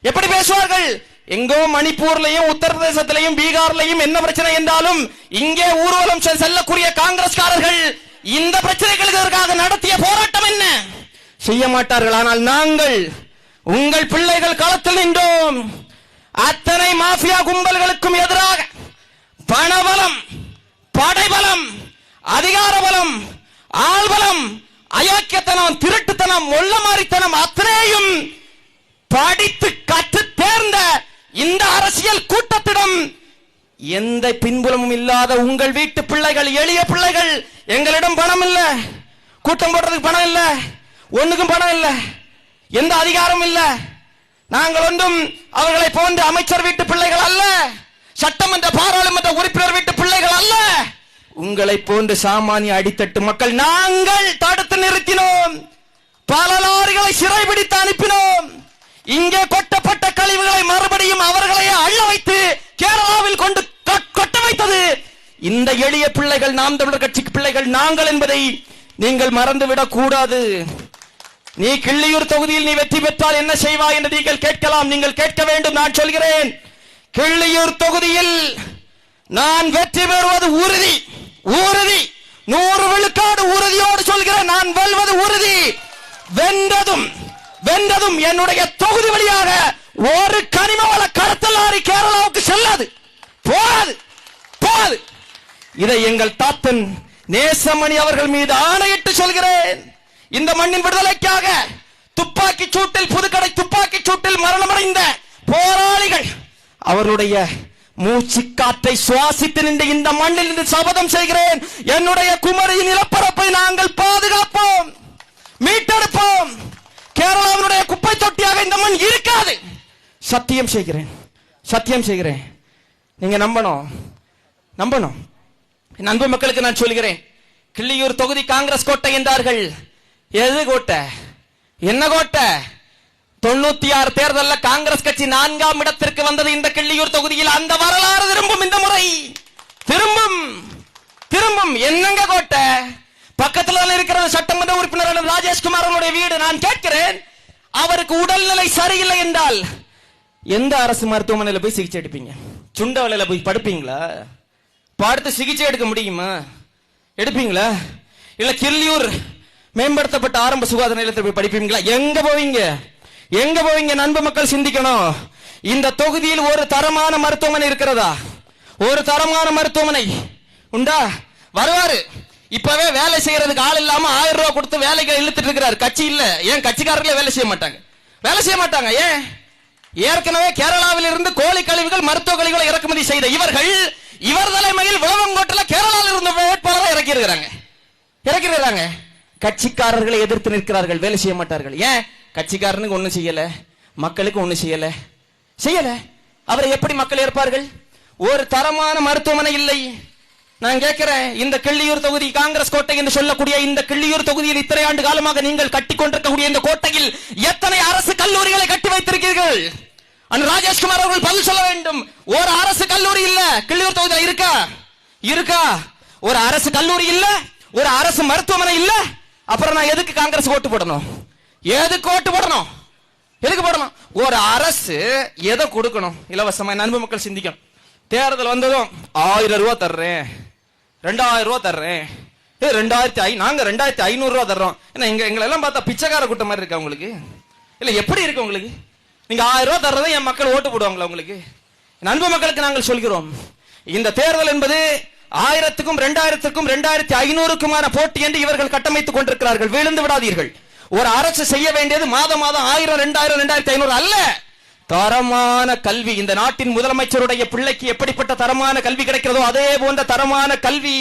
எப்படி பேசுவார்கள்? எங்கோ மணிப்பூர்லயும் உத்தரப்பிரதேசத்திலையும் பீகார்லயும் என்ன பிரச்சனை என்றாலும் இங்கே ஊர்வலம் செல்லக்கூடிய காங்கிரஸ்காரர்கள் இந்த பிரச்சனைகளுக்காக நடத்திய போராட்டம் என்ன செய்ய மாட்டார்கள். ஆனால் நாங்கள் உங்கள் பிள்ளைகள் களத்தில் நின்றோம். அத்தனை மாஃபியா கும்பல்களுக்கும் எதிராக பணபலம், படைபலம், அதிகார பலம், ஆள்பலம், அயோக்கியத்தனம், திருட்டுத்தனம், மொள்ளமாரித்தனம் அத்தனையும் படித்து கற்று தேர்ந்த இந்த அரசியல் கூட்டத்திடம் எந்த பின்புலமும் இல்லாத உங்கள் வீட்டு பிள்ளைகள், எளிய பிள்ளைகள், எங்களிடம் பணம் இல்ல, கூட்டம் போடுறதுக்கு பணம் இல்ல, ஒண்ணுக்கும் பணம் இல்ல, எந்த அதிகாரம் இல்ல, நாங்கள் ஒன்றும் அவர்களை போன்ற அமைச்சர் வீட்டு பிள்ளைகள் அல்ல, சட்டமன்ற பாராளுமன்ற உறுப்பினர் வீட்டு பிள்ளைகள் அல்ல, உங்களை போன்ற சாமானிய அடித்தட்டு மக்கள். நாங்கள் தடுத்து நிறுத்தினோம், பல லாரிகளை சிறைபிடித்து அனுப்பினோம். இங்கே கொட்டப்பட்ட கழிவுகளை மறுபடியும் அவர்களையே அள்ள வைத்து கேரளாவில் கொண்டு கொட்ட வைத்தது இந்த எளிய பிள்ளைகள், நாம் தமிழர் கட்சி பிள்ளைகள் நாங்கள் என்பதை நீங்கள் மறந்துவிடக் கூடாது. நீ கிள்ளியூர் தொகுதியில் நீ வெற்றி பெற்றால் என்ன செய்வாய் என்று நீங்கள் கேட்கலாம். நீங்கள் கேட்க வேண்டும். நான் சொல்கிறேன், கிள்ளியூர் தொகுதியில் நான் வெற்றி பெறுவது உறுதி, உறுதி, 100 விழுக்காடு உறுதியோடு சொல்கிறேன். நான் வெல்வது உறுதி. வென்றதும் என்னுடைய தொகுதி வழியாக ஒரு கனிம வள கடத்தல் லாரி கேரளாவுக்கு செல்லாது, போகாது, போகாது. இதை எங்கள் தாத்தன் நேசமணி அவர்கள் மீது ஆணையிட்டு சொல்கிறேன். இந்த மண்ணின் விடுதலைக்காக துப்பாக்கி சூட்டில், புதுக்கடை துப்பாக்கி சூட்டில் மரணமடைந்த போராளிகள் அவருடைய மூச்சு காற்றை சுவாசித்து நின்ற இந்த மண்ணில் இருந்து சபதம் செய்கிறேன், என்னுடைய குமரியின் நிலப்பரப்பை நாங்கள் பாதுகாப்போம், மீட்டெடுப்போம். கேரளாவினுடைய குப்பை தொட்டியாக இந்த மண் இருக்காது. சத்தியம் செய்கிறேன், சத்தியம் செய்கிறேன். நீங்க நம்பணும், நம்பணும். அன்பு மக்களுக்கு நான் சொல்கிறேன், கிள்ளியூர் தொகுதி காங்கிரஸ் கோட்டை என்றார்கள். எது கோட்டை? என்ன கோட்டை? 96 தேர்தலில் காங்கிரஸ் கட்சி 4ஆம் இடத்திற்கு வந்தது இந்த கிள்ளியூர் தொகுதியில். அந்த வரலாறு திரும்பும், இந்த முறை திரும்பும், திரும்பும். என்னங்க கோட்டை? பக்கத்தில் இருக்கிற சட்டமன்ற உறுப்பினர் ராஜேஷ்குமார் அவருடைய வீடு. நான் கேட்கிறேன், அவருக்கு உடல்நிலை சரியில்லை என்றால் எந்த அரசு மருத்துவமனையில் போய் சிகிச்சை எடுப்பீங்க? சுண்டவளையில போய் படுப்பீங்களா? படுத்து சிகிச்சை எடுக்க முடியுமா? எடுப்பீங்களா? இல்ல கிள்ளியூர் மேம்படுத்தப்பட்ட ஆரம்ப சுகாதார நிலையத்தில் போய் படிப்பீங்களா? எங்க போவீங்க? எங்க போவீங்க? அன்பு மக்கள் சிந்திக்கணும். இந்த தொகுதியில் ஒரு தரமான மருத்துவமனை இருக்கிறதா? ஒரு தரமான மருத்துவமனை உண்டா? வருவாரு, இப்பவே வேலை செய்யறதுக்கு ஆள் இல்லாம 1000 ரூபாய் கொடுத்து வேலைக்கு இழுத்துட்டு இருக்கிறார். கட்சி இல்ல. ஏன் கட்சிக்காரர்களே வேலை செய்ய மாட்டாங்க? வேலை செய்ய மாட்டாங்க. ஏன்? ஏற்கனவே கேரளாவில் இருந்து கோழி கழிவுகள், மருத்துவ கழிவுகளை இறக்குமதி செய்த இவர் தலைமையில் விளவங்கோட்டில் கேரளாவில் இருந்து வேட்பாளரை இறக்கி இருக்கிறாங்க. கட்சிக்காரர்களை எதிர்த்து நிற்கிறார்கள், வேலை செய்ய மாட்டார்கள். ஏன்? கட்சிக்காரனுக்கு ஒண்ணும் செய்யல, மக்களுக்கு ஒண்ணும் செய்யல. அவரை எப்படி மக்கள் ஏற்பார்கள்? ஒரு தரமான மருத்துவமனை இல்லை. நான் கேட்கிறேன், இந்த கிள்ளியூர் தொகுதி காங்கிரஸ் கோட்டை என்று சொல்லக்கூடிய இந்த கிள்ளியூர் தொகுதியில் இத்தனை ஆண்டு காலமாக நீங்கள் கட்டி கொண்டிருக்கக்கூடிய இந்த கோட்டையில் எத்தனை அரசு கல்லூரிகளை கட்டி வைத்திருக்கிறீர்கள்? ராஜேஷ்குமார் அவர்கள் பதில் சொல்ல வேண்டும். ஒரு அரசு கல்லூரி இல்ல கிள்ளியூர் தொகுதியில் இருக்கா? ஒரு அரசு கல்லூரி இல்ல, ஒரு அரசு மருத்துவமனை இல்ல. அப்புறம் நான் எதுக்கு காங்கிரஸ் ஓட்டு போடணும்? எதுக்கு ஓட்டு போடணும்? எதுக்கு போடணும்? ஒரு அரசு எதை கொடுக்கணும் இலவசமா? அன்பு மக்கள் சிந்திக்கணும். தேர்தல் வந்ததும் 1000 ரூபாய் தர்றேன், 2000 ரூபாய் தர்றேன், 2500 ரூபாய் தர்றோம். எங்களை எல்லாம் பார்த்தா பிச்சைக்கார கூட்டம் மாதிரி இருக்கா உங்களுக்கு? இல்ல எப்படி இருக்கு உங்களுக்கு? நீங்க 1000 ரூபாய் தர்றதை என் மக்கள் ஓட்டு போடுவாங்களா உங்களுக்கு? அன்பு மக்களுக்கு நாங்கள் சொல்கிறோம், இந்த தேர்தல் என்பது 1000க்கும் 2000க்கும் 2500க்குமான போட்டி என்று இவர்கள் கட்டமைத்துக் கொண்டிருக்கிறார்கள். விழுந்து விடாதீர்கள். ஒரு அரசு செய்ய வேண்டியது மாதம் 1000, 2000, 2500 அல்ல, தரமான கல்வி. இந்த நாட்டின் முதலமைச்சருடைய பிள்ளைக்கு எப்படிப்பட்ட தரமான கல்வி கிடைக்கிறதோ அதே போன்ற தரமான கல்வி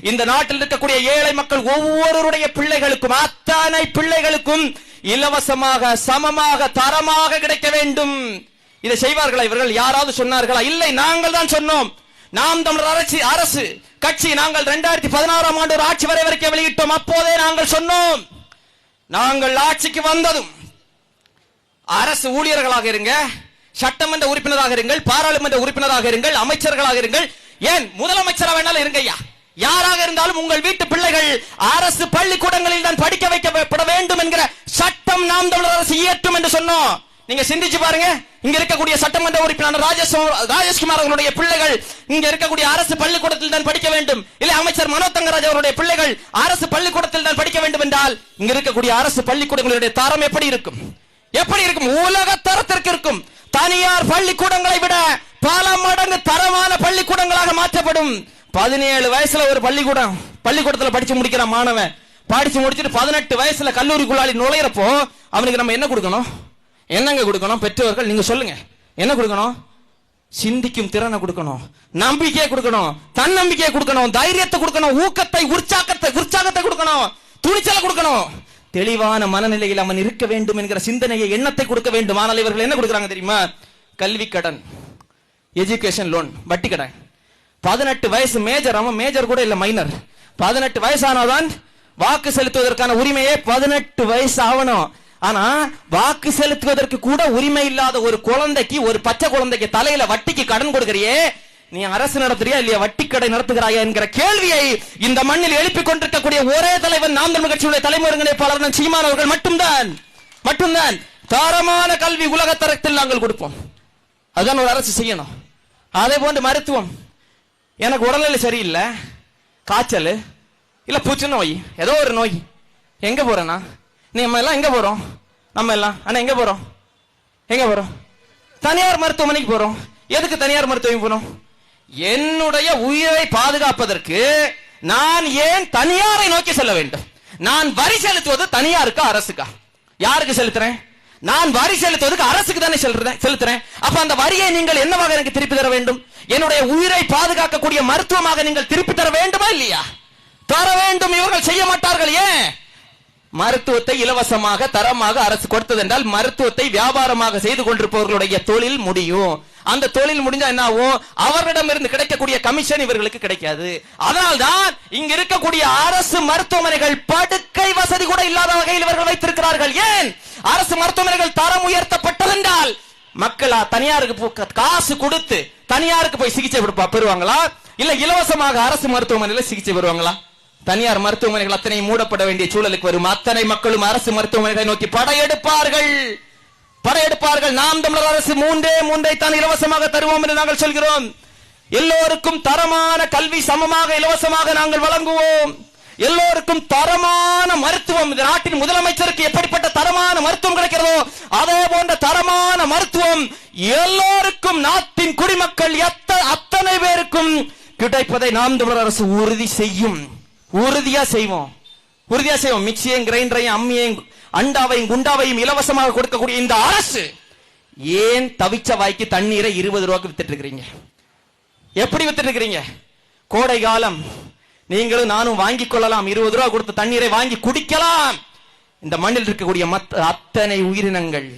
இந்த நாட்டில் இருக்கக்கூடிய ஏழை மக்கள் ஒவ்வொருடைய பிள்ளைகளுக்கும், அத்தனை பிள்ளைகளுக்கும் இலவசமாக, சமமாக, தரமாக கிடைக்க வேண்டும். இதை செய்வார்களா இவர்கள்? யாராவது சொன்னார்களா? இல்லை, நாங்கள் தான் சொன்னோம். நாம் தமிழர் அரசு கட்சி நாங்கள் 2016ஆம் ஆண்டு ஒரு ஆட்சி வரைவறிக்கை வெளியிட்டோம். அப்போதே நாங்கள் சொன்னோம், நாங்கள் ஆட்சிக்கு வந்ததும் அரசு ஊழியர்களாக இருங்க, சட்டமன்ற உறுப்பினராக இருங்கள், பாராளுமன்ற உறுப்பினராக இருங்கள், அமைச்சர்களாக இருங்கள், ஏன் முதலமைச்சராக வேணாலும் இருங்க. யாராக இருந்தாலும் உங்கள் வீட்டு பிள்ளைகள் அரசு பள்ளிக்கூடங்களில் தான் படிக்க வைக்கப்பட வேண்டும் என்கிற சட்டம் நாம் தமிழர் அரசு இயற்றும் என்று சொன்னோம். நீங்க சிந்திச்சு பாருங்க. இங்க இருக்கக்கூடிய சட்டமன்ற உறுப்பினர் ராஜேஷ்குமார் அவர்களுடைய பிள்ளைகள் இங்க இருக்கக்கூடிய அரசு பள்ளிக்கூடத்தில் தான் படிக்க வேண்டும், இல்ல அமைச்சர் மனோ தங்கராஜ் அவருடைய பிள்ளைகள் அரசு பள்ளிக்கூடத்தில் தான் படிக்க வேண்டும் என்றால் இங்க இருக்கக்கூடிய அரசு பள்ளிக்கூடங்களுடைய தரம் எப்படி இருக்கும்? எப்படி இருக்கும்? உலக தரத்திற்கு இருக்கும். தனியார் பள்ளிக்கூடங்களை விட பல மடங்கு தரமான பள்ளிக்கூடங்களாக மாற்றப்படும். 17 வயசுல ஒரு பள்ளிக்கூடத்துல படிச்சு முடிக்கிற மாணவன் படிச்சு முடிச்சுட்டு 18 வயசுல கல்லூரிக்குள்ளாடி நுழையிறப்போ அவனுக்கு நம்ம என்ன கொடுக்கணும்? என்னங்க கொடுக்கணும்? பெற்றோர்கள் நீங்க சொல்லுங்க, என்ன கொடுக்கணும்? சிந்திக்கும் திறனை கொடுக்கணும், நம்பிக்கையை கொடுக்கணும், தன்னம்பிக்கையை கொடுக்கணும், தைரியத்தை கொடுக்கணும், ஊக்கத்தை உற்சாகத்தை கொடுக்கணும், துணிச்சலை கொடுக்கணும். தெளிவான மனநிலையில் அவன் இருக்க வேண்டும் என்கிற சிந்தனையை, எண்ணத்தை கொடுக்க வேண்டும். ஆனால் இவர்கள் என்ன கொடுக்கறாங்க தெரியுமா? கல்வி கடன், எஜுகேஷன் லோன், வட்டி கடன். 18 வயசு மேஜர், அவன் மேஜர் கூட இல்ல, மைனர். 18 வயசானதான் வாக்கு செலுத்துவதற்கான உரிமையே 18 வயசு ஆகணும். ஆனா வாக்கு செலுத்துவதற்கு கூட உரிமை இல்லாத ஒரு குழந்தைக்கு, ஒரு பச்சை குழந்தைக்கு தலையில வட்டிக்கு கடன் கொடுக்கறியே, நீ அரசு நடத்துறியா இல்லையா, வட்டி கடை நடத்துகிறாயா என்கிற கேள்வியை இந்த மண்ணில் எழுப்பிக் கொண்டிருக்கக்கூடிய ஒரே தலைவன் நாம் தமிழர் கட்சியுடைய தலைமை ஒருங்கிணைப்பாளர் சீமான் அவர்கள் மட்டும்தான். தரமான கல்வி உலக தரத்தில் நாங்கள் கொடுப்போம். அதுதான் ஒரு அரசு செய்யணும். அதே போன்று மருத்துவம், எனக்கு உடல்நிலை சரியில்லை, காய்ச்சல் இல்ல பூச்சி நோய், ஏதோ ஒரு நோய், எங்க போறேன்னா நம்ம எல்லாம் எங்க போறோம்? நம்ம எல்லாம் ஆனா எங்க போறோம்? தனியார் மருத்துவமனைக்கு போறோம். எதுக்கு தனியார் மருத்துவமனை போறோம்? என்னுடைய உயிரை பாதுகாப்பதற்கு நான் ஏன் தனியாரை நோக்கி செல்ல வேண்டும்? நான் வரி செலுத்துவது தனியாருக்கா அரசுக்கா? யாருக்கு செலுத்துறேன்? நான் வரி செலுத்துவதற்கு அரசுக்கு தானே செலுத்துறேன். அப்ப அந்த வரியை நீங்கள் என்னவாக எனக்கு திருப்பி தர வேண்டும்? என்னுடைய உயிரை பாதுகாக்கக்கூடிய மருத்துவமாக நீங்கள் திருப்பி தர வேண்டுமா இல்லையா? தர வேண்டும். இவர்கள் செய்ய மாட்டார்கள். ஏன்? மருத்துவத்தை இலவசமாக தரமாக அரசு கொடுத்தது என்றால் மருத்துவத்தை வியாபாரமாக செய்து கொண்டிருப்பவர்களுடைய தொழில் முடியும். அந்த தொழில் முடிஞ்சா என்ன ஆகும்? அவர்களிடமிருந்து கிடைக்கக்கூடிய கமிஷன் இவர்களுக்கு கிடைக்காது. அதனால்தான் இங்க இருக்கக்கூடிய அரசு மருத்துவமனைகள் படுக்கை வசதி கூட இல்லாத வகையில் இவர்கள் வைத்திருக்கிறார்கள். ஏன்? அரசு மருத்துவமனைகள் தரம் உயர்த்தப்பட்டதென்றால் மக்களா தனியாருக்கு காசு கொடுத்து தனியாருக்கு போய் சிகிச்சை பெறுவாங்களா, இல்ல இலவசமாக அரசு மருத்துவமனையில் சிகிச்சை பெறுவாங்களா? தனியார் மருத்துவமனைகள் அத்தனை மூடப்பட வேண்டிய சூழலுக்கு வரும். அத்தனை மக்களும் அரசு மருத்துவமனைகளை நோக்கி படையெடுப்பார்கள். நாம் தமிழர் அரசு மூன்றை தான் இலவசமாக தருவோம் என்று நாங்கள் சொல்கிறோம். எல்லோருக்கும் தரமான கல்வி சமமாக இலவசமாக நாங்கள் வழங்குவோம். எல்லோருக்கும் தரமான மருத்துவம். இந்த நாட்டின் முதலமைச்சருக்கு எப்படிப்பட்ட தரமான மருத்துவம் கிடைக்கிறதோ அதே போன்ற தரமான மருத்துவம் எல்லோருக்கும், நாட்டின் குடிமக்கள் அத்தனை பேருக்கும் கிடைப்பதை நாம் தமிழர் அரசு உறுதி செய்யும். உறுதியா செய்வோம். மிக்சியையும் கிரைண்டரையும் அம்மியையும் அண்டாவையும் குண்டாவையும் இலவசமாக கொடுக்கக்கூடிய இந்த அரசு ஏன் தவிச்ச வாய்க்கு தண்ணீரை 20 ரூபாய்க்கு வித்துட்டு இருக்கிறீங்க? எப்படி வித்துட்டு இருக்கிறீங்க? கோடை காலம், நீங்களும் நானும் வாங்கிக் கொள்ளலாம். 20 ரூபாய் கொடுத்து தண்ணீரை வாங்கி குடிக்கலாம். இந்த மண்ணில் இருக்கக்கூடிய அத்தனை உயிரினங்கள்,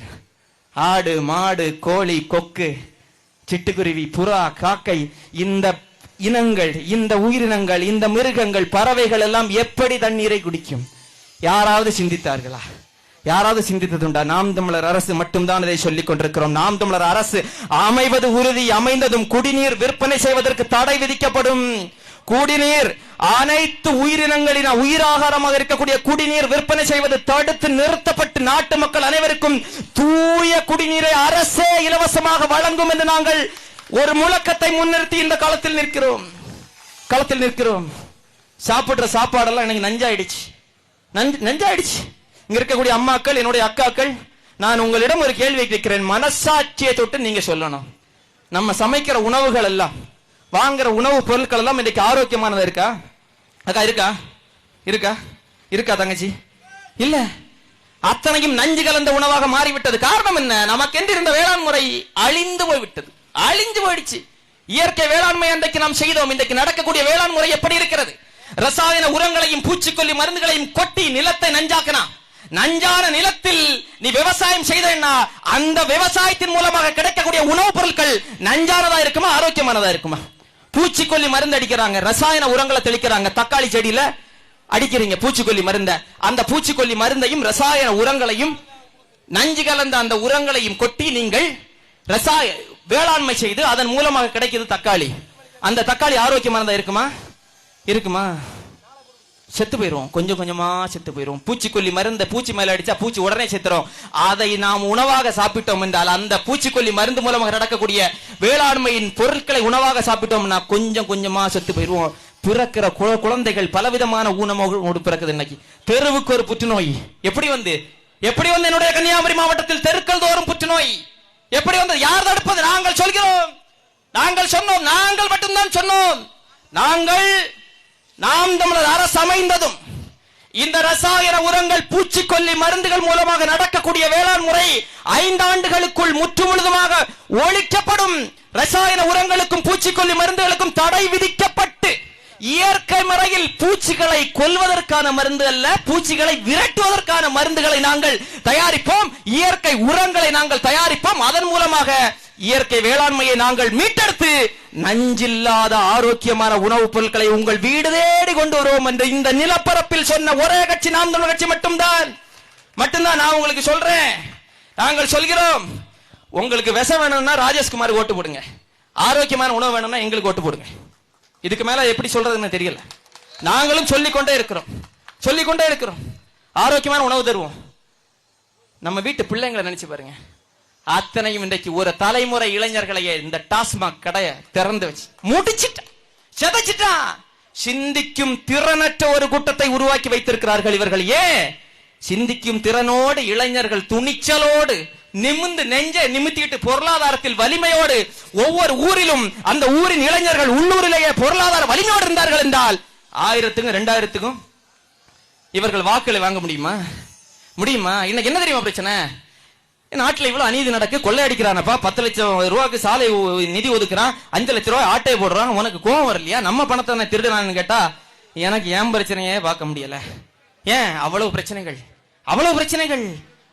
ஆடு மாடு கோழி கொக்கு சிட்டுக்குருவி புறா காக்கை, இந்த இனங்கள், இந்த உயிரினங்கள், இந்த மிருகங்கள் பறவைகள் எல்லாம் எப்படி தண்ணீரை குடிக்கும்? யாராவது சிந்தித்தார்களா? யாராவது சிந்தித்ததுண்டா? நாம் தமிழர் அரசு மட்டும்தான் இதை சொல்லிக் கொண்டிருக்கிறோம். நாம் தமிழர் அரசு அமைவது உறுதி, அமைந்ததும் குடிநீர் விற்பனை செய்வதற்கு தடை விதிக்கப்படும். குடிநீர் அனைத்து உயிரினங்களின் உயிராகாரமாக இருக்கக்கூடிய குடிநீர் விற்பனை செய்வது தடுத்து நிறுத்தப்பட்டு நாட்டு மக்கள் அனைவருக்கும் தூய குடிநீரை அரசே இலவசமாக வழங்கும் என்று நாங்கள் ஒரு முழக்கத்தை முன்னிறுத்தி இந்த களத்தில் நிற்கிறோம். சாப்பிடுற சாப்பாடெல்லாம் எனக்கு நஞ்சாயிடுச்சு. இங்க இருக்கக்கூடிய அம்மாக்கள், என்னுடைய அக்காக்கள், நான் உங்களிடம் ஒரு கேள்வி கேட்கிறேன். மனசாட்சியை தொட்டு நீங்க சொல்லணும். நம்ம சமைக்கிற உணவுகள் எல்லாம், வாங்குற உணவு பொருட்கள் எல்லாம் இன்னைக்கு ஆரோக்கியமானதா இருக்கா? அக்கா இருக்கா தங்கச்சி? இல்ல, அத்தனையும் நஞ்சு கலந்த உணவாக மாறிவிட்டது. காரணம் என்ன? நமக்கென்று இருந்த வேளாண் முறை அழிந்து போயிடுச்சு. இயற்கை வேளாண்மை அன்றைக்கு நாம் செய்தோம். இன்றைக்கு நடக்கக்கூடிய வேளாண் முறை எப்படி இருக்கிறது? ரசாயன உரங்களையும் பூச்சிக்கொல்லி மருந்துகளையும் கொட்டி நிலத்தை நஞ்சான நிலத்தில் நீ விவசாயம் செய்தா அந்த விவசாயத்தின் மூலமாக கிடைக்கக்கூடிய உணவுப் பொருட்கள் நஞ்சானதா இருக்குமா, ஆரோக்கியமானதா இருக்குமா? பூச்சிக்கொல்லி மருந்து அடிக்கிறாங்க, ரசாயன உரங்களை தெளிக்கிறாங்க. தக்காளி செடியில அடிக்கிறீங்க பூச்சிக்கொல்லி மருந்த. அந்த பூச்சிக்கொல்லி மருந்தையும் ரசாயன உரங்களையும் நஞ்சு கலந்த அந்த உரங்களையும் கொட்டி நீங்கள் வேளாண்மை செய்து அதன் மூலமாக கிடைக்கிறது தக்காளி. அந்த தக்காளி ஆரோக்கியமானதா இருக்குமா? செத்து போயிரும், கொஞ்சம் கொஞ்சமா செத்து போயிரும். பூச்சிக்கொல்லி மருந்து பூச்சி மேல அடிச்சா பூச்சி உடனே செத்துரும். அதை நாம் உணவாக சாப்பிட்டோம் என்றால், அந்த பூச்சிக்கொல்லி மருந்து மூலமாக நடக்கக்கூடிய வேளாண்மையின் பொருட்களை உணவாக சாப்பிட்டோம்னா கொஞ்சம் கொஞ்சமா செத்து போயிருவோம். பிறக்கிற குழந்தைகள் பலவிதமான ஊனமோடு பிறக்குது. இன்னைக்கு தெருவுக்கு ஒரு புற்றுநோய். எப்படி வந்து என்னுடைய கன்னியாகுமரி மாவட்டத்தில் தெருக்கள் தோறும் புற்றுநோய் எப்படி வந்து? யார் தடுப்பது? நாங்கள் சொல்கிறோம், நாங்கள் சொன்னோம், நாங்கள் மட்டும்தான் சொன்னோம். நாம் தமிழர் அரசு அமைந்ததும் இந்த ரசாயன உரங்கள் பூச்சிக்கொல்லி மருந்துகள் மூலமாக நடக்கக்கூடிய வேளாண் முறை 5 ஆண்டுகளுக்குள் முற்றுமுழுதுமாக ஒழிக்கப்படும். ரசாயன உரங்களுக்கும் பூச்சிக்கொல்லி மருந்துகளுக்கும் தடை விதிக்கப்பட்டு இயற்கை முறையில் பூச்சிகளை கொல்வதற்கான மருந்து அல்ல, பூச்சிகளை விரட்டுவதற்கான மருந்துகளை நாங்கள் தயாரிப்போம். இயற்கை உரங்களை நாங்கள் தயாரிப்போம். அதன் மூலமாக இயற்கை வேளாண்மையை நாங்கள் மீட்டெடுத்து நஞ்சில்லாத ஆரோக்கியமான உணவுப் பொருட்களை உங்கள் வீடு தேடி கொண்டு வருவோம் என்று இந்த நிலப்பரப்பில் சொன்ன ஒரே கட்சி நாம் தமிழர் கட்சி மட்டும்தான். நான் உங்களுக்கு சொல்றேன், நாங்கள் சொல்கிறோம், உங்களுக்கு விஷம் வேணும்னா ராஜேஷ்குமார் ஓட்டு போடுங்க, ஆரோக்கியமான உணவு வேணும்னா எங்களுக்கு ஓட்டு போடுங்க. இதுக்கு மேல எப்படி சொல்றதுன்னு தெரியல. நாங்களும் சொல்லிக்கொண்டே இருக்கிறோம், ஆரோக்கியமான உணவு தருவோம். நம்ம வீட்டு பிள்ளைங்களை நினைச்சு பாருங்க, அத்தனையும் இன்றைக்கு ஒரு தலைமுறை இளைஞர்களையே இந்த டாஸ்மாக் கடையை திறந்து வச்சு முடிச்சிட்டான். சிந்திக்கும் திறனற்ற ஒரு கூட்டத்தை உருவாக்கி வைத்திருக்கிறார்கள் இவர்கள். ஏன் சிந்திக்கும் திறனோடு இளைஞர்கள் துணிச்சலோடு நிமிந்து நெஞ்சை நிமித்திட்டு பொருளாதாரத்தில் வலிமையோடு ஒவ்வொரு ஊரிலும் அந்த ஊரின் இளைஞர்கள் உள்ளூரிலேயே பொருளாதார வலிமையோடு இருந்தார்கள் என்றால் 1000க்கும் 2000க்கும் இவர்கள் வாக்குகளை வாங்க முடியுமா? இன்னைக்கு என்ன தெரியுமா பிரச்சனை? நாட்டில் இவ்வளவு அநீதி நடக்கு, கொள்ளையடிக்கிறானப்பா, 10 லட்சம் ரூபாய்க்கு சாலை நிதி ஒதுக்குறான், 5 லட்சம் ரூபாய் ஆட்டையை போடுறான், உனக்கு கோபம் வரலையா? நம்ம பணத்தை திருடுறான்னு கேட்டா எனக்கு ஏன் பிரச்சனையே பார்க்க முடியல. ஏன் அவ்வளவு பிரச்சனைகள்,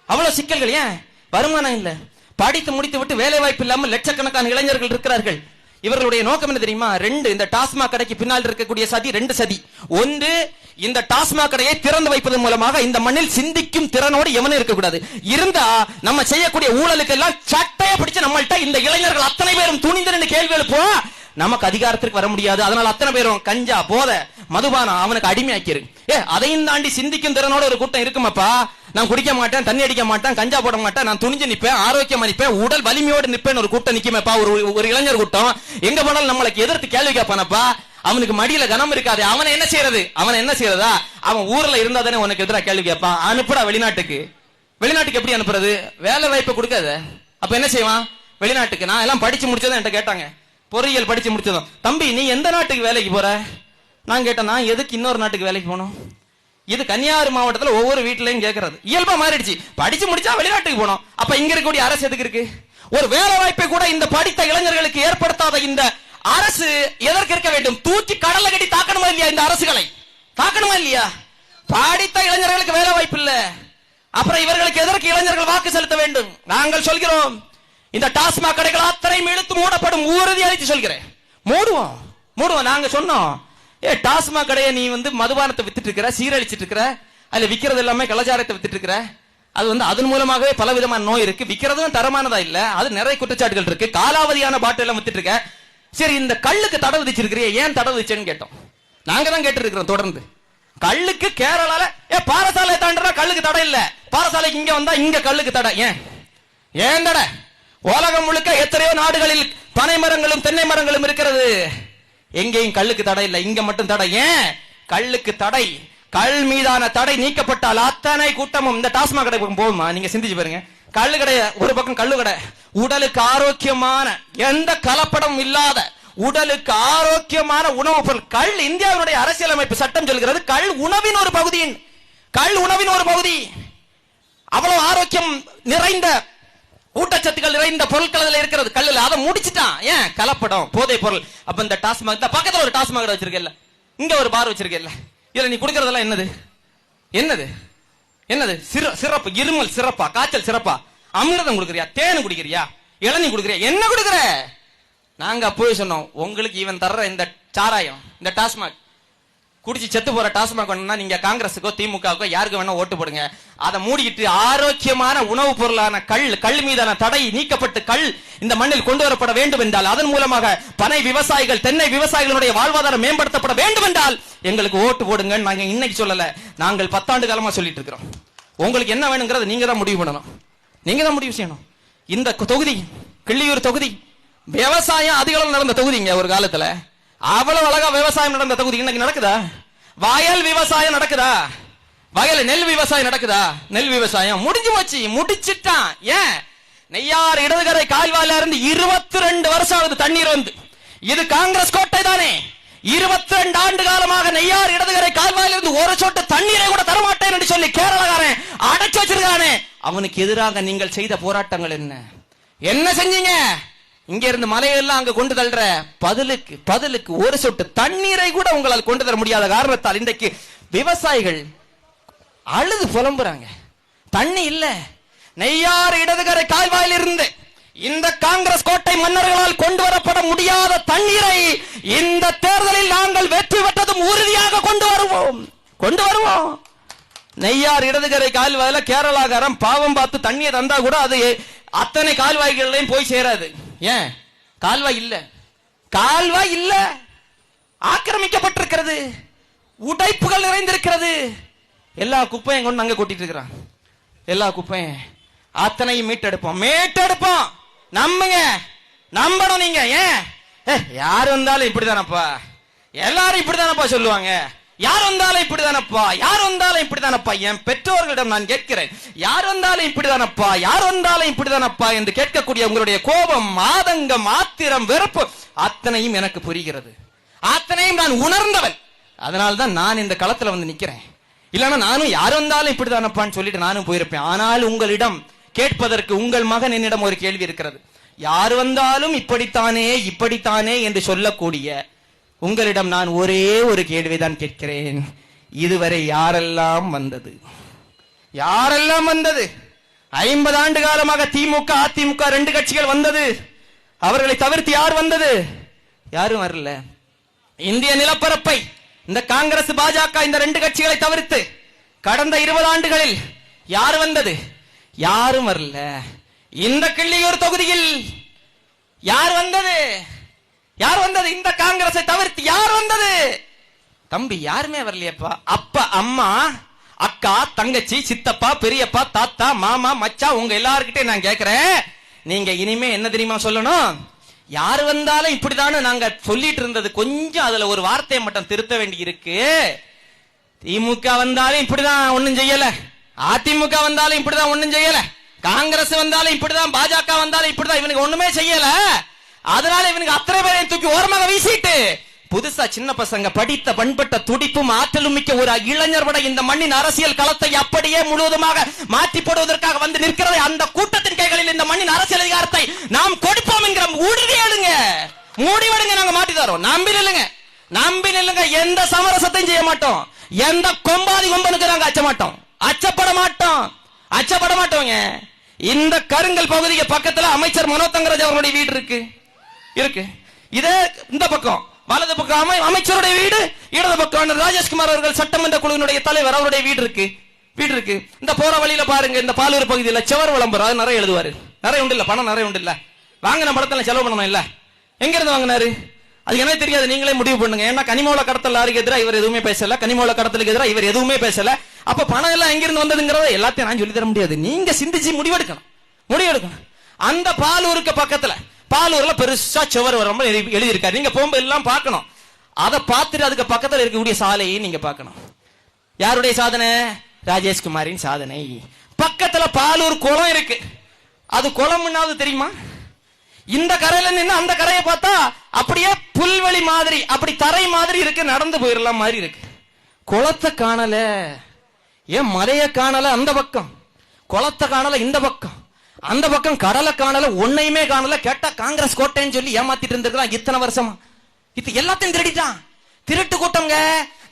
அவ்வளவு சிக்கல்கள்? ஏன் வருமானம் இல்ல, படித்து முடித்து விட்டு வேலை வாய்ப்பு இல்லாமல் லட்சக்கணக்கான இளைஞர்கள் இருக்கிறார்கள். இவர்களுடைய நோக்கம் என்ன தெரியுமா? 2, இந்த டாஸ்மாக் கடைக்கு பின்னால் இருக்கக்கூடிய சதி 2 சதி. ஒன்று, இந்த டாஸ்மாக் கடையை திறந்து வைப்பதன் மூலமாக இந்த மண்ணில் சிந்திக்கும் திறனோடு எவனும் இருக்கக்கூடாது. இருந்தா நம்ம செய்யக்கூடிய ஊழலுக்கு எல்லாம் சட்டையை பிடிச்சு நம்மள்ட்ட இந்த இளைஞர்கள் அத்தனை பேரும் துணிந்து கேள்வி எழுப்புவா, நமக்கு அதிகாரத்திற்கு வர முடியாது. அதனால அத்தனை பேரும் கஞ்சா போத மதுபானம் அவனுக்கு அடிமையாக்கிரு. அதையும் தாண்டி சிந்திக்கும் திறனோட ஒரு கூட்டம் இருக்குமாப்பா, நான் குடிக்க மாட்டேன், தண்ணி அடிக்க மாட்டேன், கஞ்சா போட மாட்டேன், நான் துணிஞ்சு நிப்பேன், ஆரோக்கியமா நிப்பேன், உடல் வலிமையோடு நிப்பேன் ஒரு கூட்டம் நிக்குமேப்பா. ஒரு இளைஞர் கூட்டம் எங்க போனாலும் நம்மளுக்கு எதிர்த்து கேள்வி கேட்பானப்பா. அவனுக்கு மடியில கனம் இருக்காது. அவன் என்ன செய்யறதா? அவன் ஊர்ல இருந்தா தானே உனக்கு எதிராக கேள்வி கேட்பான். அனுப்புடா வெளிநாட்டுக்கு. எப்படி அனுப்புறது? வேலை வாய்ப்பு கொடுக்காத. அப்ப என்ன செய்வான்? வெளிநாட்டுக்கு. நான் எல்லாம் படிச்சு முடிச்சதும் என்கிட்ட கேட்டாங்க, பொறியியல் படிச்சு முடிச்சதும், தம்பி நீ எந்த நாட்டுக்கு வேலைக்கு போற? நான் கேட்டேன், நான் எதுக்கு இன்னொரு நாட்டுக்கு வேலைக்கு போகணும்? இது கன்னியாகுமரி மாவட்டத்தில் ஒவ்வொரு வீட்டிலையும் கேட்கறது இயல்பா மாறிடுச்சு. படிச்சு முடிச்சா வெளிநாட்டுக்கு போனோம். அப்ப இங்க இருக்கக்கூடிய அரசு எதுக்கு இருக்கு? ஒரு வேலை வாய்ப்பை கூட இந்த படித்த இளைஞர்களுக்கு ஏற்படுத்தாத இந்த அரசு எதற்கு இருக்க வேண்டும்? தூக்கி கடல்ல கட்டி தாக்கணுமா இல்லையா? இந்த அரசுகளை தாக்கணுமா இல்லையா? படித்த இளைஞர்களுக்கு வேலை வாய்ப்பு இல்ல, அப்புறம் இவர்களுக்கு எதற்கு இளைஞர்கள் வாக்கு செலுத்த வேண்டும்? நாங்கள் சொல்கிறோம், இந்த டாஸ்மாக் கடைகள் அத்தனையும் இழுத்து மூடப்படும், உறுதி அளித்து சொல்கிறேன். மூடுவோம். நாங்க சொன்னோம், டாஸ்மாக் கடையை நீ மதுபானத்தை வித்துட்டு இருக்கிற, சீரழிச்சிட்டு இருக்கிற, அதுல விக்கிறது எல்லாமே கலாச்சாரத்தை வித்துட்டு இருக்கிற, அது அதன் மூலமாகவே பல விதமான நோய் இருக்கு, விக்கிறதும் தரமானதா இல்ல, அது நிறைய குற்றச்சாட்டுகள் இருக்கு, காலாவதியான பாட்டில் எல்லாம் வித்துட்டு இருக்க. சரி, இந்த கல்லுக்கு தடை விதிச்சிருக்கிறிய, ஏன் தடை விதிச்சேன்னு கேட்டோம். நாங்க தான் கேட்டு இருக்கிறோம் தொடர்ந்து. கல்லுக்கு கேரளால பாரசாலை தாண்டா கல்லுக்கு தடை இல்ல, பாரசாலைக்கு இங்க வந்தா இங்க கல்லுக்கு தடை. ஏன் தடை? உலகம் முழுக்க எத்தனையோ நாடுகளில் பனை மரங்களும் தென்னை மரங்களும் இருக்கிறது, எங்கேயும் கல்லுக்கு தடை இல்லை, இங்க மட்டும் தடை. ஏன் கல்லுக்கு தடை? கல் மீதான தடை நீக்கப்பட்டால் அத்தனை கூட்டமும் இந்த டாஸ்மாக் கடை போகுமா? நீங்க சிந்திச்சு பாருங்க. கல்லு கடை ஒரு பக்கம், கல்லு கடை உடலுக்கு ஆரோக்கியமான எந்த கலப்படம் இல்லாத உடலுக்கு ஆரோக்கியமான உணவுப் பொருள். கல் இந்தியாவுடைய அரசியலமைப்பு சட்டம் சொல்கிறது கல் உணவின் ஒரு பகுதி. அவ்வளவு ஆரோக்கியம் நிறைந்த ஊட்டச்சத்துக்கள் நிறைந்த பொருட்கள் அதுல இருக்கிறது கல்லுல. அதை முடிச்சுட்டான். ஏன்? கலப்படம், போதை பொருள். அப்ப இந்த டாஸ்மாக் பக்கத்துல ஒரு டாஸ்மாக் வச்சிருக்கல, இங்க ஒரு பார் வச்சிருக்கல, இதுல நீ குடிக்கிறதெல்லாம் என்னது? சிறப்பு, இருமல் சிறப்பா, காய்ச்சல் சிறப்பா, அமிர்தம் குடுக்கறியா, தேன் குடிக்கிறியா, இளநீ குடுக்கறியா, என்ன குடுக்கற? நாங்க அப்போவே சொன்னோம், உங்களுக்கு இவன் தர்ற இந்த சாராயம், இந்த டாஸ்மாக் குடிச்சு செத்து போற டாஸ்மாக் வேணும்னா நீங்க காங்கிரஸுக்கோ திமுகவுக்கோ யாருக்கு வேணா ஓட்டு போடுங்க. அதை மூடிக்கிட்டு ஆரோக்கியமான உணவுப் பொருளான கல் மீதான தடை நீக்கப்பட்டு கல் இந்த மண்ணில் கொண்டு வரப்பட வேண்டும் என்றால், அதன் மூலமாக பனை விவசாயிகள் தென்னை விவசாயிகளுடைய வாழ்வாதாரம் மேம்படுத்தப்பட வேண்டும் என்றால் எங்களுக்கு ஓட்டு போடுங்க. நாங்க இன்னைக்கு சொல்லல, நாங்கள் 10 ஆண்டு காலமா சொல்லிட்டு இருக்கிறோம். உங்களுக்கு என்ன வேணுங்கிறத நீங்க தான் முடிவு பண்ணணும், நீங்க தான் முடிவு செய்யணும். இந்த தொகுதி கிள்ளியூர் தொகுதி விவசாயம் அதிக அளவு நடந்த தொகுதிங்க. ஒரு காலத்துல அவ்வளவு அழகா விவசாயம் நடந்த தொகுதி இன்னைக்கு நடக்குதா? வயல் விவசாயம் நடக்குதா? வயல் நெல் விவசாயம் நடக்குதா? நெல் விவசாயம் முடிஞ்சு போச்சு, முடிச்சிட்டான். ஏன்? நெய்யார் இடதுகரை கால்வாயில இருந்து 22 வருஷம் ஆகுது தண்ணீர் வந்து. இது காங்கிரஸ் கோட்டை தானே. 22 ஆண்டு காலமாக நெய்யார் இடதுகரை கால்வாயில இருந்து ஒரு சொட்டு தண்ணீரை கூட தரமாட்டேன் என்று சொல்லி கேரளக்காரன் அடைச்சு வச்சிருக்கானே, அவனுக்கு எதிராக நீங்கள் செய்த போராட்டங்கள் என்ன? என்ன செஞ்சீங்க? இங்க இருந்து மலையெல்லாம் அங்க கொண்டு தள்ளுற பதிலுக்கு ஒரு சொட்டு தண்ணீரை கூட உங்களால் கொண்டு தர முடியாத காரணத்தால் இன்றைக்கு விவசாயிகள் அழுது புலம்புறாங்க. தண்ணி இல்ல. நெய்யாறு இடதுகரை கால்வாயில் இருந்து இந்த காங்கிரஸ் கோட்டை மன்னர்களால் கொண்டு வரப்பட முடியாத தண்ணீரை இந்த தேர்தலில் நாங்கள் வெற்றி பெற்றதும் உறுதியாக கொண்டு வருவோம். நெய்யார் இடதுகரை கால்வாயில கேரளாக்காரன் பாவம் பார்த்து தண்ணியை தந்தா கூட அது அத்தனை கால்வாய்களையும் போய் சேராது. ஏன்? கால்வாய் இல்ல, ஆக்கிரமிக்கப்பட்டிருக்கிறது, உடைப்புகள் நிறைந்திருக்கிறது. எல்லா குப்பையும் கொண்டு அங்க கொட்டிட்டு இருக்கிறான். எல்லா குப்பையும் அத்தனையும் மீட்டெடுப்போம். நம்பணும் நீங்க. ஏன்? யார் வந்தாலும் இப்படிதானப்பா, எல்லாரும் இப்படிதானப்பா சொல்லுவாங்க. யார் வந்தாலும் இப்படிதானப்பா. என் பெற்றோர்களிடம் நான் கேட்கிறேன், யார் வந்தாலும் இப்படிதானப்பா என்று கேட்கக்கூடிய உங்களுடைய கோபம், ஆதங்கம், ஆத்திரம், வெறுப்பு அத்தனையும் எனக்கு புரிகிறது. அத்தனையும் நான் உணர்ந்தவன். அதனால்தான் நான் இந்த களத்துல வந்து நிக்கிறேன். இல்லன்னா நானும் யார் வந்தாலும் இப்படிதானப்பான்னு சொல்லிட்டு நானும் போயிருப்பேன். ஆனால் உங்களிடம் கேட்பதற்கு உங்கள் மகன் என்னிடம் ஒரு கேள்வி இருக்கிறது. யார் வந்தாலும் இப்படித்தானே என்று சொல்லக்கூடிய உங்களிடம் நான் ஒரே ஒரு கேள்விதான் கேட்கிறேன். இதுவரை யாரெல்லாம் வந்தது? 50 ஆண்டு காலமாக திமுக அதிமுக 2 கட்சிகள் வந்தது. அவர்களை தவிர்த்து யார் வந்தது? யாரும் வரல. இந்திய நிலப்பரப்பை இந்த காங்கிரஸ் பாஜக இந்த 2 கட்சிகளை தவிர்த்து கடந்த 20 ஆண்டுகளில் யார் வந்தது? யாரும் வரல. இந்த கிள்ளியூர் தொகுதியில் யார் வந்தது? இந்த காங்கிரஸை தவிர்த்து யார் வந்தது? தம்பி, யாருமே வரலையப்பா. அப்பா, அம்மா, அக்கா, தங்கச்சி, சித்தப்பா, பெரியப்பா, தாத்தா, மாமா, மச்சா, உங்க எல்லார்கிட்டே நான் கேட்கிறேன், நீங்க இனிமே என்ன தெரியுமா சொல்லணும்? யார் வந்தாலும் இப்படிதானே நாங்க சொல்லிட்டு இருந்தது. கொஞ்சம் அதுல ஒரு வார்த்தையை மட்டும் திருத்த வேண்டி இருக்கு. திமுக வந்தாலும் இப்படிதான் ஒண்ணும் செய்யல, அதிமுக வந்தாலும் இப்படிதான் ஒண்ணும் செய்யல, காங்கிரஸ் வந்தாலும் இப்படிதான், பாஜக வந்தாலும் இப்படிதான், இவனுக்கு ஒண்ணுமே செய்யல. அதனால இவனுக்கு அத்தனை பேரையும் தூக்கி ஓரமாக வீசிட்டு புதுசா சின்ன பசங்க படித்த பண்பட்ட துடிப்பும் ஆற்றலும் மிக்க ஒரு இளைஞர் பட இந்த மண்ணின் அரசியல் களத்தை அப்படியே முழுவதுமாக மாற்றி போடுவதற்காக வந்து நிற்கிறது. அந்த கூட்டத்தின் கைகளில் இந்த மண்ணின் அரசியல் அதிகாரத்தை நாம் கொடுப்போம் என்கிற உறுதியெடுங்க, முடிவெடுங்க. நாங்க மாட்டி தரோம். நம்பி நில்லுங்க. எந்த சமரசத்தையும் செய்ய மாட்டோம். எந்த கொம்பாதி கொம்பனுக்கு நாங்க அச்சப்பட மாட்டோங்க. இந்த கருங்கல் பகுதிக்கு பக்கத்துல அமைச்சர் மனோ தங்கராஜ் அவர்களுடைய வீடு இருக்கு. இதே இந்த பக்கம் வலது பக்கம் அமைச்சருடைய வீடு, இடது பக்கம் ராஜேஷ்குமார் அவர்கள் சட்டமன்ற குழுவினுடைய தலைவர் அவருடைய வீடு இருக்கு. இந்த போற வழியில பாருங்க, இந்த பாலூர் பகுதியில் செவர் விளம்பரம் அது நிறைய எழுதுவாரு. நிறைய உண்டு இல்ல, பணம் நிறைய உண்டு இல்ல, வாங்கின படத்துல செலவு பண்ணணும் இல்ல. எங்க இருந்து வாங்கினாரு அது என்ன தெரியாது, நீங்களே முடிவு பண்ணுங்க. ஏன்னா கனிமவள கடத்தல் லாரிக்கு எதிராக இவர் எதுவுமே பேசல, கனிமவள கடத்தலுக்கு எதிராக இவர் எதுவுமே பேசல. அப்ப பணம் எல்லாம் எங்கிருந்து வந்ததுங்கிறத எல்லாத்தையும் நான் சொல்லி தர முடியாது. நீங்க சிந்திச்சு முடிவெடுக்கணும். அந்த பாலூருக்கு பக்கத்துல, பாலூர்ல பெருசா சுவர் எழுதி இருக்காரு. நீங்க போகும்போது எல்லாம் பார்க்கணும். அதை பார்த்துட்டு அதுக்கு பக்கத்துல இருக்கக்கூடிய சாலையை நீங்க பார்க்கணும். யாருடைய சாதனை? ராஜேஷ்குமாரின் சாதனை. பக்கத்துல பாலூர் குளம் இருக்கு. அது குளம்னாவது தெரியுமா? இந்த கரையில நின்று அந்த கரையை பார்த்தா அப்படியே புல்வெளி மாதிரி, அப்படி தரை மாதிரி இருக்கு, நடந்து போயிடலாம் மாதிரி இருக்கு. குளத்தை காணல, ஏன் மலையை காணல, அந்த பக்கம் குளத்தை காணல, இந்த பக்கம் அந்த பக்கம் கடலை காணல, ஒன்னையுமே காணல. கேட்டா காங்கிரஸ் கோட்டைன்னு சொல்லி ஏமாத்திட்டு இருந்திருக்கலாம் இத்தனை வருஷமா. இது எல்லாத்தையும் திருடிட்டான். திருட்டு கூட்டம்ங்க.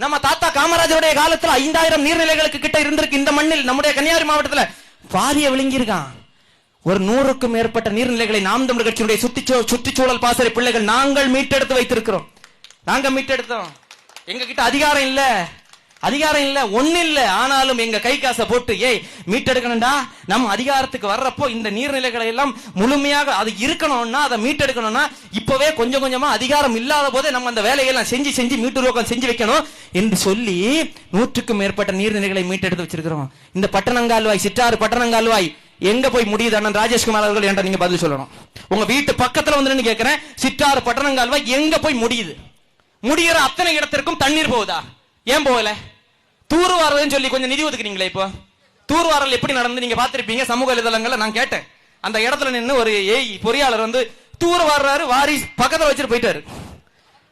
நம்ம தாத்தா காமராஜருடைய காலத்துல 5000 நீர்நிலைகளுக்கு கிட்ட இருந்திருக்கு இந்த மண்ணில். நம்முடைய கன்னியாகுமரி மாவட்டத்துல பாரிய விழுங்கி இருக்கான். ஒரு 100க்கும் மேற்பட்ட நீர்நிலைகளை நாம் தமிழர் கட்சியினுடைய சுற்றுச்சூழல் பாசறை பிள்ளைகள் நாங்கள் மீட்டெடுத்து வைத்திருக்கிறோம். நாங்க மீட்டெடுத்தோம். எங்க கிட்ட அதிகாரம் இல்ல, அதிகாரம் இல்ல, ஒண்ணு இல்ல. ஆனாலும் எங்க கை காசை போட்டு ஏய் மீட்டெடுக்கணும்டா, நம்ம அதிகாரத்துக்கு வர்றப்போ இந்த நீர்நிலைகளை எல்லாம் முழுமையாக அது இருக்கணும்னா, அதை மீட்டெடுக்கணும்னா இப்பவே கொஞ்சம் கொஞ்சமா அதிகாரம் இல்லாத போதே நம்ம அந்த வேலையெல்லாம் செஞ்சு மீட்டுருவோம் செஞ்சு வைக்கணும் என்று சொல்லி 100க்கும் மேற்பட்ட நீர்நிலைகளை மீட்டெடுத்து வச்சிருக்கிறோம். இந்த பட்டணங்கால்வாய், சிற்றாறு பட்டணங்கால்வாய் எங்க போய் முடியுது? அண்ணன் ராஜேஷ்குமார் அவர்கள் என்ற நீங்க பதில் சொல்லணும். உங்க வீட்டு பக்கத்துல வந்து கேட்கிறேன், சிற்றாறு பட்டணங்கால்வாய் எங்க போய் முடியுது? முடிகிற அத்தனை இடத்திற்கும் தண்ணீர் போகுதா? ஏன் போகல? தூர்வாரதுன்னு சொல்லி கொஞ்சம் நிதி ஒதுக்குறீங்களே. இப்போ தூர்வாரல் எப்படி நடந்து நீங்க பாத்திருப்பீங்க சமூக வலைதளங்கள்ல. நான் கேட்டேன், அந்த இடத்துல நின்று ஒரு பொறியாளர் வந்து தூர் வாடுறாரு, வாரி பக்கத்துல வச்சுட்டு போயிட்டாரு.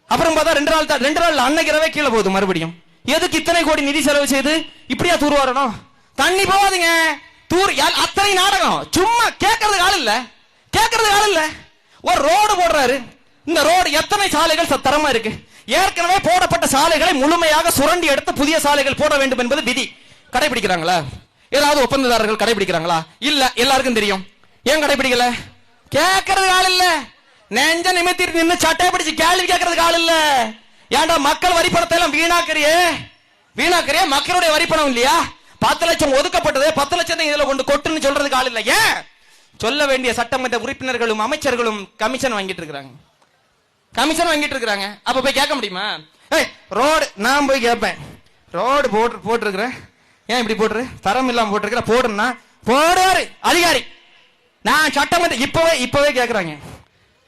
அப்புறம் பார்த்தா 2 நாள் அன்னைக்கு இரவே கீழே போகுது மறுபடியும். எதுக்கு இத்தனை கோடி நிதி செலவு செய்து இப்படியா தூர் வாரணும்? தண்ணி போகாதுங்க. தூர் அத்தனை நாடகம். சும்மா கேட்கறதுக்கு ஆள் இல்ல, கேட்கறதுக்கு ஆள் இல்ல. ஒரு ரோடு போடுறாரு. இந்த ரோடு எத்தனை சாலைகள் தரமா இருக்கு? ஏற்கனவே போடப்பட்ட சாலைகளை முழுமையாக சுரண்டி எடுத்து புதிய சாலைகள் போட வேண்டும் என்பது விதி. கடைபிடிக்கிறாங்களா? ஏதாவது ஒப்பந்ததாரர்கள் கடைபிடிக்கிறாங்களா? இல்ல, எல்லாருக்கும் தெரியும். ஏன் கடைபிடிக்கல? கேட்கறதுக்கு ஆள் இல்ல. நெஞ்ச நிமித்தி நின்று சட்டை பிடிச்சு கேள்வி கேட்கறதுக்கு ஆள் இல்ல. ஏன்டா மக்கள் வரிப்பணத்தை எல்லாம் வீணாக்குறியே? மக்களுடைய வரிப்பணம் இல்லையா? 10 லட்சம் ஒதுக்கப்பட்டது, 10 லட்சம் இதுல கொண்டு கொட்டுன்னு சொல்றதுக்கு ஆள் இல்ல. ஏன் சொல்ல வேண்டிய சட்டமன்ற உறுப்பினர்களும் அமைச்சர்களும் கமிஷன் வாங்கிட்டு இருக்காங்க, கமிஷன் வாங்கிட்டு இருக்காங்க. அப்ப போய் கேட்க முடியுமா? ரோடு நான் போய் கேட்பேன், ரோடு போட்டிருக்கிறேன், ஏன் இப்படி போட்டுரு? தரம் இல்லாம போட்டிருக்கிற போடுனா போடுவாரு அதிகாரி. நான் சட்டமன்ற இப்பவே கேட்கிறாங்க.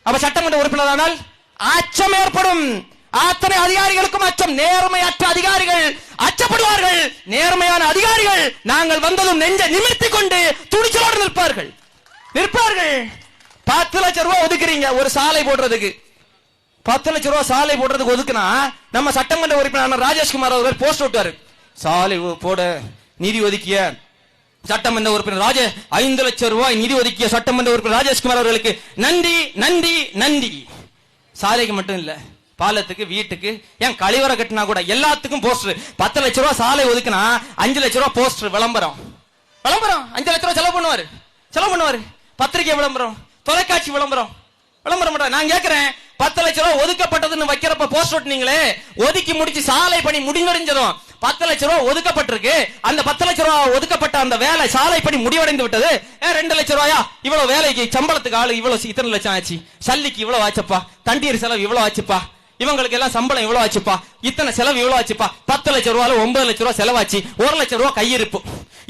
அப்ப சட்டமன்ற உறுப்பினர் ஆனால் அச்சம் ஏற்படும். அத்தனை அதிகாரிகளுக்கும் அச்சம். நேர்மையற்ற அதிகாரிகள் அச்சப்படுவார்கள். நேர்மையான அதிகாரிகள் நாங்கள் வந்ததும் நெஞ்ச நிமிர்த்தி கொண்டு துணிச்சலோடு நிற்பார்கள். 10 லட்சம் ரூபாய் ஒதுக்குறீங்க ஒரு சாலை போடுறதுக்கு. 10 லட்சம் ரூபாய் சாலை போடுறதுக்கு ஒதுக்குனா நம்ம சட்டமன்ற உறுப்பினர் ராஜேஷ்குமார் அவர்கள் போஸ்ட் விட்டாரு, சாலை போட நிதி ஒதுக்கிய சட்டமன்ற உறுப்பினர் 5 லட்சம் ரூபாய் நிதி ஒதுக்கிய சட்டமன்ற உறுப்பினர் ராஜேஷ்குமார் அவர்களுக்கு நன்றி நன்றி நன்றி. சாலைக்கு மட்டும் இல்ல, பாலத்துக்கு, வீட்டுக்கு, ஏன் கழிவறை கட்டினா கூட எல்லாத்துக்கும் போஸ்டர். 10 லட்சம் ரூபாய் சாலை ஒதுக்குனா 5 லட்சம் ரூபாய் போஸ்டர் விளம்பரம். 5 லட்சம் ரூபாய் செலவு பண்ணுவாரு. பத்திரிகை விளம்பரம், தொலைக்காட்சி விளம்பரம் பண்ற. நான் கேட்கிறேன், 10 லட்சம் ரூபாய் ஒதுக்கப்பட்டதுன்னு வைக்கிறப்ப போஸ்ட் ஒட்டினீங்களே, ஒதுக்கி முடிச்சு சாலை பணி முடிவடைஞ்சதும் 10 லட்சம் ரூபாய் ஒதுக்கப்பட்டிருக்கு. அந்த 10 லட்சம் ரூபாய் ஒதுக்கப்பட்ட அந்த வேலை சாலை பணி முடிவடைந்து விட்டது. 2 லட்சம் ரூபாயா? இவ்வளவு வேலைக்கு சம்பளத்துக்கு ஆளு இவ்வளவு இத்தனை லட்சம் ஆச்சு, சல்லிக்கு இவ்வளவு ஆச்சுப்பா, தண்ணீர் செலவு இவ்வளவு ஆச்சுப்பா, இவங்களுக்கு எல்லாம் சம்பளம் இவ்வளவு ஆச்சுப்பா, இத்தனை செலவு இவ்வளவு ஆச்சுப்பா. 10 லட்சம் ரூபாய் 9 லட்சம் ரூபாய் செலவாச்சு. 1 லட்சம் ரூபாய் கையிருப்பு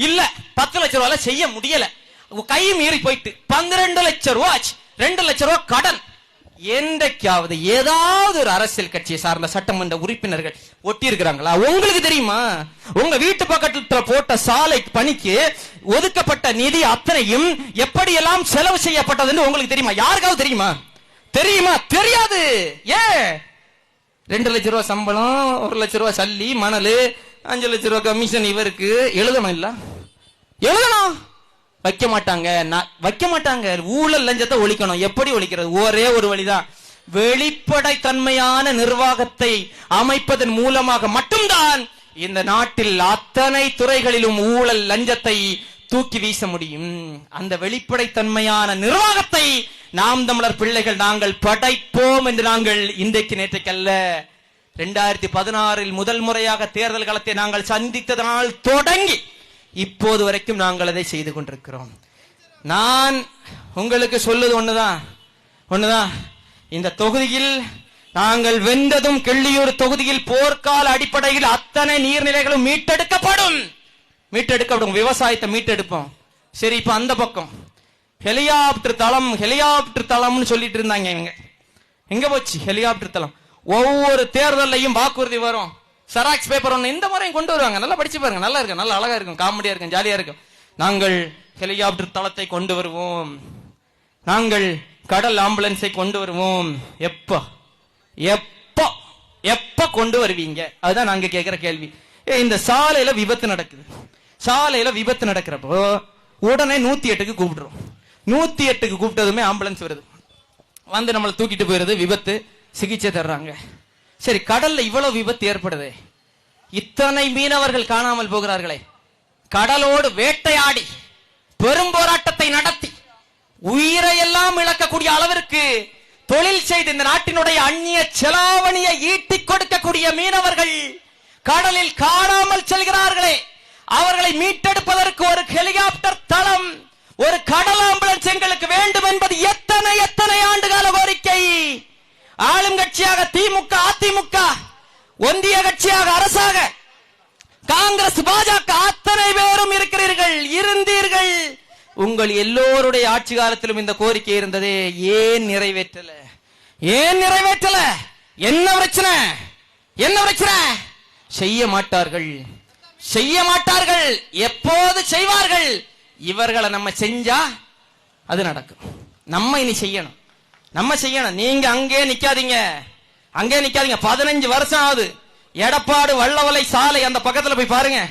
இல்ல. 10 லட்சம் ரூபாய் செய்ய முடியல, கை மீறி போயிட்டு 12 லட்சம் ரூபாய் ஆச்சு. 2 லட்சம் ரூபாய் கடன். என்றைக்காவது ஏதாவது ஒரு அரசியல் கட்சியை சார்ந்த சட்டமன்ற உறுப்பினர்கள் ஒட்டி இருக்கிறாங்களா? உங்களுக்கு தெரியுமா? உங்க வீட்டு பக்கத்துல போட்ட சாலை பணிக்கு ஒதுக்கப்பட்ட நிதி அத்தனையும் எப்படியெல்லாம் செலவு செய்யப்பட்டதுன்னு உங்களுக்கு தெரியுமா? யாருக்காவது தெரியுமா? தெரியாது. ஏன்? 2 லட்சம் ரூபாய் சம்பளம், 1 லட்சம் ரூபாய் சல்லி, மணல், 5 லட்சம் ரூபாய் கமிஷன் இவருக்கு எழுதணும் இல்ல? எழுதணும். வைக்க மாட்டாங்க. ஊழல் லஞ்சத்தை ஒழிக்கணும். எப்படி ஒழிக்கிறது? ஒரே ஒரு வழிதான், வெளிப்படைத்தன்மையான நிர்வாகத்தை அமைப்பதன் மூலமாக மட்டும்தான் இந்த நாட்டில் அத்தனை துறைகளிலும் ஊழல் லஞ்சத்தை தூக்கி வீச முடியும். அந்த வெளிப்படைத்தன்மையான நிர்வாகத்தை நாம் தமிழர் பிள்ளைகள் நாங்கள் படைப்போம் என்று நாங்கள் இன்றைக்கு நேற்றைக்கல்ல, 2016 முதல் முறையாக தேர்தல் களத்தை நாங்கள் சந்தித்ததனால் தொடங்கி இப்போது வரைக்கும் நாங்கள் அதை செய்து கொண்டிருக்கிறோம். நான் உங்களுக்கு சொல்லுது ஒண்ணுதான், இந்த தொகுதியில் நாங்கள் வென்றதும் கிள்ளியூர் தொகுதியில் போர்க்கால அடிப்படையில் அத்தனை நீர்நிலைகளும் மீட்டெடுக்கப்படும். விவசாயத்தை மீட்டெடுப்போம். சரி, இப்ப அந்த பக்கம் ஹெலிகாப்டர் தளம்னு சொல்லிட்டு இருந்தாங்க. எங்க போச்சு ஹெலிகாப்டர் தளம்? ஒவ்வொரு தேர்தலையும் வாக்குறுதி வரும், செராக்ஸ் பேப்பர் ஒன்று இந்த முறையும் கொண்டு வருவாங்க. நல்லா படிச்சு பாருங்க, நல்லா இருக்கு, நல்லா அழகா இருக்கும், காமெடியா இருக்கும், ஜாலியா இருக்கும். நாங்கள் ஹெலிகாப்டர் தளத்தை கொண்டு வருவோம், நாங்கள் கடல் ஆம்புலன்ஸை கொண்டு வருவோம். எப்ப கொண்டு வருவீங்க? அதுதான் நாங்க கேட்கிற கேள்வி. இந்த சாலையில விபத்து நடக்கிறப்போ உடனே 108க்கு கூப்பிடுறோம். 108க்கு கூப்பிட்டதுமே ஆம்புலன்ஸ் வருது, வந்து நம்மளை தூக்கிட்டு போயிருது, விபத்து சிகிச்சை தர்றாங்க. சரி, கடல்ல இவ்வளவு விபத்து ஏற்படுது, இத்தனை மீனவர்கள் காணாமல் போகிறார்களே, கடலோடு வேட்டையாடி பெரும் போராட்டத்தை நடத்தி உயிரை எல்லாம் இழக்கக்கூடிய அளவிற்கு தொழில் செய்து இந்த நாட்டினுடைய அந்நிய செலாவணியை ஈட்டிக் கொடுக்கக்கூடிய மீனவர்கள் கடலில் காணாமல் செல்கிறார்களே, அவர்களை மீட்டெடுப்பதற்கு ஒரு ஹெலிகாப்டர் தளம், ஒரு கடல் ஆம்புலன்ஸ் எங்களுக்கு வேண்டும் என்பது எத்தனை எத்தனை ஆண்டுகால கோரிக்கை. ஆளும் கட்சியாக திமுக, அதிமுக, ஒன்றிய கட்சியாக அரசாக காங்கிரஸ், பாஜக அத்தனை பேரும் இருக்கிறீர்கள், இருந்தீர்கள். உங்கள் எல்லோருடைய ஆட்சி காலத்திலும் இந்த கோரிக்கை இருந்ததே, ஏன் நிறைவேற்றல? ஏன் நிறைவேற்றல? என்ன பிரச்சனை? என்ன பிரச்சனை? செய்ய மாட்டார்கள், செய்ய மாட்டார்கள். எப்போது செய்வார்கள்? இவர்களை நம்ம செஞ்சா அது நடக்கும். நம்ம இனி செய்யணும், நம்ம செய்யணும். நீங்க அங்கே நிக்காதீங்க, அங்கே நிக்காதீங்க. 15 வருஷம் ஆகுது. எடப்பாடு வள்ளவலை சாலை அந்த பக்கத்துல போய் பாருங்க.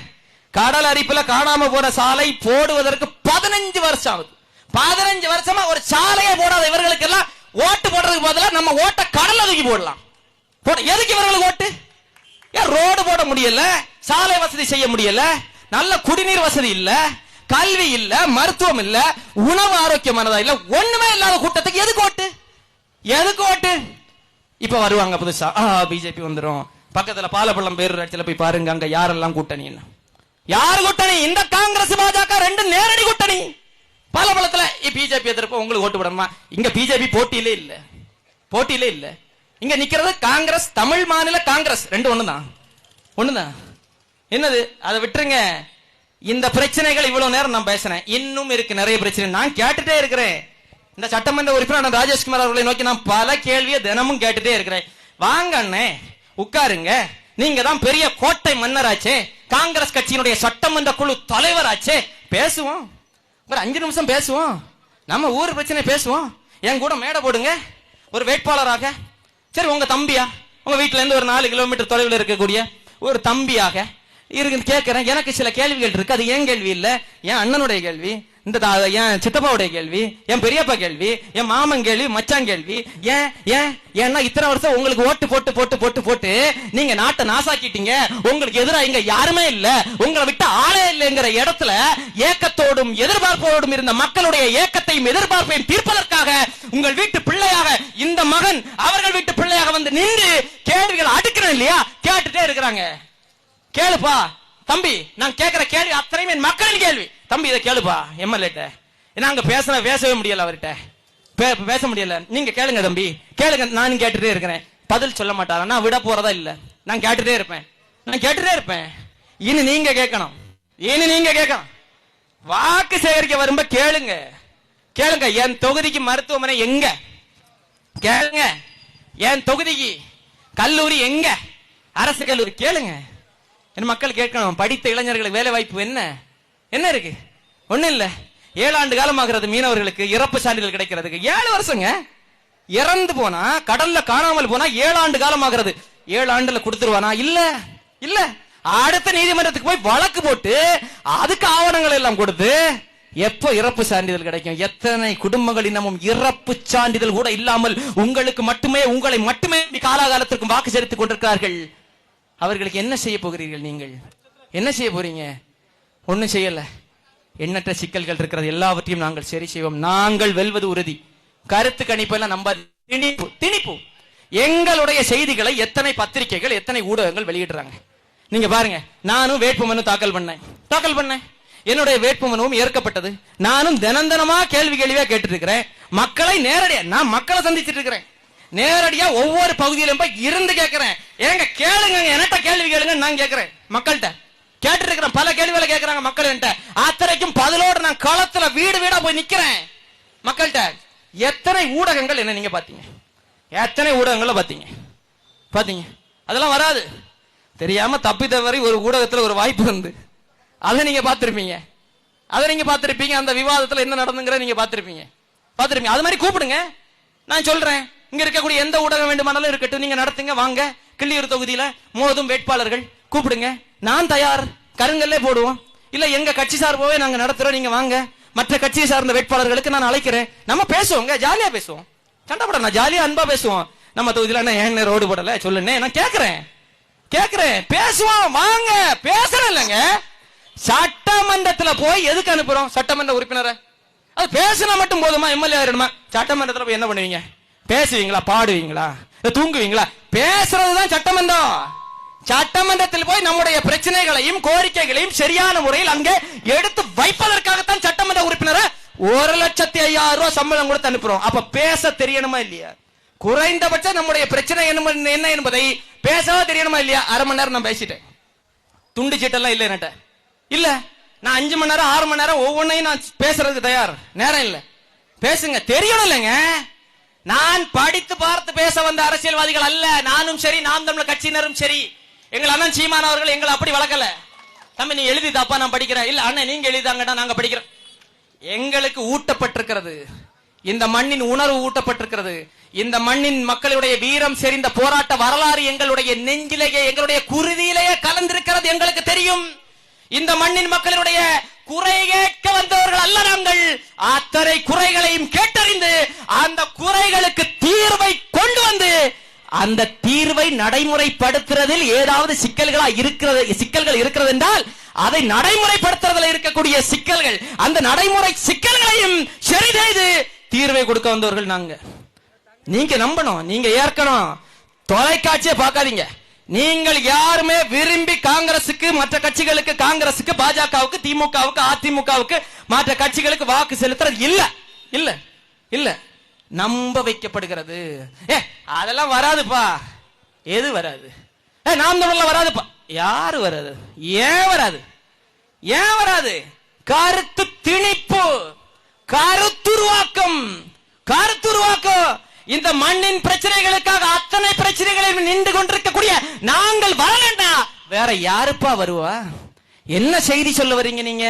கடல் அரிப்புல காணாம போன சாலை போடுவதற்கு 15 வருஷம் ஆகுது. 15 வருஷமா ஒரு சாலையை போடாத இவர்களுக்கு எல்லாம் ஓட்டு போடுறதுக்கு பதிலா நம்ம ஓட்ட கடல்ல தூக்கி போடலாம். எதுக்கு இவர்களுக்கு ஓட்டு? ஏன் ரோடு போட முடியல, சாலை வசதி செய்ய முடியல, நல்ல குடிநீர் வசதி இல்ல, கல்வி இல்ல, மருத்துவம் இல்ல, உணவு ஆரோக்கியமானதா இல்ல, ஒண்ணுமே இல்லாத கூட்டத்துக்கு எதுக்கு ஓட்டு? எதுக்கு ஓட்டு? இப்ப வருவாங்க புதுசா, பிஜேபி வந்துரும். பக்கத்துல பாலப்பள்ளம் பேரூராட்சியில போய் பாருங்க, அங்க யாரெல்லாம் கூட்டணி? யார் கூட்டணி? இந்த காங்கிரஸ் பாஜக ரெண்டு நேரடி கூட்டணி. பாலப்பள்ளத்துல பிஜேபி எதிர்ப்பு உங்களுக்கு ஓட்டு போடணுமா? இங்க பிஜேபி போட்டியிலே இல்ல, போட்டியிலே இல்ல. இங்க நிக்கிறது காங்கிரஸ், தமிழ் மாநில காங்கிரஸ், ரெண்டு ஒண்ணுதான், ஒண்ணுதான். என்னது? அதை விட்டுருங்க. இந்த பிரச்சனைகள் இவ்வளவு நேரம் நான் பேசுறேன், இன்னும் இருக்கு நிறைய பிரச்சனை. நான் கேட்டுட்டே இருக்கிறேன். இந்த சட்டமன்ற உறுப்பினர் ராஜேஷ்குமார் அவர்களை நோக்கி நான் பல கேள்வியை தினமும் கேட்டுட்டே இருக்கிறேன். வாங்க அண்ணே, உட்காருங்க. நீங்க தான் பெரிய கோட்டை மன்னராச்சே, காங்கிரஸ் கட்சியினுடைய சட்டமன்ற குழு தலைவராச்சே, பேசுவோம். ஒரு 5 நிமிஷம் பேசுவோம், நம்ம ஊர் பிரச்சனை பேசுவோம். என் கூட மேடை போடுங்க ஒரு வேட்பாளராக. சரி, உங்க தம்பியா, உங்க வீட்டுல இருந்து ஒரு 4 கிலோமீட்டர் தொலைவில் இருக்கக்கூடிய ஒரு தம்பியாக இருக்கு கேட்கிறேன். எனக்கு சில கேள்விகள் இருக்கு. அது ஏன் கேள்வி இல்ல, என் அண்ணனுடைய கேள்வி, இந்த என் சித்தப்பாவுடைய கேள்வி, என் பெரியப்பா கேள்வி, என் மாமன் கேள்வி, மச்சான் கேள்வி. ஏன் ஏன் ஏன்னா இத்தனை வருஷம் உங்களுக்கு ஓட்டு போட்டு போட்டு போட்டு போட்டு நீங்க நாட்டை நாசாக்கிட்டீங்க. உங்களுக்கு எதிராக இங்க யாருமே இல்ல, உங்களை விட்டு ஆளே இல்லைங்கிற இடத்துல ஏக்கத்தோடும் எதிர்பார்ப்போடும் இருந்த மக்களுடைய ஏக்கத்தையும் எதிர்பார்ப்பையும் தீர்ப்பதற்காக உங்கள் வீட்டு பிள்ளையாக இந்த மகன் அவர்கள் வீட்டு பிள்ளையாக வந்து நின்று கேள்விகள் அடுக்கிறேன் இல்லையா, கேட்டுட்டே இருக்கிறாங்க. கேளுப்பா தம்பி, நான் கேட்கிற கேள்வி அத்தனையும் என் மக்களின் கேள்வி. தம்பி இதை கேளுப்பா எம்எல்ஏ. நாங்க பேசவே முடியல, அவர்கிட்ட பேச முடியல. நீங்க கேளுங்க தம்பி, கேளுங்க. நான் கேட்டுட்டே இருக்கிறேன், பதில் சொல்ல மாட்டாரா? நான் விட போறதா இல்ல, நான் கேட்டுட்டே இருப்பேன், நான் கேட்டுட்டே இருப்பேன். இனி நீங்க கேட்கணும், இனி நீங்க கேட்கணும். வாக்கு சேகரிக்க வரும்ப கேளுங்க, கேளுங்க. என் தொகுதிக்கு மருத்துவமனை எங்க கேளுங்க, என் தொகுதிக்கு கல்லூரி எங்க, அரசு கல்லூரி கேளுங்க. என் மக்கள் கேட்கணும். படித்த இளைஞர்களுக்கு வேலை வாய்ப்பு என்ன என்ன இருக்கு? ஒண்ணு இல்ல. 7 ஆண்டு காலமாகிறது மீனவர்களுக்கு இறப்பு சான்றிதழ் கிடைக்கிறதுக்கு. 7 வருஷங்க. இறந்து போனா, கடல்ல காணாமல் போனா 7 ஆண்டு காலமாகிறது. 7 ஆண்டுல கொடுத்துருவானா? இல்ல இல்ல. அடுத்த நீதிமன்றத்துக்கு போய் வழக்கு போட்டு அதுக்கு ஆவணங்கள் எல்லாம் கொடுத்து எப்போ இறப்பு சான்றிதழ் கிடைக்கும்? எத்தனை குடும்பங்கள் இன்னமும் இறப்பு சான்றிதழ் கூட இல்லாமல் உங்களுக்கு மட்டுமே, உங்களை மட்டுமே காலாகாலத்திற்கும் வாக்கு செலுத்திக் கொண்டிருக்கிறார்கள். அவர்களுக்கு என்ன செய்ய போகிறீர்கள்? நீங்கள் என்ன செய்ய போறீங்க? ஒண்ணும் செய்யல. எண்ணற்ற சிக்கல்கள் இருக்கிறது, எல்லாவற்றையும் நாங்கள் சரி செய்வோம். நாங்கள் வெல்வது உறுதி. கருத்து கணிப்பு எல்லாம் நம்ப திணிப்பு திணிப்பு. எங்களுடைய செய்திகளை எத்தனை பத்திரிகைகள் எத்தனை ஊடகங்கள் வெளியிடுறாங்க நீங்க பாருங்க. நானும் வேட்புமனு தாக்கல் பண்ணேன். என்னுடைய வேட்புமனுவும் ஏற்கப்பட்டது. நானும் தினந்தனமா கேள்வி கேள்வியா கேட்டு இருக்கிறேன். மக்களை நேரடியா நான் மக்களை சந்திச்சிட்டு இருக்கிறேன். நேரடியா ஒவ்வொரு பகுதியிலும் போய் இருந்து கேட்கிறேன். ஏங்க கேளுங்க, என்கிட்ட கேள்வி கேளுங்க. நான் கேட்கிறேன், மக்கள்கிட்ட கேட்டு இருக்கிறேன். பல கேள்விகளை கேட்கிறாங்க மக்கள் என்கிட்ட. அத்தனைக்கும் பதிலோடு நான் களத்துல வீடு வீடா போய் நிக்கிறேன் மக்கள்கிட்ட. எத்தனை ஊடகங்கள் என்ன நீங்க பாத்தீங்க? எத்தனை ஊடகங்களை பாத்தீங்க? அதெல்லாம் வராது. தெரியாம தப்பி தவறி ஒரு ஊடகத்துல ஒரு வாய்ப்பு வந்து அதை நீங்க பாத்திருப்பீங்க. அந்த விவாதத்துல என்ன நடந்துங்கிற நீங்க பாத்திருப்பீங்க. அது மாதிரி கூப்பிடுங்க. நான் சொல்றேன், இங்க இருக்கக்கூடிய எந்த ஊடகம் வேண்டுமானாலும் இருக்கட்டும், நீங்க நடத்துங்க. வாங்க, கிள்ளியூர் தொகுதியில மோதும் வேட்பாளர்கள் கூப்பிடுங்க, நான் தயார். கருங்கல்லே போடுவோம். இல்ல எங்க கட்சி சார்பாவே நாங்க நடத்துறோம், நீங்க வாங்க. மற்ற கட்சியை சார்ந்த வேட்பாளர்களுக்கு நான் அழைக்கிறேன். நம்ம பேசுவோங்க, ஜாலியா பேசுவோம். சண்டை போட நான் ஜாலியா அன்பா பேசுவோம். நம்ம தொகுதியில ஏன் ரோடு போடல சொல்லுன்னு நான் கேட்கிறேன். பேசுவோம், வாங்க. பேசணும் இல்லைங்க. சட்டமன்றத்துல போய் எதுக்கு அனுப்புறோம் சட்டமன்ற உறுப்பினரை? அது பேசினா மட்டும் போதுமா? எம்எல்ஏ ஆயிடுமா? சட்டமன்றத்துல போய் என்ன பண்ணுவீங்க? பேசுவீங்களா, பாடுவீங்களா, தூங்குவீங்களா? பேசுறதுதான் சட்டமன்றம். சட்டமன்றத்தில் போய் நம்முடைய பிரச்சனைகளையும் கோரிக்கைகளையும் சரியான முறையில் அங்கே எடுத்து வைப்பதற்காகத்தான் சட்டமன்ற உறுப்பினரை 1,05,000 ரூபாய் சம்பளம் கொடுத்து அனுப்புறோம். அப்ப பேச தெரியணுமா இல்லையா? குறைந்தபட்சம் நம்முடைய பிரச்சனை என்ன என்பதை பேசவா தெரியணுமா இல்லையா? அரை மணி நேரம் நான் பேசிட்டேன். துண்டு சீட்டெல்லாம் இல்ல என்கிட்ட இல்ல. நான் 5 மணி நேரம் 6 மணி நேரம் ஒவ்வொன்றையும் நான் பேசுறதுக்கு தயார். நேரம் இல்ல. பேசுங்க, தெரியணும் இல்லைங்க. நான் படித்து பார்த்து பேச வந்த அரசியல்வாதிகள் அல்ல. நானும் சரி, நாம் தமிழர் கட்சியினரும் சரி, எங்கள் அண்ணன் சீமான் அவர்கள் எங்களை அப்படி வளர்க்கல. தம்பி நீ எழுதி தாப்பா நான் படிக்கிறேன், இல்ல அண்ணன் நீங்க எழுதிதாங்கடா நாங்க படிக்கிறோம். எங்களுக்கு ஊட்டப்பட்டிருக்கிறது, இந்த மண்ணின் உணர்வு ஊட்டப்பட்டிருக்கிறது. இந்த மண்ணின் மக்களுடைய வீரம் செறிந்த போராட்ட வரலாறு எங்களுடைய நெஞ்சிலேயே, எங்களுடைய குருதியிலேயே கலந்திருக்கிறது. எங்களுக்கு தெரியும். இந்த மண்ணின் மக்களுடைய குறை கேட்க வந்தவர்கள் அல்ல நாங்கள். அத்தனை குறைகளையும் கேட்டறிந்து அந்த குறைகளுக்கு தீர்வை கொண்டு வந்து அந்த தீர்வை நடைமுறைப்படுத்துறதில் ஏதாவது சிக்கல்கள் இருக்கிறது என்றால் அதை நடைமுறைப்படுத்துறதுல இருக்கக்கூடிய சிக்கல்கள், அந்த நடைமுறை சிக்கல்களையும் சரி செய்து தீர்வை கொடுக்க வந்தவர்கள் நாங்க. நீங்க நம்பணும், நீங்க ஏற்கணும். தொலைக்காட்சியை பார்க்காதீங்க. நீங்கள் யாருமே விரும்பி காங்கிரசுக்கு, மற்ற கட்சிகளுக்கு, காங்கிரசுக்கு, பாஜகவுக்கு, திமுகவுக்கு, அதிமுகவுக்கு, மற்ற கட்சிகளுக்கு வாக்கு செலுத்துறது இல்ல இல்ல இல்ல. நம்ப வைக்கப்படுகிறது. அதெல்லாம் வராதுப்பா. எது வராது? நாம் தமிழ்ல வராதுப்பா. யாரு வராது? ஏன் வராது? ஏன் வராது? கருத்து திணிப்பு, கருத்துருவாக்கம். இந்த மண்ணின் பிரச்சனைகளுக்காக அத்தனை பிரச்சனைகளையும் நின்று கொண்டிருக்கக்கூடிய நாங்கள் வரலண்டா வேற யாருப்பா வருவா? என்ன செய்தி சொல்ல வரீங்க நீங்க?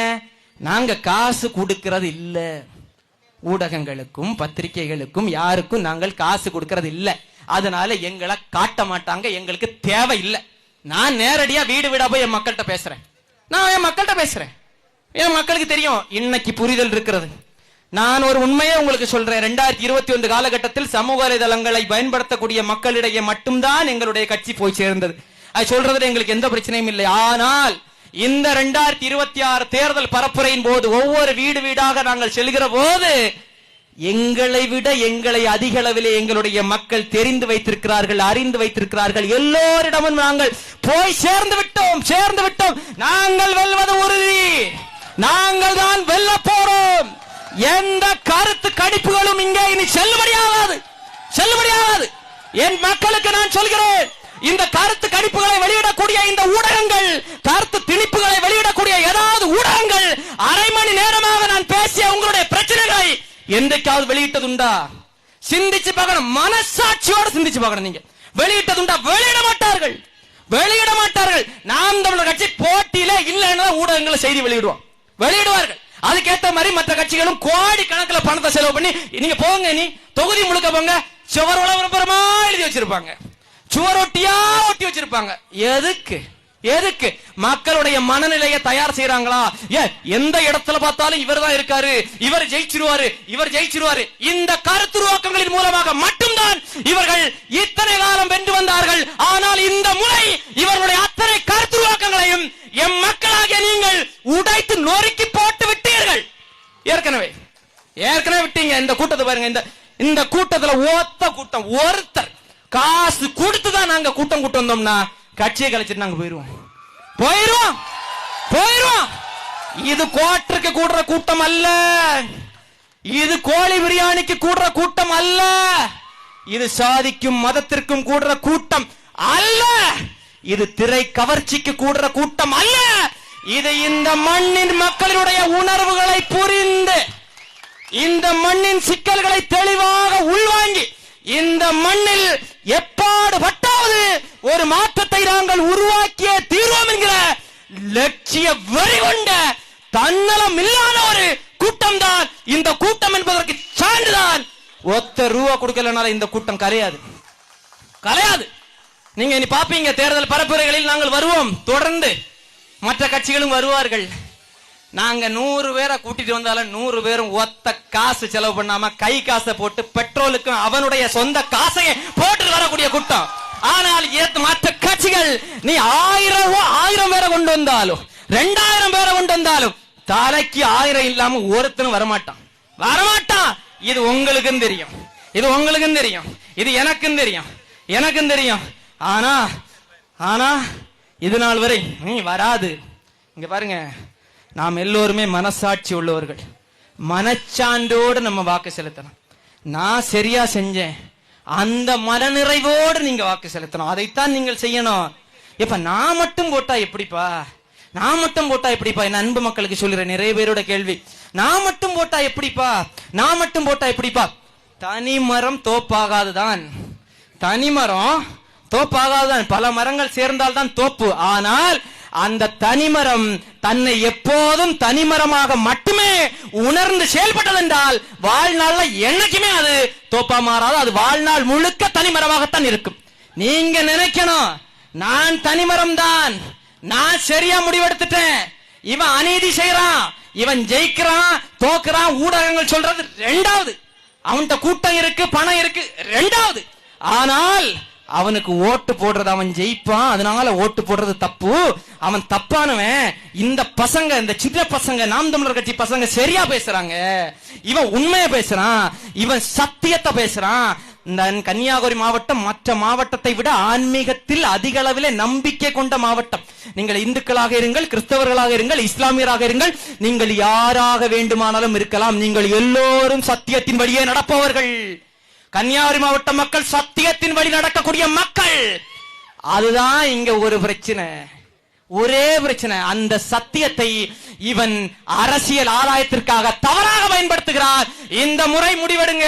நாங்க காசு கொடுக்கிறது இல்ல. ஊடகங்களுக்கும் பத்திரிகைகளுக்கும் யாருக்கும் நாங்கள் காசு கொடுக்கிறது இல்ல. அதனால எங்களை காட்ட மாட்டாங்க, எங்களுக்கு தேவை இல்லை. நான் நேரடியா வீடு வீடா போய் என் மக்கள்கிட்ட பேசுறேன். என் மக்களுக்கு தெரியும், இன்னைக்கு புரிதல் இருக்கிறது. நான் ஒரு உண்மையை உங்களுக்கு சொல்றேன். 2021 காலகட்டத்தில் சமூக வலைதளங்களை பயன்படுத்தக்கூடிய மக்களிடையே மட்டும்தான் எங்களுடைய கட்சி போய் சேர்ந்தது. அது சொல்றதுல எங்களுக்கு எந்த பிரச்சனையும் இல்லை. ஆனால் இந்த 2026 தேர்தல் பரப்புரையின் போது ஒவ்வொரு வீடு வீடாக நாங்கள் செல்கிற போது எங்களை விட எங்களை அதிக அளவிலே எங்களுடைய மக்கள் தெரிந்து வைத்திருக்கிறார்கள், அறிந்து வைத்திருக்கிறார்கள். எல்லோரிடமும் நாங்கள் போய் சேர்ந்து விட்டோம். நாங்கள் வெல்வது உறுதி. நாங்கள் தான் வெல்ல போறோம். எந்த கருத்து கணிப்புகளும் இங்கே இனி செல்லுபடியாகாது. என் மக்களுக்கு நான் சொல்கிறேன், இந்த கருத்து கணிப்புகளை வெளியிடக்கூடிய இந்த ஊடகங்கள், கருத்து திணிப்புகளை வெளியிடக்கூடிய ஏதாவது ஊடகங்கள் அரை மணி நேரமாக நான் பேசிய உங்களுடைய பிரச்சனைகளை என்றைக்காவது வெளியிட்டதுண்டா? சிந்திச்சு பார்க்கணும், மனசாட்சியோடு சிந்திச்சு பார்க்கணும். நீங்க வெளியிட்டதுண்டா? வெளியிட மாட்டார்கள். நாம் தமிழர் கட்சி போட்டியில இல்லைன்னா ஊடகங்களை செய்தி வெளியிடுவார்கள். அதுக்கேற்ற மாதிரி மற்ற கட்சிகளும் கோடி கணக்கில் பணத்தை செலவு பண்ணி நீங்க போங்க, நீ தொகுதி முழுக்க போங்க, சுவர் விளம்பரமா எழுதி வச்சிருப்பாங்க, சுவரொட்டியா ஒட்டி வச்சிருப்பாங்க. எதுக்கு? மக்களுடைய மனநிலையை தயார் செய்யறாங்களா? எந்த இடத்துல பார்த்தாலும் இவர் தான் இருக்காரு, இவர் ஜெயிச்சிருவாரு. இந்த கருத்துருவாக்கங்களின் மூலமாக மட்டும்தான் இவர்கள் இத்தனை காலம் வென்று வந்தார்கள். ஆனால் இந்த முறை இவர்களுடைய அத்தனை கருத்துருவாக்கங்களையும் எம் மக்களாகிய நீங்கள் உடைத்து நொறுக்கி போட்டு விட்டீர்கள். ஏற்கனவே விட்டீங்க. இந்த கூட்டத்தை பாருங்க. இந்த கூட்டத்துல கூட்டம் ஒருத்தர் காசு கொடுத்துதான் நாங்க கூட்டம் வந்தோம்னா கட்சியை கழிச்சிட்டு நாங்க போயிருவோம். இது கோட்டருக்கு கூடுற கூட்டம் அல்ல. இது கோழி பிரியாணிக்கு கூடுற கூட்டம் அல்ல. இது சாதிக்கும் மதத்திற்கும் கூடுற கூட்டம் அல்ல. இது திரை கவர்ச்சிக்கு கூடுற கூட்டம் அல்ல. இது இந்த மண்ணின் மக்களுடைய உணர்வுகளை புரிந்து, இந்த மண்ணின் சிக்கல்களை தெளிவாக உள்வாங்கி, இந்த மண்ணில் எப்பாடுபட்டாவது ஒரு மாற்றத்தை நாங்கள் உருவாக்கிய தீர்வோம் என்கிற லட்சிய வெறி கொண்ட தன்னலம் இல்லாத ஒரு கூட்டம் தான் இந்த கூட்டம் என்பதற்கு சான்றுதான். ₹1 கொடுக்கலனால இந்த கூட்டம் கலையாது. நீங்க இனி பாப்பீங்க, தேர்தல் பரப்புரைகளில் நாங்கள் வருவோம். தொடர்ந்து மற்ற கட்சிகளும் வருவார்கள். நாங்க 100 பேரை கூட்டிட்டு வந்தாலும் 100 பேரும் ஒத்த காசு செலவு பண்ணாம கை காசை போட்டு பெட்ரோலுக்கும் அவனுடைய சொந்த காசையை போட்டு வரக்கூடிய கூட்டம். ஆனால் மற்ற கட்சிகள் நீ 1000 பேரை கொண்டு வந்தாலும் 2000 பேரை கொண்டு வந்தாலும் தலைக்கு 1000 இல்லாம ஒருத்தனும் வரமாட்டான். இது உங்களுக்கும் தெரியும். இது உங்களுக்கும் தெரியும், இது எனக்கும் தெரியும், எனக்கும் தெரியும். ஆனா ஆனா இது நாள் வரை நீ வராது. இங்க பாருங்க, நாம் எல்லோருமே மனசாட்சி உள்ளவர்கள். மனச்சான்றோடு நம்ம வாக்கு செலுத்தணும். நான் சரியா செஞ்சேன், அந்த மனநிறைவோடு நீங்க வாக்கு செலுத்தணும். அதைத்தான் நீங்கள் செய்யணும். இப்ப நான் மட்டும் போட்டா எப்படிப்பா, நான் மட்டும் போட்டா எப்படிப்பா? என் அன்பு மக்களுக்கு சொல்கிறேன், நிறைய பேரோட கேள்வி, நான் மட்டும் போட்டா எப்படிப்பா, நான் மட்டும் போட்டா எப்படிப்பா? தனிமரம் தோப்பாகாதுதான், தனிமரம் தோப்பாகாதுதான். பல மரங்கள் சேர்ந்தால்தான் தோப்பு. ஆனால் அந்த தனிமரம் தன்னை எப்போதும் தனிமரமாக மட்டுமே உணர்ந்து செயல்பட்டது என்றால் வாழ்நாள்ல என்னைக்குமே அது தோப்பா மாறாது. அது வாழ்நாள் முழுக்க தனிமரமாகத்தான் இருக்கும். நீங்க நினைக்கணும், நான் தனிமரம் தான், நான் சரியா முடிவெடுத்துட்டேன், இவன் அநீதி செய்யறான், இவன் ஜெயிக்கிறான் தோக்குறான், ஊடகங்கள் சொல்றது ரெண்டாவது, அவன்கிட்ட கூட்டம் இருக்கு பணம் இருக்கு ரெண்டாவது. ஆனால் அவனுக்கு ஓட்டு போடுறது, அவன் ஜெயிப்பான் அதனால ஓட்டு போடுறது தப்பு, அவன் தப்பானவன். இந்த பசங்க, இந்த சின்ன பசங்க, நாம் தமிழர் கட்சி பசங்க சரியா பேசுறாங்க, இவன் உண்மையை பேசுறான், இவன் சத்தியத்தை பேசுறான். இந்த கன்னியாகுமரி மாவட்டம் மற்ற மாவட்டத்தை விட ஆன்மீகத்தில் அதிக அளவிலே நம்பிக்கை கொண்ட மாவட்டம். நீங்கள் இந்துக்களாக இருங்கள், கிறிஸ்தவர்களாக இருங்கள், இஸ்லாமியராக இருங்கள், நீங்கள் யாராக வேண்டுமானாலும் இருக்கலாம், நீங்கள் எல்லோரும் சத்தியத்தின் வழியே நடப்பவர்கள். கன்னியாகுமரி மாவட்ட மக்கள் சத்தியத்தின் வழி நடக்கக்கூடிய மக்கள். அதுதான் இங்க ஒரு பிரச்சனை, ஒரே பிரச்சனை. அந்த சத்தியத்தை இவன் அரசியல் ஆதாயத்திற்காக தவறாக பயன்படுத்துகிறார். இந்த முறை முடிவெடுங்க,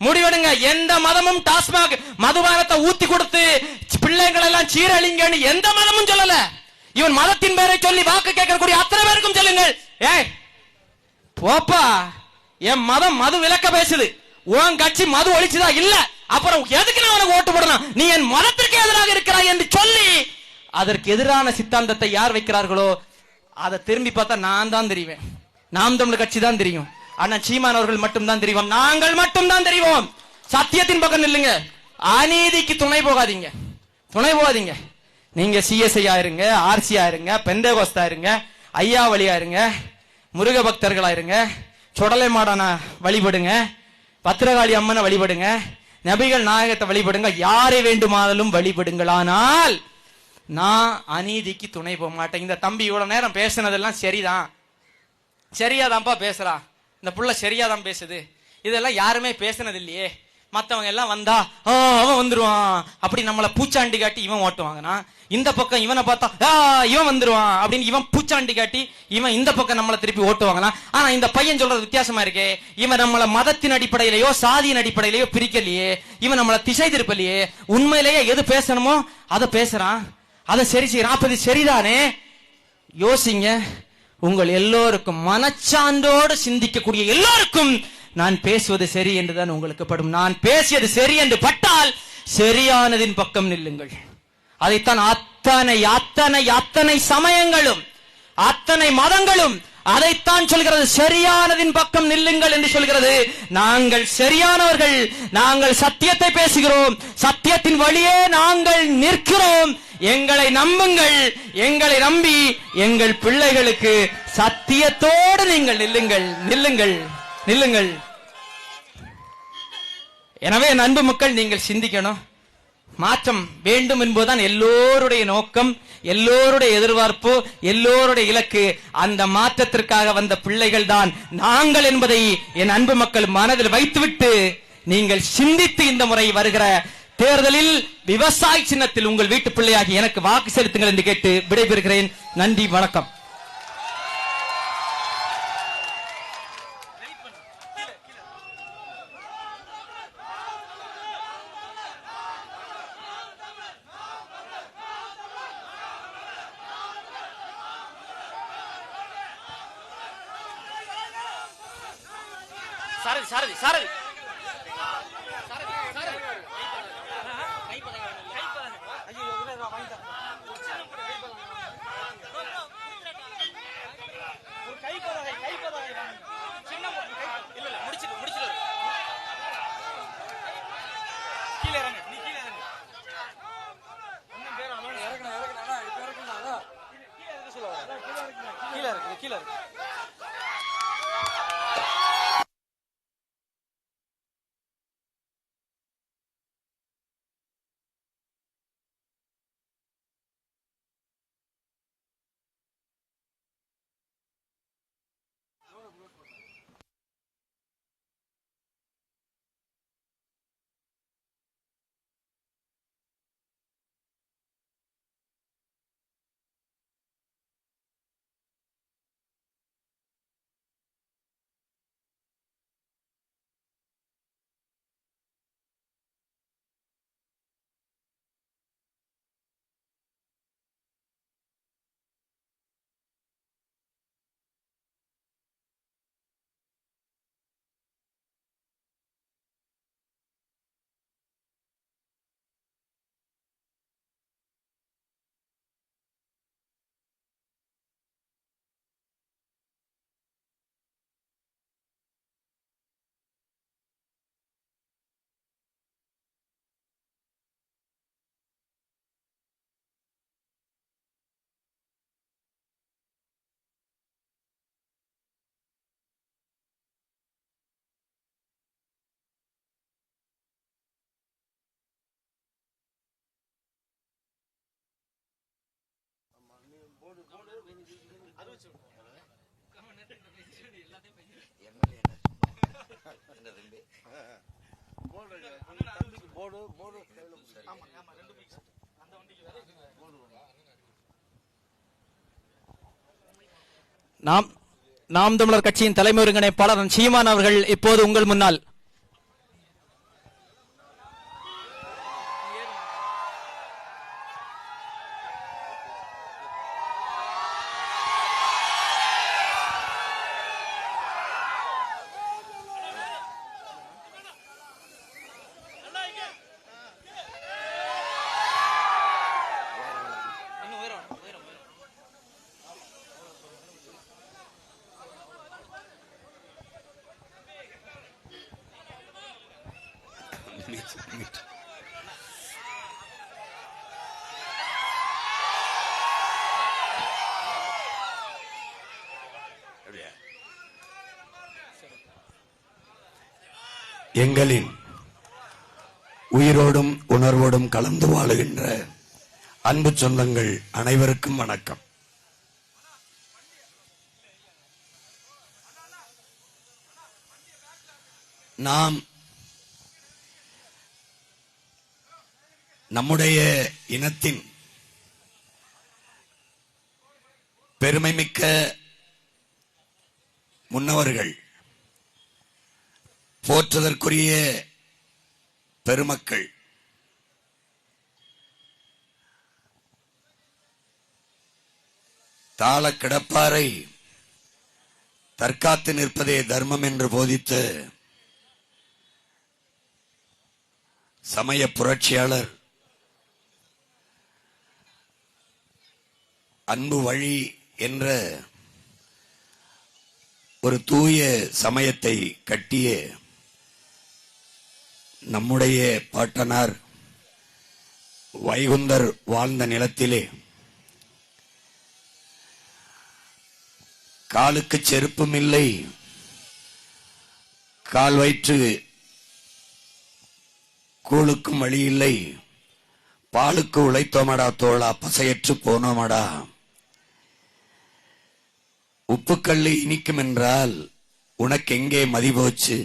முடிவெடுங்க. எந்த மதமும் டாஸ்மாக் மதுபானத்தை ஊத்தி கொடுத்து பிள்ளைகள் எல்லாம் சீரழிங்கன்னு எந்த மதமும் சொல்லல. இவன் மதத்தின் பேரை சொல்லி வாக்கு கேட்கக்கூடிய அத்தனை பேருக்கும் சொல்லுங்கள், ஏய் போப்பா, என் மதம் மது விலக்க பேசுது, உன் கட்சி மது ஒழிச்சுதா இல்ல, அப்புறம் எதுக்கு நான் உனக்கு ஓட்டு போடணும், நீ என் மதத்திற்கு எதிராக இருக்கிறாய் என்று சொல்லி அதற்கு எதிரான சித்தாந்தத்தை யார் வைக்கிறார்களோ அதை திரும்பி பார்த்தா நான் தான் தெரிவேன், நாம் தமிழர் கட்சி தான் தெரியும். ஆனா சீமான் அவர்கள் மட்டும் தான் தெரியும், நாங்கள் மட்டும் தான் தெரிவோம். சத்தியத்தின் பக்கம் நில்லுங்க, அநீதிக்கு துணை போகாதீங்க, துணை போகாதீங்க. நீங்க சிஎஸ்ஐயா இருங்க, ஆர்சியா இருங்க, பெந்தேகோஸ்தா இருங்க, ஐயாவளியா இருங்க, முருக பக்தர்களா இருங்க, சொடலை மாடான வழிபடுங்க, பத்திரகாளி அம்மனை வழிபடுங்க, நபிகள் நாயகத்தை வழிபடுங்க, யாரை வேண்டுமானாலும் வழிபடுங்கள். ஆனால் நான் அநீதிக்கு துணை போக மாட்டேன். இந்த தம்பி இவ்வளவு நேரம் பேசினதெல்லாம் சரிதான், சரியாதான்ப்பா பேசுறா, இந்த புள்ள சரியாதான் பேசுது, இதெல்லாம் யாருமே பேசினது இல்லையே, மத்தவங்க எல்லாம் வந்தா அவன் வந்துருவான் அப்படி நம்மள பூச்சாண்டி காட்டி இவன் ஓட்டுவாங்கன்னா, இந்த பக்கம் இவனை பார்த்தா இவன் வந்துருவான் அப்படின்னு இவன் பூச்சாண்டி காட்டி இவன் இந்த பக்கம் நம்மளை திருப்பி ஓட்டுவாங்கன்னா. ஆனா இந்த பையன் சொல்றது வித்தியாசமா இருக்கே, இவன் நம்மள மதத்தின் அடிப்படையிலேயோ சாதியின் அடிப்படையிலேயோ பிரிக்கலையே, இவன் நம்மள திசை திருப்பலையே, உண்மையிலேயே எது பேசணுமோ அதை பேசுறான், அதை சரி செய்யறான். அப்ப இது சரிதானே? யோசிங்க. உங்கள் எல்லோருக்கும், மனச்சான்றோடு சிந்திக்கக்கூடிய எல்லோருக்கும் நான் பேசுவது சரி என்றுதான் உங்களுக்கு படும். நான் பேசியது சரி என்று பட்டால் சரியானதின் பக்கம் நில்லுங்கள். அதைத்தான் அத்தனை அத்தனை அத்தனை சமயங்களும் அத்தனை மதங்களும் அதைத்தான் சொல்கிறது, சரியானதின் பக்கம் நில்லுங்கள் என்று சொல்கிறது. நாங்கள் சரியானவர்கள், நாங்கள் சத்தியத்தை பேசுகிறோம், சத்தியத்தின் வழியே நாங்கள் நிற்கிறோம். எங்களை நம்புங்கள், எங்களை நம்பி எங்கள் பிள்ளைகளுக்கு சத்தியத்தோடு நீங்கள் நில்லுங்கள், நில்லுங்கள், நில்லுங்கள். எனவே அன்பு மக்கள், நீங்கள் சிந்திக்கணும். மாற்றம் வேண்டும் என்பதுதான் எல்லோருடைய நோக்கம், எல்லோருடைய எதிர்பார்ப்பு, எல்லோருடைய இலக்கு. அந்த மாற்றத்திற்காக வந்த பிள்ளைகள் தான் நாங்கள் என்பதை என் அன்பு மக்கள் மனதில் வைத்துவிட்டு நீங்கள் சிந்தித்து இந்த முறை வருகிற தேர்தலில் விவசாய சின்னத்தில் உங்கள் வீட்டு பிள்ளையாகி எனக்கு வாக்கு செலுத்துங்கள் என்று கேட்டு விடைபெறுகிறேன். நன்றி, வணக்கம். சாரதி சாரதி சாரதி கீழே இறங்க, நீ கீழே இறங்க. கீழே இருக்கு, கீழே இருக்கு. நாம் தமிழர் கட்சியின் தலைமை ஒருங்கிணைப்பாளர் சீமான் அவர்கள் இப்போது உங்கள் முன்னால் எங்களின் உயிரோடும் உணர்வோடும் கலந்து வாழுகின்ற அன்பு சொந்தங்கள் அனைவருக்கும் வணக்கம். நாம் நம்முடைய இனத்தின் பெருமைமிக்க முன்னவர்கள், போற்றுதற்குரிய பெருமக்கள், தாள கிடப்பாரை தற்காத்து நிற்பதே தர்மம் என்று போதித்த சமய புரட்சியாளர், அன்பு வழி என்ற ஒரு தூய சமயத்தை கட்டிய நம்முடைய பாட்டனார் வைகுந்தர் வாழ்ந்த நிலத்திலே காலுக்கு செருப்பும் இல்லை, கால் வயிற்று கூழுக்கும் வழி இல்லை, பாலுக்கு உழைத்தோமடா தோழா பசையற்று போனோமடா. உப்புக்கல்லு இனிக்கும் என்றால் உனக்கு எங்கே மதி போச்சு,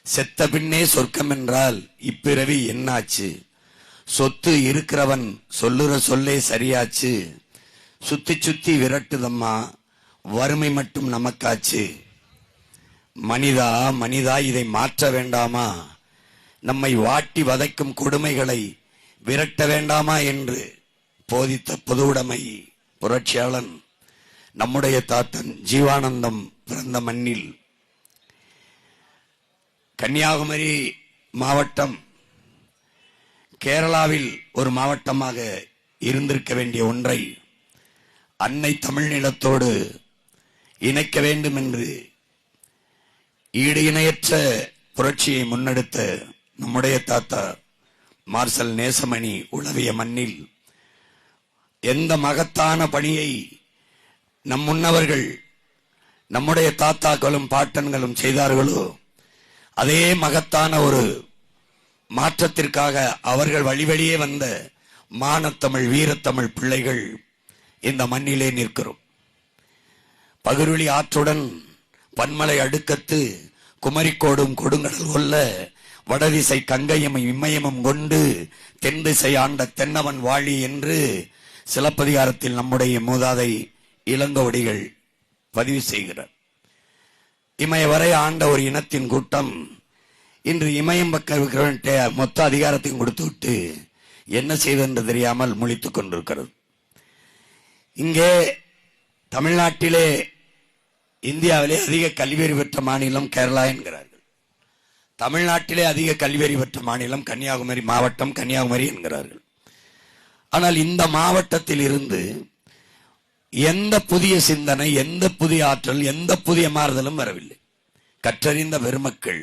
செத்த பின்னே சொர்க்கம் என்றால் இப்பிறவி என்னாச்சு, சொத்து இருக்கிறவன் சொல்லுற சொல்லே சரியாச்சு, சுத்தி சுத்தி விரட்டுதம்மா வறுமை மட்டும் நமக்காச்சு. மனிதா மனிதா இதை மாற்ற வேண்டாமா, நம்மை வாட்டி வதைக்கும் கொடுமைகளை விரட்ட வேண்டாமா என்று போதித்த பொதுவுடைமை புரட்சியாளன் நம்முடைய தாத்தன் ஜீவானந்தம் பிறந்த மண்ணில் கன்னியாகுமரி மாவட்டம் கேரளாவில் ஒரு மாவட்டமாக இருந்திருக்க வேண்டிய ஒன்றை அன்னை தமிழ் நிலத்தோடு இணைக்க வேண்டும் என்று ஈடு இணையற்ற புரட்சியை முன்னெடுத்த நம்முடைய தாத்தா மார்சல் நேசமணி உளவிய மண்ணில் எந்த மகத்தான பணியை நம் முன்னவர்கள் நம்முடைய தாத்தாக்களும் பாட்டன்களும் செய்தார்களோ அதே மகத்தான ஒரு மாற்றத்திற்காக அவர்கள் வழிவழியே வந்த மானத்தமிழ் வீரத்தமிழ் பிள்ளைகள் இந்த மண்ணிலே நிற்கிறோம். பகிர்வெளி ஆற்றுடன் பன்மலை அடுக்கத்து குமரிக்கோடும் கொடுங்கடல் கொல்ல வடதிசை கங்கையும் இம்மயமும் கொண்டு தென் திசை ஆண்ட தென்னவன் வாழி என்று சிலப்பதிகாரத்தில் நம்முடைய மூதாதை இளங்கோவடிகள் பதிவு செய்கிறார். இமய வரை ஆண்ட ஒரு இனத்தின் கூட்டம் இன்று இமயம் பக்கம் இருக்கிறவன்ட்ட மொத்த அதிகாரத்தையும் கொடுத்து விட்டு என்ன செய்தென்று தெரியாமல் முழித்துக் கொண்டிருக்கிறது. இங்கே தமிழ்நாட்டிலே இந்தியாவிலே அதிக கல்வியறிவு பெற்ற மாநிலம் கேரளா என்கிறார்கள். தமிழ்நாட்டிலே அதிக கல்வியறிவு பெற்ற மாநிலம் கன்னியாகுமரி மாவட்டம் கன்னியாகுமரி என்கிறார்கள். ஆனால் இந்த மாவட்டத்தில் இருந்து எந்த புதிய சிந்தனை, எந்த புதிய ஆற்றல், எந்த புதிய மாறுதலும் வரவில்லை. கற்றறிந்த பெருமக்கள்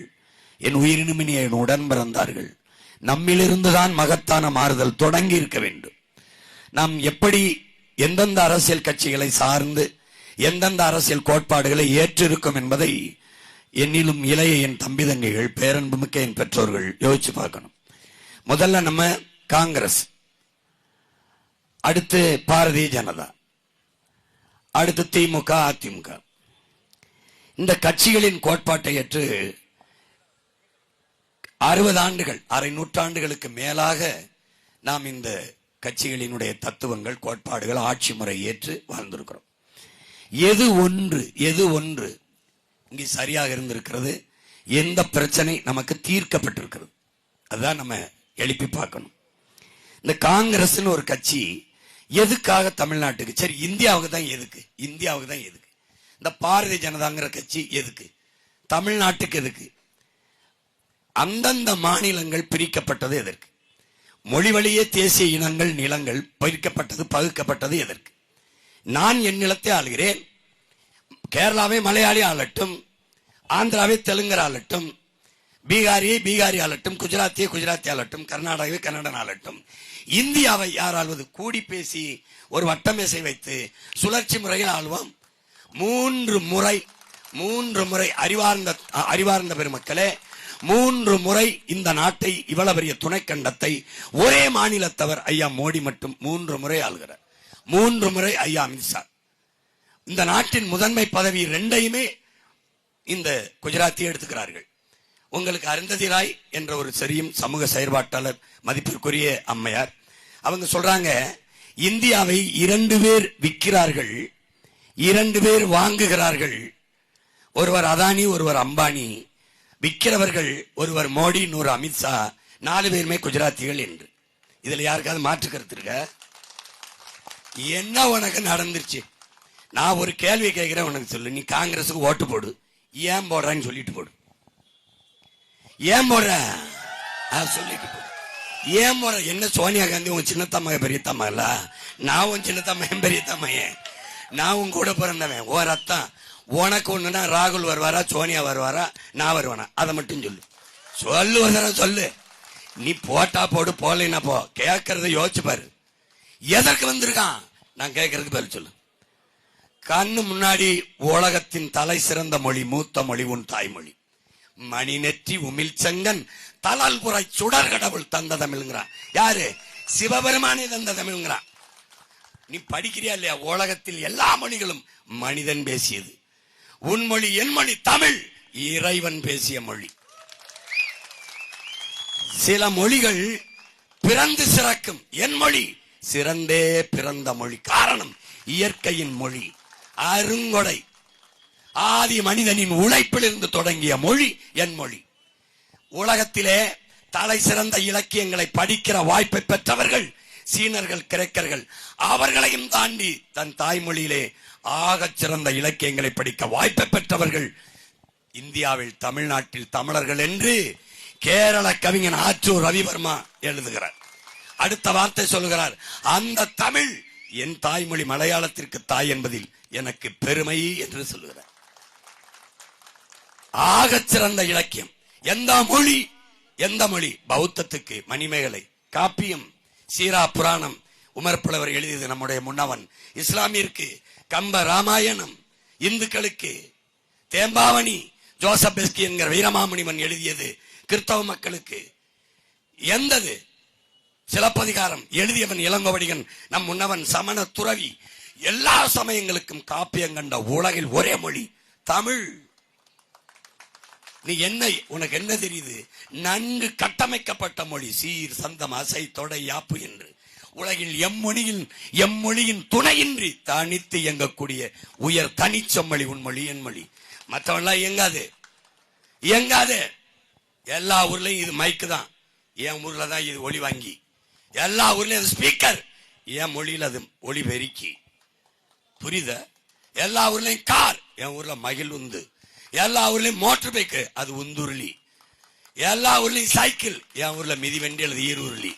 என் உயிரினுமினிய உடன் பிறந்தார்கள். நம்மிலிருந்துதான் மகத்தான மாறுதல் தொடங்கி இருக்க வேண்டும். நாம் எப்படி எந்தெந்த அரசியல் கட்சிகளை சார்ந்து எந்தெந்த அரசியல் கோட்பாடுகளை ஏற்றிருக்கும் என்பதை என்னிலும் இளைய என் தம்பி தங்கைகள், பேரன்புமிக்க என் பெற்றோர்கள் யோசிச்சு பார்க்கணும். முதல்ல நம்ம காங்கிரஸ், அடுத்து பாரதிய ஜனதா, அடுத்து திமுக, அதிமுக. இந்த கட்சிகளின் கோட்பாட்டை ஏற்று 60 ஆண்டுகள், அரை நூற்றாண்டுகளுக்கு மேலாக நாம் இந்த கட்சிகளினுடைய தத்துவங்கள், கோட்பாடுகள், ஆட்சி முறை ஏற்று வாழ்ந்திருக்கிறோம். எது ஒன்று இங்கே சரியாக இருந்திருக்கிறது, எந்த பிரச்சனை நமக்கு தீர்க்கப்பட்டிருக்கிறது, அதுதான் நம்ம எழுப்பி பார்க்கணும். இந்த காங்கிரஸ்னு ஒரு கட்சி எதுக்காக தமிழ்நாட்டுக்கு, சரி இந்தியாவுக்கு தான் எதுக்கு, இந்த பாரதிய ஜனதாங்கிற கட்சி எதுக்கு, தமிழ்நாட்டுக்கு எதுக்கு, அந்தந்த மாநிலங்கள் பிரிக்கப்பட்டது எதற்கு, மொழி வழியே தேசிய இனங்கள், நிலங்கள் பிரிக்கப்பட்டது, பகுக்கப்பட்டது எதற்கு? நான் என் நிலத்தை ஆளுகிறேன், கேரளாவை மலையாளி ஆளட்டும், ஆந்திராவை தெலுங்கர் ஆளட்டும், பீகாரியை பீகாரி ஆளட்டும், குஜராத்தியை குஜராத்தி ஆளட்டும், கர்நாடகாவை கன்னடன் ஆளட்டும், இந்தியாவை யார் ஆள்வது? கூடி பேசி ஒரு வட்டமேசை வைத்து சுழற்சி முறையில் ஆள்வோம். 3 முறை அறிவார்ந்த பெருமக்களே, 3 முறை இந்த நாட்டை, இவ்வளவு பெரிய துணைக்கண்டத்தை ஒரே மாநிலத்தவர் ஐயா மோடி மட்டும் 3 முறை ஆளுகிறார். 3 முறை ஐயா அமித்ஷா. இந்த நாட்டின் முதன்மை பதவி 2ஐயுமே இந்த குஜராத்தியை எடுத்துக்கிறார்கள். உங்களுக்கு அருந்ததி ராய் என்ற ஒரு சரியும் சமூக செயற்பாட்டாளர், மதிப்பிற்குரிய அம்மையார், அவங்க சொல்றாங்க, இந்தியாவை 2 பேர் விற்கிறார்கள், 2 பேர் வாங்குகிறார்கள். ஒருவர் அதானி, ஒருவர் அம்பானி. விற்கிறவர்கள் ஒருவர் மோடி, இன்னொரு அமித்ஷா, 4 பேருமே குஜராத்திகள் என்று. இதுல யாருக்காவது மாற்று கருத்து இருக்க? என்ன உனக்கு நடந்துருச்சு? நான் ஒரு கேள்வி கேட்கிறேன், உனக்கு சொல்லு. நீ காங்கிரஸுக்கு ஓட்டு போடு. ஏன் போடுறான்னு சொல்லிட்டு போடு. ஏன் போடுற சொல்லிட்டு போடு. ஏன் போற? என்ன சோனியா காந்தி உன் சின்னத்தம்மைய பெரியத்தம்மா இல்ல? நான் உன் சின்னத்தம்மையன் பெரியத்தம்மையன். நான் உன் கூட பிறந்தவன். ஓ ரத்தம். உனக்கு ஒண்ணுனா ராகுல் வருவாரா, சோனியா வருவாரா, நான் வருவானா? அதை மட்டும் சொல்லு. ஒரு தடவை சொல்லு. நீ போட்டா போடு, போடலைன்னா போ. கேட்கறத யோசிச்சு பாரு. எதற்கு வந்திருக்கான்? நான் கேட்கறதுக்கு பதில் சொல்லு. கண்ணு முன்னாடி உலகத்தின் தலை சிறந்த மொழி, மூத்த மொழி உன் தாய்மொழி. மணி நெற்றி உமிழ் செங்கன் தலால் புரை சுடர் கடவுள் தந்த தமிழ்ங்கிறான். யாரு? சிவபெருமானே தந்த தமிழ்ங்கிறான். நீ படிக்கிறியா இல்லையா? உலகத்தில் எல்லா மொழிகளும் மனிதன் பேசியது. உன் மொழி, என் மொழி தமிழ், இறைவன் பேசிய மொழி. சில மொழிகள் பிறந்து சிறக்கும். என் மொழி சிறந்தே பிறந்த மொழி. காரணம், இயற்கையின் மொழி, அருங்கொடை, ஆதி மனிதனின் உழைப்பிலிருந்து தொடங்கிய மொழி என் மொழி. உலகத்திலே தலை சிறந்த இலக்கியங்களை படிக்கிற வாய்ப்பை பெற்றவர்கள் சீனர்கள், கிரேக்கர்கள். அவர்களையும் தாண்டி தன் தாய்மொழியிலே ஆகச் சிறந்த இலக்கியங்களை படிக்க வாய்ப்பை பெற்றவர்கள் இந்தியாவில், தமிழ்நாட்டில் தமிழர்கள் என்று கேரள கவிஞன் ஆற்றூர் ரவிவர்மா எழுதுகிறார். அடுத்த வார்த்தை சொல்கிறார், அந்த தமிழ் என் தாய்மொழி மலையாளத்திற்கு தாய் என்பதில் எனக்கு பெருமை என்று சொல்லுகிறார். ஆகச் சிறந்த இலக்கியம் எந்த மொழி? எந்த மொழி? பௌத்தத்துக்கு மணிமேகலை, காப்பியம், சீரா புராணம், உமர் புலவர் எழுதியது நம்முடைய முன்னவன். இஸ்லாமிற்கு கம்ப ராமாயணம், இந்துக்களுக்கு தேம்பாவணி, ஜோசப் பெஸ்கி என்கிற வீரமாமுனிவன் எழுதியது. கிறிஸ்தவ மக்களுக்கு எந்தது? சிலப்பதிகாரம் எழுதியவன் இளங்கோவடிகள், நம் முன்னவன் சமண துறவி. எல்லா சமயங்களுக்கும் காப்பியம் கண்ட உலகில் ஒரே மொழி தமிழ். நீ என்ன, உனக்கு என்ன தெரியுது? நன்கு கட்டமைக்கப்பட்ட மொழி, சீர் சந்தம் அசை தொடை யாப்பு என்று உலகில் எம்மொழியின் துணையின்றி தனித்து இயங்கக்கூடிய உயர் தனிச்சொம்மொழி உன்மொழி, என் மொழி. மற்றவெல்லாம் இயங்காது. எல்லா ஊர்லயும் இது மைக்கு தான், என் ஊர்ல தான் இது ஒளி வாங்கி. எல்லா ஊர்லயும் அது ஸ்பீக்கர், என் மொழியில் அது ஒளி பெருக்கி. புரியுத? எல்லா ஊர்லயும் கார், என் ஊர்ல மகிழ் உந்து. எல்லா ஊர்லயும் மோட்டர் பைக்கு, அது உந்துருளி. எல்லா ஊர்லயும் சைக்கிள், என் ஊர்ல மிதிவண்டி அல்லது ஈருருளி.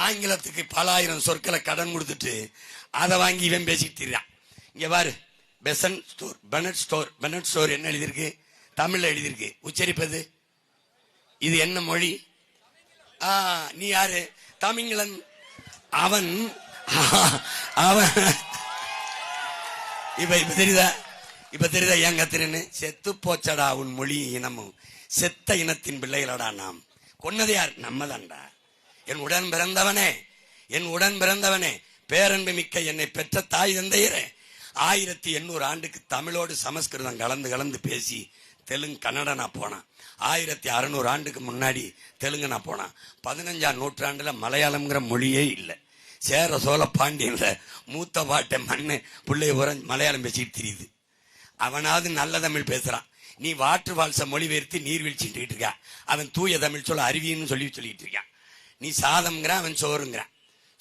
ஆங்கிலத்துக்கு பல ஆயிரம் சொற்களை கடன் கொடுத்துட்டு அதை வாங்கி இவன் பேசிட்டு இருக்கான். இங்க பாரு, பெனட் ஸ்டோர் என்ன எழுதியிருக்கு? தமிழ்ல எழுதியிருக்கு. உச்சரிப்பது இது என்ன மொழி? நீ யாரு? தமிழன். அவன் இப்ப தெரியுதா ஏன் கத்துறேன்னு? செத்து போச்சடா உன் மொழி இனமும், செத்த இனத்தின் பிள்ளைகளடா நாம். கொன்னது யார்? நம்ம தான்டா. என் உடன் பிறந்தவனே பேரன்பு மிக்க என்னை பெற்ற தாய் தந்தையரே, 1800 ஆண்டுக்கு தமிழோடு சமஸ்கிருதம் கலந்து பேசி தெலுங்கு கன்னடனா போனான். 1600 ஆண்டுக்கு முன்னாடி தெலுங்குனா போனான். 15ஆம் நூற்றாண்டுல மலையாளம்ங்கிற மொழியே இல்லை. சேர சோழ பாண்டியன்ல மூத்த பாட்டை மண்ணு பிள்ளைய உரம் மலையாளம் பேசிட்டு தெரியுது. அவனாவது நல்ல தமிழ் பேசுறான். நீ வாற்று வாழ்ச மொழிபெயர்த்து நீர்வீழ்ச்சிட்டு இருக்கா. அவன் தூய தமிழ் சொல்ல அருவின்னு சொல்லிட்டு இருக்கான். நீ சாதம்ங்கிறான், அவன் சோறுங்கிறான்.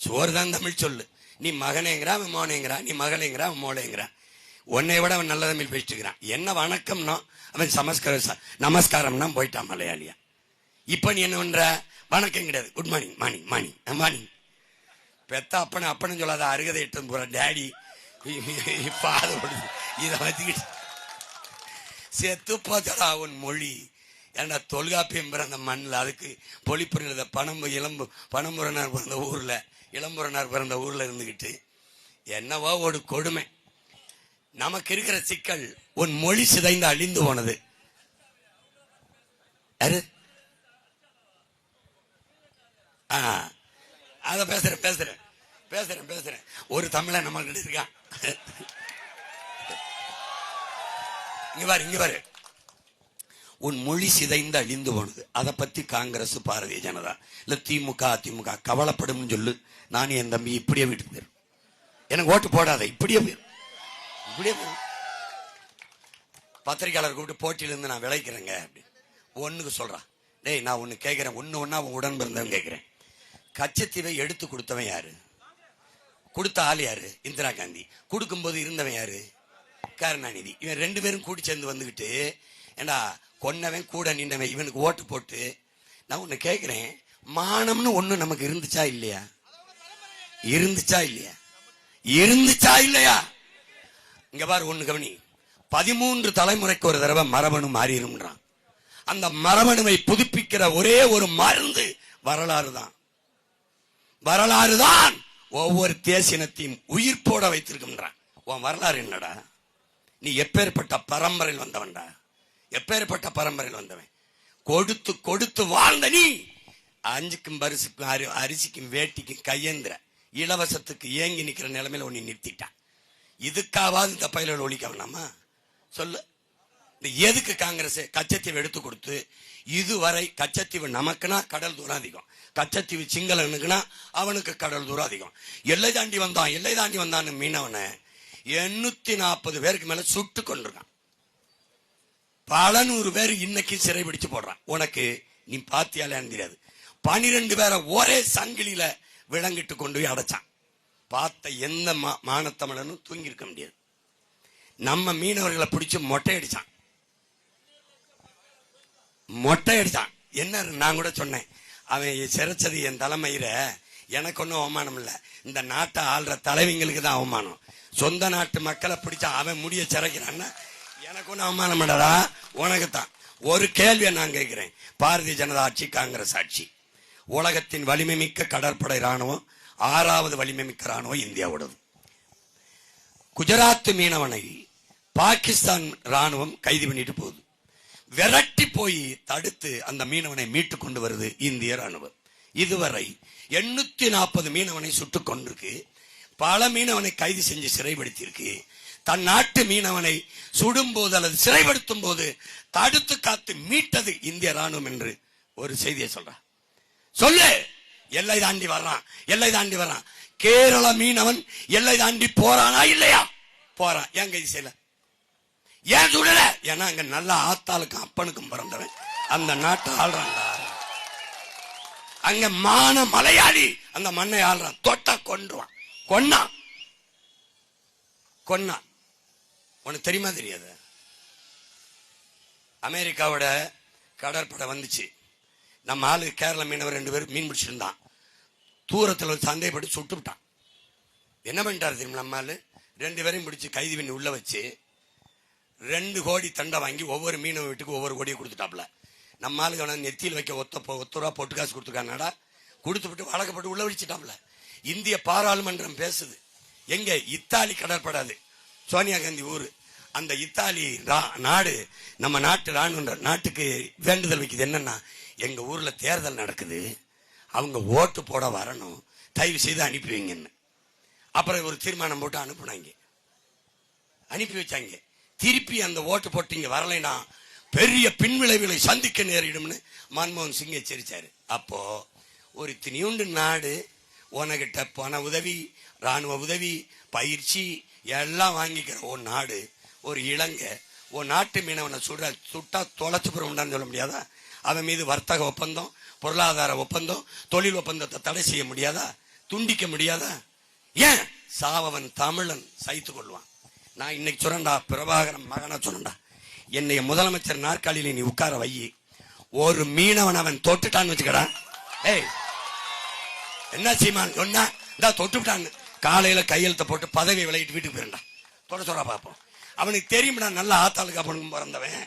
சோறு தான் தமிழ் சொல்லு. நீ மகனேங்கிறான், அவன் மோனேங்கிறான். நீ மகளேங்கிறான், அவன் மோளேங்கிறான். உன்னை விட அவன் நல்ல தமிழ் பேசிட்டு இருக்கிறான். என்ன வணக்கம்னா அவன் நமஸ்காரம்னா போயிட்டான் மலையாளியா. இப்ப நீ என்ன பண்ற? வணக்கம் கிடையாது, good morning, morning, morning, morning. பெத்த அப்பன்னு சொல்லாத அருகதை எட்டு போற டேடி பாதப்படுது. இதை வச்சுக்கிட்டு செத்து போச்சடா உன் மொழி. ஏன்னா தொல்காப்பியம் பிறந்த மண்ணில் அதுக்கு பொழிப்புற பணமுறனார் பிறந்த ஊர்ல, இளம்புறனார் பிறந்த ஊர்ல இருந்துகிட்டு என்னவோ ஒரு கொடுமை. நமக்கு இருக்கிற சிக்கல் உன் மொழி சிதைந்து அழிந்து போனது. அத பேசுறேன். ஒரு தமிழன் நம்ம கிட்ட இருக்கான். இங்க பாரு, உன் மொழி சிதைந்து அழிந்து போனது. அதை பத்தி காங்கிரஸ், பாரதிய ஜனதா இல்ல திமுக, அதிமுக கவலைப்படும் சொல்லு. நான் என் தம்பி இப்படியே வீட்டுக்கு போயிரு. எனக்கு ஓட்டு போடாத, இப்படியே போயிரு. பத்திரிகையாளர் கூப்பிட்டு போட்டியிலிருந்து நான் விளைக்கிறேங்க அப்படி ஒண்ணுக்கு சொல்றான். டேய், நான் ஒண்ணு கேட்கிறேன், ஒன்னா உடன் பிறந்தவன் கேட்கிறேன். கச்சத்தீவை எடுத்து கொடுத்தவன் யாரு? கொடுத்த ஆள் யாரு? இந்திரா காந்தி. கொடுக்கும் போது இருந்தவன் யாரு? கருணாநிதி. இவன் 2 பேரும் கூடி சேர்ந்து வந்துகிட்டு ஏண்டா கொன்னவன் கூட நின்றவன் இவனுக்கு ஓட்டு போட்டு. நான் ஒண்ணு கேட்கிறேன், மானம்னு ஒண்ணு நமக்கு இருந்துச்சா இல்லையா? இருந்துச்சா இல்லையா? இங்க பாரு, ஒண்ணு கவனி. 13 தலைமுறைக்கு ஒரு தடவை மரபணு மாறிடும்ன்றான். அந்த மரபணுவை புதுப்பிக்கிற ஒரே ஒரு மருந்து வரலாறு தான் ஒவ்வொரு தேசினத்தையும் உயிர்ப்போட வைத்திருக்கின்றான். உன் வரலாறு என்னடா? நீ எப்பேற்பட்ட பரம்பரையில் வந்தவன்டா? கொடுத்து கொடுத்து வாழ்ந்த நீ 5க்கும் பரிசுக்கும் அரிசிக்கும் வேட்டிக்கும் கையேந்திர இலவசத்துக்கு ஏங்கி நிக்கிற நிலைமையில ஒண்ணு நிறுத்திட்டான். இதுக்காவது இந்த பயில ஒழிக்க வேணாமா சொல்லு? எதுக்கு காங்கிரஸ் கச்சத்தீவு எடுத்து கொடுத்து இதுவரை கச்சத்தீவு நமக்குனா கடல் தூரம் அதிகம், கச்சத்தீவு சிங்களனுக்குனா அவனுக்கு கடல் தூரம் அதிகம். எல்லை தாண்டி வந்தான்னு மீனவனை 840 பேருக்கு மேல சுட்டு கொண்டிருக்கான். பல 100 பேர் இன்னைக்கு சிறை பிடிச்சு போடுறான். உனக்கு நீ பாத்தியாலேன்னு தெரியாது. 12 பேரை ஒரே சங்கிலியில விளங்கிட்டு கொண்டு போய் அடைச்சான். பார்த்த எந்த மானத்தமிழனும் தூங்கி இருக்க முடியாது. நம்ம மீனவர்களை பிடிச்சு மொட்டை அடிச்சான். என்ன நான் கூட சொன்னேன், அவன் சிறைச்சது என் தலைமையில எனக்கு ஒன்னும் அவமானம் இல்ல, இந்த நாட்டை ஆள்ற தலைவிங்களுக்கு தான் அவமானம். சொந்த நாட்டு மக்களை பிடிச்சா அவன் முடிய சிறைக்கிறான்னா எனக்கு ஒன்னும் அவமானம் இல்லடா, உனக்குத்தான். ஒரு கேள்வியை நான் கேட்கிறேன். பாரதிய ஜனதா ஆட்சி, காங்கிரஸ் ஆட்சி, உலகத்தின் வலிமை மிக்க கடற்படை ராணுவம், 6வது வலிமை மிக்க ராணுவம் இந்தியாவோடது. குஜராத் மீனவனை பாகிஸ்தான் ராணுவம் கைது பண்ணிட்டு போகுது. விரட்டி போய் தடுத்து அந்த மீனவனை மீட்டு கொண்டு வருது இந்திய ராணுவம். இதுவரை 840 மீனவனை சுட்டுக் கொண்டிருக்கு. பல மீனவனை கைது செஞ்சு சிறைப்படுத்தி இருக்கு. தன் நாட்டு மீனவனை சுடும் போது அல்லது சிறைப்படுத்தும் போது தடுத்து காத்து மீட்டது இந்திய ராணுவம் என்று ஒரு செய்தியை சொல்லு. எல்லை தாண்டி வர்றான். கேரள மீனவன் எல்லை தாண்டி போறானா இல்லையா? போறான். ஏன் கைது செய்யல? ஏன் சுடல? ஏன்னா அங்க நல்ல ஆத்தாளுக்கும் அப்பனுக்கும் பிறந்தவன் அந்த நாட்டை ஆள்றான்டா. அங்க மான மலையாளி அந்த மண்ணை ஆள்றான். தொட்டா கொன்றுவான். கொன்னா உனக்கு தெரியுமா தெரியாது? அமெரிக்காவோட கடற்படை வந்துச்சு. நம்ம ஆளு கேரள மீனவர் 2 பேர் மீன் பிடிச்சிருந்தான். தூரத்தில் சந்தேகப்பட்டு சுட்டு விட்டான். என்ன பண்ணிட்டாரு தெரியுமா? நம்ம ஆளு 2 பேரையும் பிடிச்சி கைது பண்ணி உள்ள வச்சு 2 கோடி தண்டை வாங்கி ஒவ்வொரு மீனவ வீட்டுக்கு ஒவ்வொரு கோடியை கொடுத்துட்டாப்ல. நம்ம ஆளுக்கு நெத்தியில் வைக்க ஒத்த ரூபா பொட்டு காசு கொடுத்துருக்கானடா. கொடுத்துட்டு வழக்கப்பட்டு உள்ள வச்சுட்டாப்ல. இந்திய பாராளுமன்றம் பேசுது. எங்க? இத்தாலி கடற்படாது, சோனியா காந்தி ஊரு. அந்த இத்தாலி நாடு நம்ம நாட்டு ராணுவ நாட்டுக்கு வேண்டுதல் வைக்குது. என்னன்னா, எங்க ஊர்ல தேர்தல் நடக்குது, அவங்க ஓட்டு போட வரணும், தயவு செய்து அனுப்பி வைங்கன்னு. அப்புறம் ஒரு தீர்மானம் போட்டு அனுப்புனாங்க, அனுப்பி வச்சாங்க. திருப்பி அந்த ஓட்டு போட்டு இங்க வரலைன்னா பெரிய பின்விளைவுகளை சந்திக்க நேரிடும்னு மன்மோகன் சிங் எச்சரிச்சாரு. அப்போ ஒரு திணியுண்டு நாடு உனகிட்ட பண உதவி, ராணுவ உதவி, பயிற்சி எல்லாம் வாங்கிக்கிற ஒரு நாடு, ஒரு இலங்கை, ஒரு நாட்டு மீனவனை சுட்டா தொலைச்சு போறான்னு சொல்ல முடியாதா? அவன் மீது வர்த்தக ஒப்பந்தம், பொருளாதார ஒப்பந்தம், தொழில் ஒப்பந்தத்தை தடை செய்ய முடியாதா? துண்டிக்க முடியாதா? ஏன் சாவவன் தமிழன் சைத்து கொள்வான். நான் இன்னைக்கு சொல்றேன்டா, பிரபாகரன் மகனா சொல்றேன்டா, என்னைய முதலமைச்சர் நாற்காலியில நீ உட்கார வை, ஒரு மீனவன் அவன் தொட்டுட்டான்னு வச்சுக்கடா, ஏய் என்ன சீமான் சொன்னா இந்த தொட்டுட்டான்னு காலையில கையெழுத்த போட்டு பதவி விளையிட்டு வீட்டுக்கு போயிருந்தா தொட சொல்றா பார்ப்போம். அவனுக்கு தெரியும்டா, நல்ல ஆத்தாளுக்கு அப்பனுக்கு பிறந்தவன்,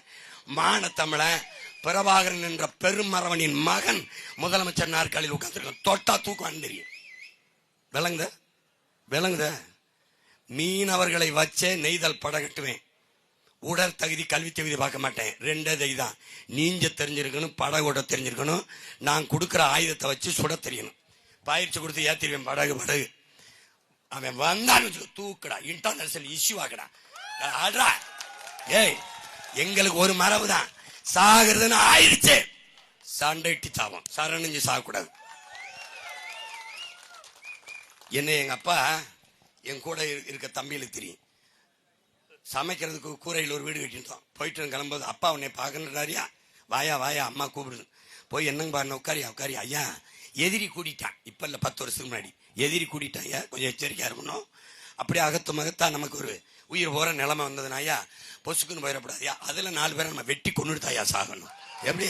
மான தமிழன், பிரபாகரன் என்ற பெருமரவனின் மகன் முதலமைச்சர் நாற்காலியில் உட்கார்ந்துருக்கான். தொட்டா தூக்கம் தெரியும். விளங்குத விளங்குத மீனவர்களை வச்சே நெய்தல் படகட்டுவேன். உடல் தகுதி, கல்வி தகுதி பார்க்க மாட்டேன். ரெண்டே தான், நீஞ்ச தெரிஞ்சிருக்கணும், படகோட தெரிஞ்சிருக்கணும், நான் கொடுக்குற ஆயுதத்தை வச்சு சுட தெரியணும். பயிற்சி கொடுத்து ஏத்திடுவேன் படகு. அவன் வந்தான்னு தூக்குடா, இன்டர்நேஷனல் இஷ்யூ ஆக்கடா. ஏய் எங்களுக்கு ஒரு மரபு தான், சாகிறதுன்னு ஆயிடுச்சு சண்டைட்டு சாவோம், சரணிஞ்சு சாகக்கூடாது. என்ன எங்க அப்பா என் கூட இருக்க தம்பிகளுக்கு தெரியும், சமைக்கிறதுக்கு கூரையில் ஒரு வீடு கட்டிட்டோம். போயிட்டு கிளம்பும்போது அப்பா உன்னை பார்க்கணுறாரியா, வாயா வாயா அம்மா கூப்பிடுது. போய் என்னங்க பாருங்க, உட்காரியா. ஐயா எதிரி கூட்டிட்டான், இப்ப இல்ல 10 வருஷத்துக்கு முன்னாடி எதிரி கூட்டிட்டான். ஐயா கொஞ்சம் எச்சரிக்கையா இருக்கணும், அப்படியே அகத்து மகத்தா நமக்கு ஒரு உயிர் போற நிலைமை வந்ததுன்னா ஐயா பொசுக்குன்னு போயிடக்கூடாது. ஐயா அதுல 4 பேரை நம்ம வெட்டி கொண்டுட்டாயா சாகணும். எப்படி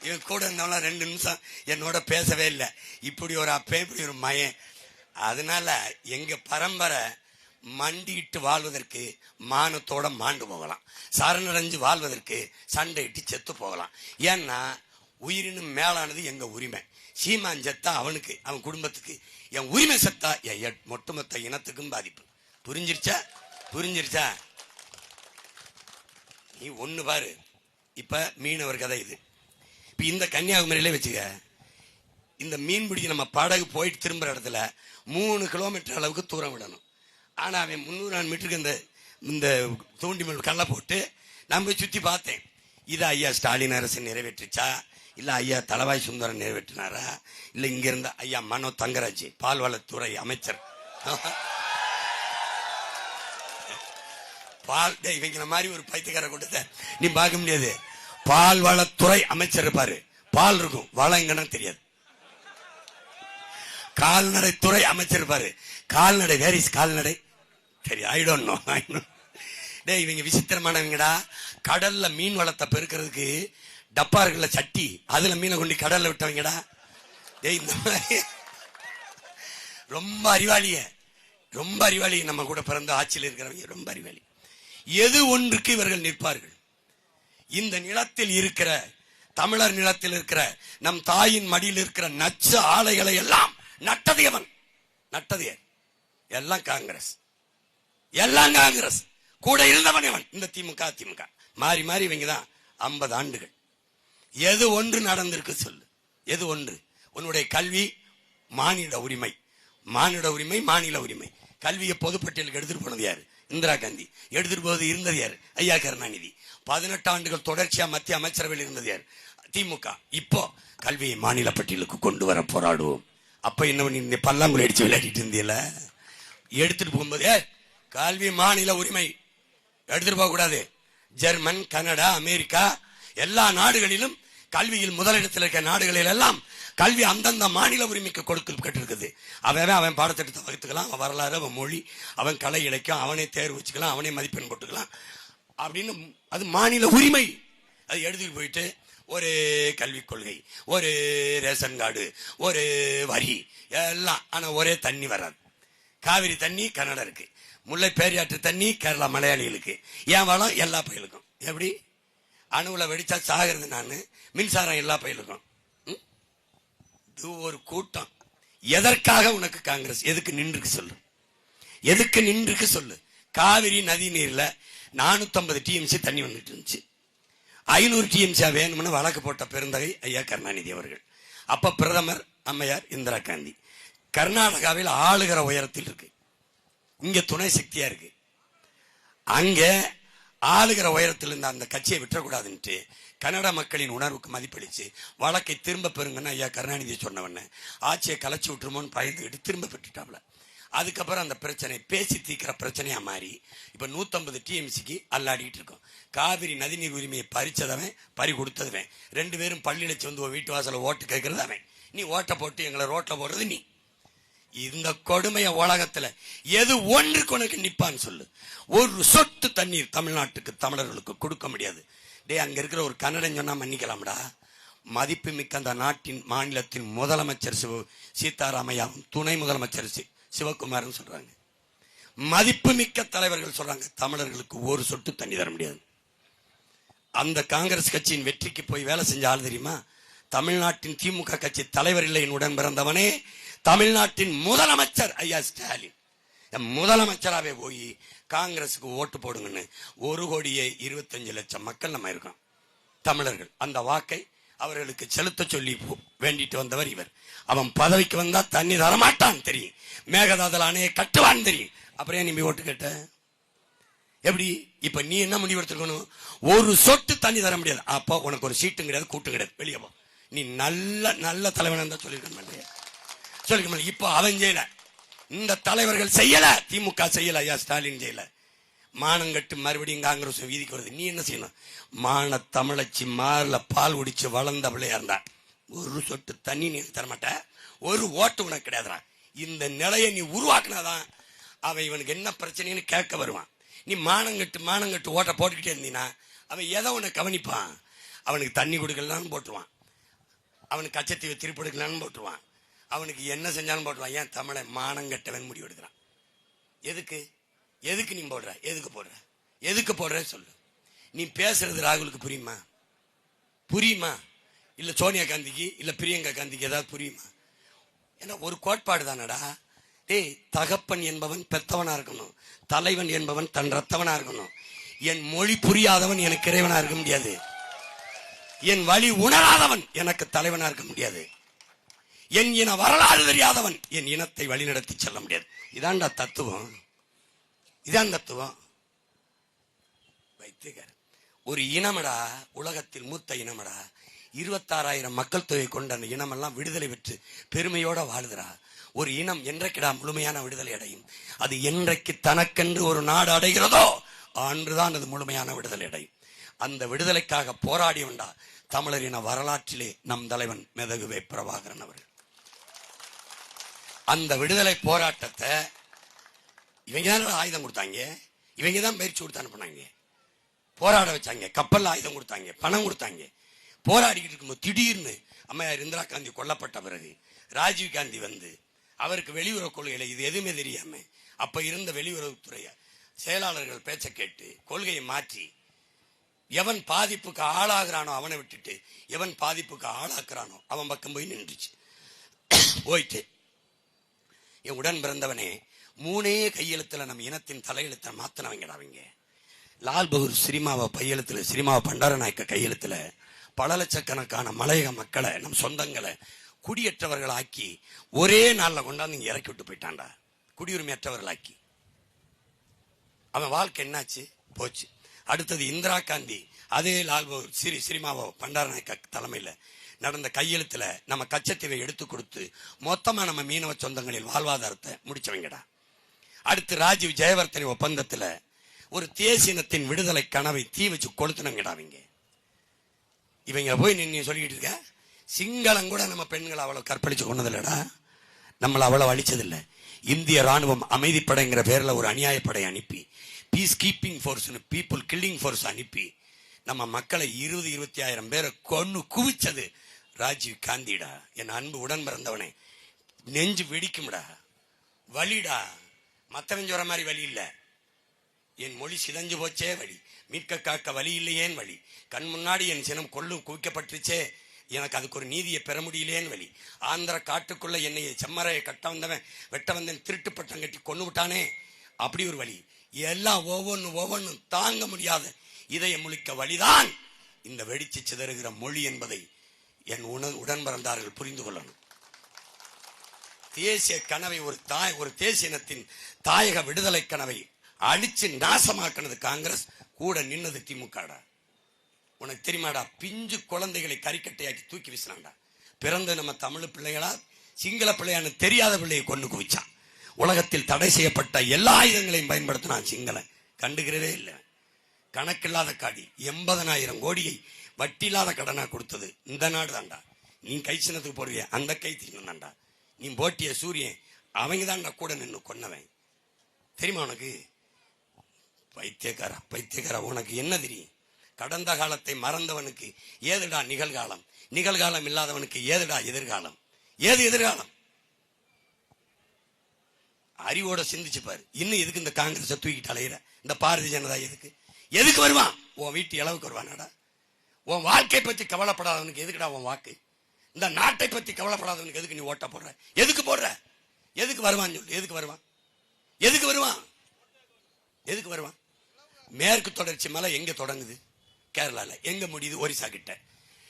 இவன் கூட இருந்தவனா 2 நிமிஷம் என்னோட பேசவே இல்லை. இப்படி ஒரு அப்பே, இப்படி ஒரு மயன். அதனால எங்க பரம்பரை மண்டிட்டு வாழ்வதற்கு மானத்தோட மாண்டு போகலாம், சரணடைஞ்சு வாழ்வதற்கு சண்டையிட்டு செத்து போகலாம். ஏன்னா உயிரினும் மேலானது எங்க உரிமை. சீமான் செத்தா அவனுக்கு, அவன் குடும்பத்துக்கு, என் உரிமை செத்தா என் ஒட்டுமொத்த இனத்துக்கும் பாதிப்பு. புரிஞ்சிருச்சா? நீ ஒண்ணு பாரு, இப்ப மீனவர் கதை இது. இப்ப இந்த கன்னியாகுமரியில வச்சுக்க, இந்த மீன்பிடி நம்ம படகு போயிட்டு திரும்புற இடத்துல 3 கிலோமீட்டர் அளவுக்கு தூரம் விடணும். ஆனா அவன் 300 மீட்டருக்கு இந்த தூண்டி மேல் கல்லை போட்டு நான் போய் சுத்தி பார்த்தேன். இது ஐயா ஸ்டாலின் அரசு நிறைவேற்றுச்சா, இல்ல ஐயா தளவாய் சுந்தரம் நிறைவேற்றினாரா, இல்ல இங்க இருந்த ஐயா மனோ தங்கராஜ் பால்வளத்துறை அமைச்சர், பால் இவங்கிற மாதிரி ஒரு பைத்தியக்கார கூட்டத்தை நீ பார்க்க முடியாது. பால்வளத்துறை அமைச்சர் இருப்பாரு, பால் இருக்கும், வளம் எங்கன்னா தெரியாது. கால்நடை துறை அமைச்சர் இருப்பாரு, கால்நடை வேரிஸ் கால்நடை சரி, ஐ டோன்ட் நோ. டே இவங்க விசித்திரமானவங்கடா. கடல்ல மீன் வளத்தை பெருக்கிறதுக்கு டப்பா இருக்குல்ல சட்டி, அதுல மீனை கொண்டு கடல்ல விட்டவங்கடா. டேய் இந்த மாதிரி ரொம்ப அறிவாளி நம்ம கூட பிறந்த ஆட்சியில் இருக்கிறவங்க ரொம்ப அறிவாளி. எது ஒன்றுக்கு இவர்கள் நிற்பார்கள். இந்த நிலத்தில் இருக்கிற, தமிழர் நிலத்தில் இருக்கிற, நம் தாயின் மடியில் இருக்கிற நச்சு ஆலைகளை எல்லாம் நட்டது எவன்? எல்லாம் காங்கிரஸ். கூட இருந்தவன் எவன்? இந்த திமுக மாறி மாறி இவங்கதான் 50 ஆண்டுகள். எது ஒன்று நடந்திருக்கு சொல்லு, எது ஒன்று? உன்னுடைய கல்வி மாநில உரிமை, மாநில உரிமை. கல்வியை பொதுப்பட்டியலுக்கு எடுத்துட்டு போனது யாரு? இந்திரா காந்தி. எடுத்துட்டு போவது இருந்தது யாரு? ஐயா கருணாநிதி. 18 ஆண்டுகள் தொடர்ச்சியா மத்திய அமைச்சரவையில் இருந்தது யாரு? திமுக. இப்போ கல்வியை மாநில பட்டியலுக்கு கொண்டு வர போராடுவோம். அப்ப என்ன பண்ணி பல்லாங்குழி அடிச்சு விளையாடிட்டு இருந்தீல, எடுத்துட்டு போகும்போது கல்வி மாநில உரிமை எடுத்துட்டு போக கூடாது. ஜெர்மன், கனடா, அமெரிக்கா எல்லா நாடுகளிலும் கல்வியில் முதலிடத்தில் இருக்க நாடுகளில் எல்லாம் கல்வி அந்தந்த மாநில உரிமைக்கு கொடுக்கப்பட்டிருக்குது. அவன் பாடத்திட்டத்தை வகுத்துக்கலாம், அவன் வரலாறு, அவன் மொழி, அவன் கலை இலக்கியம், அவனே தேர்வு வச்சுக்கலாம், அவனே மதிப்பெண் போட்டுக்கலாம் அப்படின்னு. அது மாநில உரிமை. அது எடுத்துட்டு போயிட்டு ஒரு கல்விக் கொள்கை, ஒரு ரேஷன் கார்டு, ஒரு வரி எல்லாம். ஆனா ஒரே தண்ணி வராது. காவிரி தண்ணி கன்னடா இருக்கு, முல்லை பேரியாற்று தண்ணி கேரளா மலையாளிகளுக்கு, என் வளம் எல்லா பயிலுக்கும். எப்படி? அணுவுல வெடிச்சா சாகிறது நானு, மின்சாரம் எல்லா பயிலுக்கும். இது ஒரு கூட்டம். எதற்காக உனக்கு காங்கிரஸ்? எதுக்கு நின்றுக்கு சொல்லு. காவிரி நதி நீர்ல 450 டிஎம்சி தண்ணி வந்துட்டு இருந்துச்சு. 500 டிஎம்சி வேணும்னு வழக்கு போட்ட பெருந்தகை ஐயா கருணாநிதி அவர்கள். அப்ப பிரதமர் அம்மையார் இந்திரா காந்தி. கர்நாடகாவில் ஆளுகிற உயரத்தில் இருக்கு, இங்க துணை சக்தியா இருக்கு. அங்க ஆளுகிற உயரத்தில் இருந்த அந்த கட்சியை விட்டுறக்கூடாதுன்ட்டு கன்னட மக்களின் உணர்வுக்கு மதிப்பளிச்சு வழக்கை திரும்ப பெறுங்கன்னு ஐயா கருணாநிதி சொன்னவன ஆட்சியை கலைச்சி விட்டுருமோன்னு பயந்துக்கிட்டு திரும்ப பெற்றுட்டாப்ல. அதுக்கப்புறம் அந்த பிரச்சனை பேசி தீக்கிற பிரச்சனையா மாறி இப்ப 150 டிஎம்சிக்கு அல்லாடிட்டு இருக்கோம். காவிரி நதிநீர் உரிமையை பறிச்சதவன், பறி கொடுத்ததுவன், 2 பேரும் பள்ளியிலச்சு வந்து வீட்டு வாசல ஓட்டு கேட்கறது அவன். நீ ஓட்டை போட்டு எங்களை ரோட்ல போடுறது நீ. இந்த கொடுமைய உலகத்துல எது ஒன்றுக்கு உனக்கு நிப்பான்னு சொல்லு. ஒரு சொட்டு தண்ணீர் தமிழ்நாட்டுக்கு தமிழர்களுக்கு கொடுக்க முடியாது. டே, அங்க இருக்கிற ஒரு கன்னடன் சொன்னா மன்னிக்கலாம்டா. மதிப்பு மிக்க அந்த நாட்டின் மாநிலத்தின் முதலமைச்சர் சீதாராமையாவும் துணை முதலமைச்சர் சிவகுமார்னு சொல்றாங்க. மதிப்பு மிக்க தலைவர்கள் சொல்றாங்க தமிழர்களுக்கு ஒரு சொட்டு தண்ணி தர முடியாது. அந்த காங்கிரஸ் கட்சியின் வெற்றிக்கு போய் வேலை செஞ்ச ஆள் தெரியுமா? தமிழ்நாட்டின் திமுக கட்சி தலைவர் இல்லை உடன் பிறந்தவனே தமிழ்நாட்டின் முதலமைச்சர் ஐயா ஸ்டாலின். முதலமைச்சராகவே போய் காங்கிரஸுக்கு ஓட்டு போடுங்கன்னு 1,25,00,000 மக்கள் நம்ம இருக்கோம் தமிழர்கள். அந்த வாக்கை அவர்களுக்கு செலுத்த சொல்லி வேண்டிட்டு வந்தவர் இவர். அவன் பதவிக்கு வந்தா தண்ணி தரமாட்டான் தெரியும், மேகதாதுல அணையை கட்டுவான் தெரியும். அப்புறம் நீ ஓட்டு கேட்ட எப்படி? இப்ப நீ என்ன முடிவு எடுத்துக்கணும்? ஒரு சொட்டு தண்ணி தர முடியாது. அப்போ உனக்கு ஒரு சீட்டும் கிடையாது, கூட்டும் கிடையாது, வெளியே போ. நீ நல்ல நல்ல தலைவன் தான் சொல்லிருக்க. இப்போ அவன் செய்யல, இந்த தலைவர்கள் செய்யல, திமுக செய்யல, ஐயா ஸ்டாலின் செய்யல. மானங்கட்டு மறுபடியும் காங்கிரஸ் வீதிக்கு வருது. நீ என்ன செய்யணும்? மான தமிழச்சி மாறுல பால் குடிச்சு வளர்ந்த பிள்ளையா இருந்தா ஒரு சொட்டு தண்ணி நீ தரமாட்ட, ஒரு ஓட்டு உனக்கு கிடையாதுடா. இந்த நிலையை நீ உருவாக்குனாதான் அவன் இவனுக்கு என்ன பிரச்சனைன்னு கேட்க வருவான். நீ மானங்கட்டு ஓட்ட போட்டுக்கிட்டே இருந்தீங்கன்னா அவன் எதை உனக்கு கவனிப்பான்? அவனுக்கு தண்ணி கொடுக்கலான்னு போட்டுருவான், அவனுக்கு கச்சத்தீவை திருப்பி எடுக்கலான்னு போட்டுருவான், அவனுக்கு என்ன செஞ்சாலும் போட்டுருவான். ஏன் தமிழை மானங்கட்டவன் முடிவு எடுக்கிறான்? எதுக்கு நீ போடுற? எதுக்கு போடுற சொல்லு. நீ பேசுறது ராகுலுக்கு புரியுமா? இல்ல சோனியா காந்திக்கு இல்ல பிரியங்கா காந்திக்கு ஏதாவது புரியுமா? ஏன்னா ஒரு கோட்பாடு தானடா. டேய், தகப்பன் என்பவன் பெத்தவனா இருக்கணும், தலைவன் என்பவன் தன் ரத்தவனா இருக்கணும். என் மொழி புரியாதவன் எனக்கு இறைவனா இருக்க முடியாது, என் வழி உணராதவன் எனக்கு தலைவனா இருக்க முடியாது, என் இன வரலாறு தெரியாதவன் என் இனத்தை வழிநடத்தி செல்ல முடியாது. இதான்டா தத்துவம், இதான் தத்துவம். வைத்தியர் ஒரு இனமடா, உலகத்தில் மூத்த இனமடா. 26,000 மக்கள் தொகை கொண்ட அந்த இனமெல்லாம் விடுதலை பெற்று பெருமையோட வாழுதுரா. ஒரு இனம் என்றைக்கிடா முழுமையான விடுதலை அடையும்? அது என்றைக்கு தனக்கென்று ஒரு நாடு அடைகிறதோ அன்றுதான் அது முழுமையான விடுதலை அடையும். அந்த விடுதலைக்காக போராடியவன்டா தமிழரின வரலாற்றிலே நம் தலைவன் மெதகுவே பிரபாகரன் அவர்கள். அந்த விடுதலை போராட்டத்தை இவங்க தான் ஆயுதம் கொடுத்தாங்க, இவங்க தான் பயிற்சி கொடுத்து அனுப்புனாங்க, போராட வச்சாங்க, கப்பல்ல ஆயுதம் கொடுத்தாங்க, பணம் கொடுத்தாங்க. போராடிக்கிட்டு இருக்கும்போது திடீர்னு அம்மையார் இந்திரா காந்தி கொல்லப்பட்ட பிறகு ராஜீவ் காந்தி வந்து அவருக்கு வெளியுறவு கொள்கையில இது எதுவுமே தெரியாம அப்ப இருந்த வெளியுறவுத்துறை செயலாளர்கள் பேச்சை கேட்டு கொள்கையை மாற்றி எவன் பாதிப்புக்கு ஆளாகிறானோ அவனை விட்டுட்டு எவன் பாதிப்புக்கு ஆளாக்குறானோ அவன் பக்கம் போய் நின்றுச்சு. போயிட்டு என் உடன் பிறந்தவனே 3 கையெழுத்துல நம்ம இனத்தின் தலையெழுத்தை மாத்தினவங்கடாவங்க. லால் பகதூர் சினிமாவை பையெழுத்துல, சினிமாவை பண்டாரநாயக்க கையெழுத்துல பல லட்சக்கணக்கான மலையக மக்களை, நம் சொந்தங்களை குடியேற்றவர்கள் ஆக்கி ஒரே நாள்ல கொண்டாந்து இங்க இறக்கி விட்டு போயிட்டான்டா, குடியுரிமையற்றவர்கள் ஆக்கி. அவன் வாழ்க்கை என்னாச்சு? போச்சு. அடுத்தது இந்திரா காந்தி அதே லால் பகதூர் சினிமாவை பண்டாரநாயக்க தலைமையில நடந்த கையெழுத்துல நம்ம கச்சத்தீவை எடுத்து கொடுத்து மொத்தமா நம்ம மீனவ சொந்தங்களில் வாழ்வாதாரத்தை முடிச்சவங்கடா. அடுத்து ராஜீவ் ஜெயவர்தனி ஒப்பந்தத்துல ஒரு தேசியனத்தின் விடுதலை கனவை தீ வச்சு கொளுத்துனங்கடாவீங்க. இவங்க போய் நின்று சொல்லிட்டு இருக்க, சிங்களம் கூட நம்ம பெண்களை அவ்வளவு கற்பழிச்சு கொண்டதில்லடா, நம்மளை அவ்வளவு அழிச்சதில்லை. இந்திய ராணுவம் அமைதிப்படைங்கிற பேர்ல ஒரு அநியாய படை அனுப்பி, piece keeping force, people killing force அனுப்பி நம்ம மக்களை 20-25,000 பேரை கொன்னு குவிச்சது ராஜீவ் காந்திடா. என் அன்பு உடன் பிறந்தவனே, நெஞ்சு வெடிக்கும்டா, வலிடா. மத்தவன் சொல்ற மாதிரி வலி இல்ல. என் மொழி சிதஞ்சு போச்சே வலி, மீட்க காக்க வலி இல்லையேன் வலி, கண் முன்னாடி என் சினம் கொள்ளும் குவிக்கப்பட்டுச்சே, எனக்கு அதுக்கு ஒரு நீதியை பெற முடியலேன்னு வலி, ஆந்திர காட்டுக்குள்ள என்னை செம்மறையை கட்ட வந்தவன் வெட்ட வந்தவன் திருட்டு பட்டம் கட்டி கொண்டு விட்டானே, அப்படி ஒரு வலி. எல்லாம் ஒவ்வொன்றும் தாங்க முடியாத இதய முழிக்க வழிதான் இந்த வெடிச்சு சிதறுகிற மொழி என்பதை என் உடன் பிறந்தார்கள் புரிந்து கொள்ளணும். தேசிய கனவை ஒரு தேசிய இனத்தின் தாயக விடுதலை கனவை அழிச்சு நாசமாக்கினது காங்கிரஸ், கூட நின்னது திமுகடா. உனக்கு தெரியுமாடா? பிஞ்சு குழந்தைகளை கறிக்கட்டையாக்கி தூக்கி வீசினான்டா. பிறந்த நம்ம தமிழ் பிள்ளைகளா சிங்கள பிள்ளையான்னு தெரியாத பிள்ளையை கொண்டு குவிச்சான். உலகத்தில் தடை செய்யப்பட்ட எல்லா ஆயுதங்களையும் பயன்படுத்தினான் சிங்களன். கண்டுக்கிறவே இல்லை. கணக்கில்லாத காடி 80,000 கோடியை வட்டியில்லாத கடனா கொடுத்தது இந்த நாடு தான்டா. நீ கை சின்னத்துக்கு போடுவிய அந்த கை தின்னான்டா. நீ போட்டிய சூரியன் அவங்க தான் கூட நின்று கொன்னவன். தெரியுமா உனக்கு? பைத்தியக்காரா உனக்கு என்ன தெரியும்? கடந்த காலத்தை மறந்தவனுக்கு ஏதுடா நிகழ்காலம், நிகழ்காலம் இல்லாதவனுக்கு ஏதுடா எதிர்காலம்? ஏது எதிர்காலம்? அறிவோட சிந்திச்சு பாரு. இன்னும் எதுக்கு இந்த காங்கிரஸை தூக்கிட்டு அலையிற? இந்த பாரதிய ஜனதா எதுக்கு வருவான்? உன் வீட்டு அளவுக்கு வருவானடா. உன் வாழ்க்கை பற்றி கவலைப்படாதவனுக்கு எதுக்குடா உன் வாக்கு? இந்த நாட்டை பற்றி கவலைப்படாதவனுக்கு எதுக்கு நீ ஓட்ட போடுற? எதுக்கு போடுற? எதுக்கு வருவான்னு சொல்லு. எதுக்கு வருவான்? எதுக்கு வருவான்? எதுக்கு வருவான்? மேற்கு தொடர்ச்சி மலை எங்க தொடங்குது? கேரளால. எங்க முடியுது? ஒரிசா கிட்ட.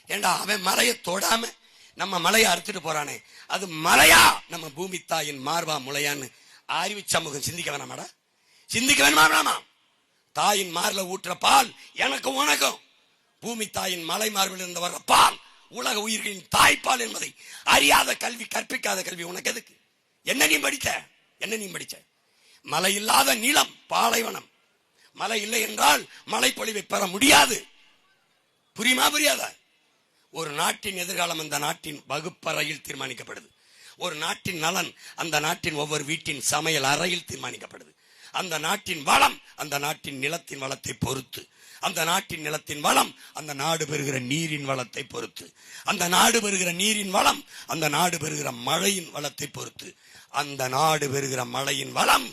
ஏண்டா அவன் மலையை தொடாம நம்ம மலையை அறுத்துட்டு போறானே, அது மலையா நம்ம பூமி தாயின் மார்பா முளையான்னு அறிவு சமூகம் சிந்திக்க வேணாமாடா? சிந்திக்க வேணுமா? தாயின் மார்ல ஊற்றுற பால் எனக்கும் உனக்கும். பூமி தாயின் மலை மார்பில் இருந்து வர்ற பால் உலக உயிர்களின் தாய்ப்பால் என்பதை அறியாத கல்வி, கற்பிக்காத கல்வி உனக்கு எதுக்கு? என்ன நீ படிச்ச? மழை இல்லாத நிலம் பாலைவனம். மழை இல்லை என்றால் மழை பொழிவை பெற முடியாது. புரியாதா? ஒரு நாட்டின் எதிர்காலம் அந்த நாட்டின் வகுப்பறையில் தீர்மானிக்கப்படுது. ஒரு நாட்டின் நலன் அந்த நாட்டின் ஒவ்வொரு வீட்டின் சமையல் அறையில் தீர்மானிக்கப்படுது. அந்த நாட்டின் வளம் அந்த நாட்டின் நிலத்தின் வளத்தை பொறுத்து. அந்த நாட்டின் நிலத்தின் வளம் அந்த நாடு பெறுகிற நீரின் வளத்தை பொறுத்து. அந்த நாடு பெறுகிற நீரின் வளம் அந்த நாடு பெறுகிற மழையின் வளத்தை பொறுத்து. அந்த நாடு பெறுகிற மழையின் வளம்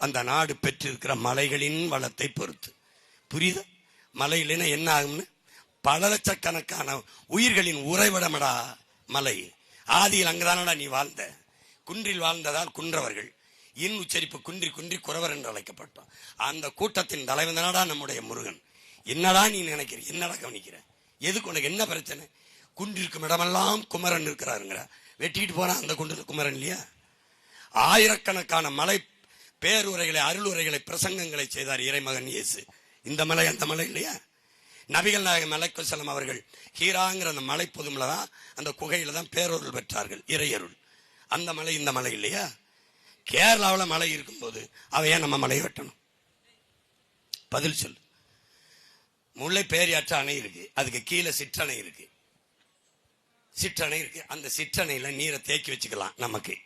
அந்த நாடு பெற்றிருக்கிற மலைகளின் வளத்தை பொறுத்து. புரியுதா? மலை இல்லைன்னா என்ன ஆகும்னு? பல லட்சக்கணக்கான உயிர்களின் உறைவிடமடா மலை. ஆதியில் அங்குதானடா நீ வாழ்ந்த. குன்றில் வாழ்ந்ததால் குன்றவர்கள், இன் உச்சரிப்பு குன்றி குன்றி குறவர் என்று அழைக்கப்பட்டோம். அந்த கூட்டத்தின் தலைவன் தானடா நம்முடைய முருகன். என்னடா நீ நினைக்கிற? என்னடா கவனிக்கிற? எதுக்கு உனக்கு என்ன பிரச்சனை? குன்றிருக்கும் இடமெல்லாம் குமரன் இருக்கிறாருங்கிற. வெட்டிட்டு போனா அந்த குன்று குமரன் இல்லையா? ஆயிரக்கணக்கான மலை பேருரைகளை, அருளுரைகளை, பிரசங்கங்களை செய்தார் இறைமகன் இயேசு. இந்த மலை அந்த மலை இல்லையா? நபிகள் நாயகம் மலைக்கு செல்லும் அவர்கள் ஹீராங்கிற அந்த மலை பொதுமலை தான், அந்த குகையில தான் பேரொருள் பெற்றார்கள், இறையருள். அந்த மலை இந்த மலை இல்லையா? கேரளாவில் மலை இருக்கும்போது அவ ஏன் நம்ம மலையை வெட்டணும்? பதில் சொல்லு. முல்லை பேரியாற்று அணை இருக்கு, அதுக்கு கீழே சிற்றணை இருக்கு. அந்த சிற்றணையில நீரை தேக்கி வச்சுக்கலாம். நமக்கு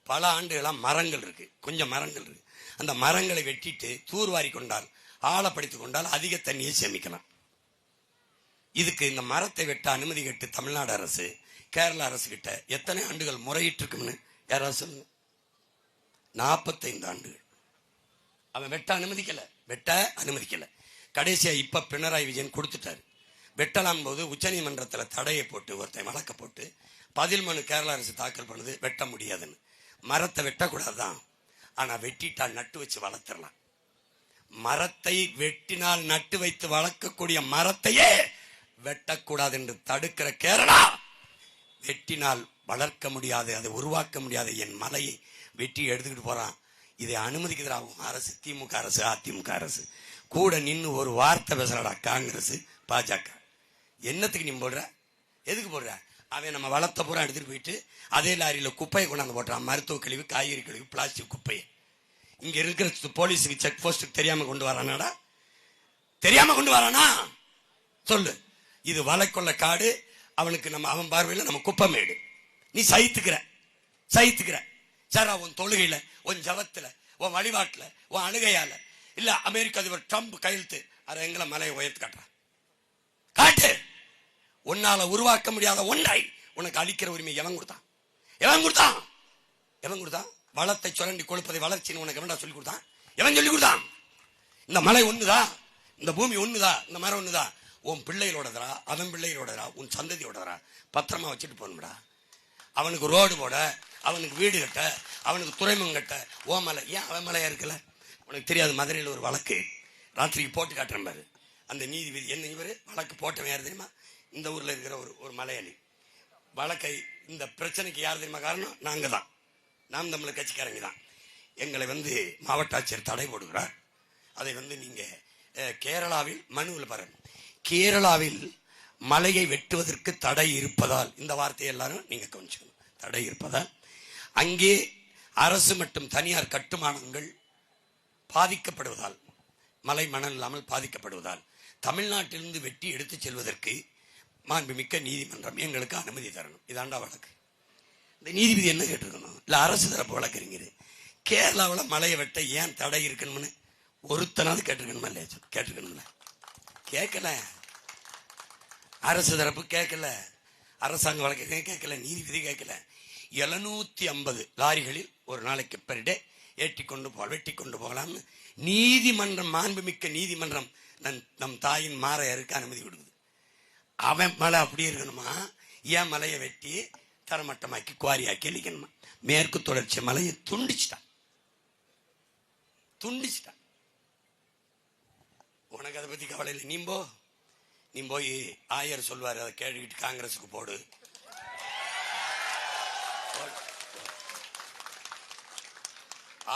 பல ஆண்டுகளா மரங்கள் இருக்கு, கொஞ்சம் மரங்கள் இருக்கு. அந்த மரங்களை வெட்டிட்டு தூர்வாரி கொண்டால், ஆழப்படுத்திக் கொண்டால் அதிக தண்ணியை சேமிக்கலாம். இதுக்கு இந்த மரத்தை வெட்ட அனுமதி கேட்டு தமிழ்நாடு அரசு கேரளா அரசு கிட்ட எத்தனை ஆண்டுகள் முறையிட்டு இருக்குன்னு யாராவது சொல்லுங்க? 45 ஆண்டுகள். அவன் வெட்ட அனுமதிக்கல. கடைசியா இப்ப பினராயி விஜயன் கொடுத்துட்டாரு. வெட்டலாம் போது உச்சநீதிமன்றத்தில் தடையை போட்டு ஒருத்தன் வழக்க போட்டு பதில் மனு கேரளா அரசு தாக்கல் பண்ணுது, வெட்ட முடியாதுன்னு. மரத்தை வெட்டக்கூடாதுதான், ஆனா வெட்டிட்டால் நட்டு வச்சு வளர்த்திடலாம். மரத்தை வெட்டினால் நட்டு வைத்து வளர்க்கக்கூடிய மரத்தையே வெட்டக்கூடாது என்று தடுக்கிற கேரளா, வெட்டினால் வளர்க்க முடியாது, அதை உருவாக்க முடியாது என் மலையை வெட்டி எடுத்துக்கிட்டு போறான். இதை அனுமதிக்குதுறாகும் அரசு, திமுக அரசு, அதிமுக அரசு. கூட நின்று ஒரு வார்த்தை பேசுறாடா காங்கிரஸ், பாஜக. என்னத்துக்கு நீ போடுற? எதுக்கு போடுற? அவன் நம்ம வளர்த்த பூரா எடுத்துட்டு போயிட்டு அதே லாரியில குப்பையை கொண்டாந்து போட்டான். மருத்துவ கழிவு, காய்கறி கழிவு, பிளாஸ்டிக் குப்பையை. இங்க இருக்கிற போலீஸுக்கு, செக் போஸ்டுக்கு தெரியாம கொண்டு வரானாடா? தெரியாம கொண்டு வரானா? சொல்லு. இது வலைக்கொள்ள காடு, அவனுக்கு அவன் பார்வையில் நம்ம குப்பமேடு. நீ சகித்துக்கிற சாரா உன் தொழுகையில, உன் ஜபத்துல, உன் வழிபாட்டுல, உன் அழுகையால இல்ல அமெரிக்க அதிபர் ட்ரம்ப் கையெழுத்து அதை எங்களை மலையை உயர்த்து காட்டு. உன்னால உருவாக்க முடியாத ஒன்றை உனக்கு அளிக்கிற உரிமை எவன் கொடுத்தான்? வளத்தை சுரண்டி கொழுப்பதை வளர்ச்சின்னு உனக்கு எவன்டா சொல்லி கொடுத்தான்? எவன் சொல்லி கொடுத்தான்? இந்த மலை ஒண்ணுதா, இந்த பூமி ஒண்ணுதா, இந்த மரம் ஒண்ணுதா? உன் பிள்ளைகளோடதா, அவன் பிள்ளைகளோடதா, உன் சந்ததியோடதா? பத்திரமா வச்சுட்டு போகணும்டா. அவனுக்கு ரோடு போட, அவனுக்கு வீடு கட்ட, அவனுக்கு துறைமுகம் கட்ட ஓ மலை. ஏன் அவன் மலையா இருக்கல? உனக்கு தெரியாது. மதுரையில் ஒரு வழக்கு ராத்திரிக்கு போட்டு காட்டுறேன் பாரு. அந்த நீதிபதி என்ன இவரு வழக்கு போட்டவன் யார் தெரியுமா? இந்த ஊர்ல இருக்கிற ஒரு மலையாளி. வழக்கை, இந்த பிரச்சனைக்கு யார் தெரியுமா காரணம்? நாங்க தான். நாம் தமிழர் கட்சிக்காரங்க தான் எங்களை மாவட்ட ஆட்சியர் தடை போடுகிறார். அதை நீங்க கேரளாவில் மனுவில் பாருங்க, கேரளாவில் மலையை வெட்டுவதற்கு தடை இருப்பதால், இந்த வார்த்தையை எல்லாரும் நீங்க கொஞ்சம் தடை இருப்பதால் அங்கே அரசு மற்றும் தனியார் கட்டுமானங்கள் பாதிக்கப்படுவதால், மலை மணல் இல்லாமல் பாதிக்கப்படுவதால் தமிழ்நாட்டிலிருந்து வெட்டி எடுத்து செல்வதற்கு மாண்புமிக்க நீதிமன்றம் எங்களுக்கு அனுமதி தரணும். இதாண்டா வழக்கு. இந்த நீதிபதி என்ன கேட்டிருக்கணும்? இல்ல அரசு தரப்பு வழக்கறிஞர் கேரளாவில் மலையை வெட்ட ஏன் தடை இருக்கணும்னு ஒருத்தனாவது கேட்டிருக்கணுமா இல்லையா? கேட்டிருக்கணும்ல, கேட்கல. அரசு தரப்பு கேட்கல, அரசாங்க வழக்கறிஞர் கேட்கல, நீதிபதி கேட்கல. 750 லாரிகளில் ஒரு நாளைக்கு பெர் டே வெட்டி கொண்டு போகலாம்னு நீதிமன்றம், மாண்புமிக்க நீதிமன்றம் நம் தாயின் மாறையருக்கு அனுமதி கொடுக்குது. அவன் மலை அப்படியே இருக்கணுமா? ஏன் மலையை வெட்டி தரமட்டமாக்கி குவாரியாக்கி அழிக்கணுமா? மேற்கு தொடர்ச்சி மலையை துண்டிச்சிட்டான். உனக்கு அதை பத்தி கவலை இல்லை. நீ போய் ஆயர் சொல்வாரு, அதை கேட்டுக்கிட்டு காங்கிரஸுக்கு போடு.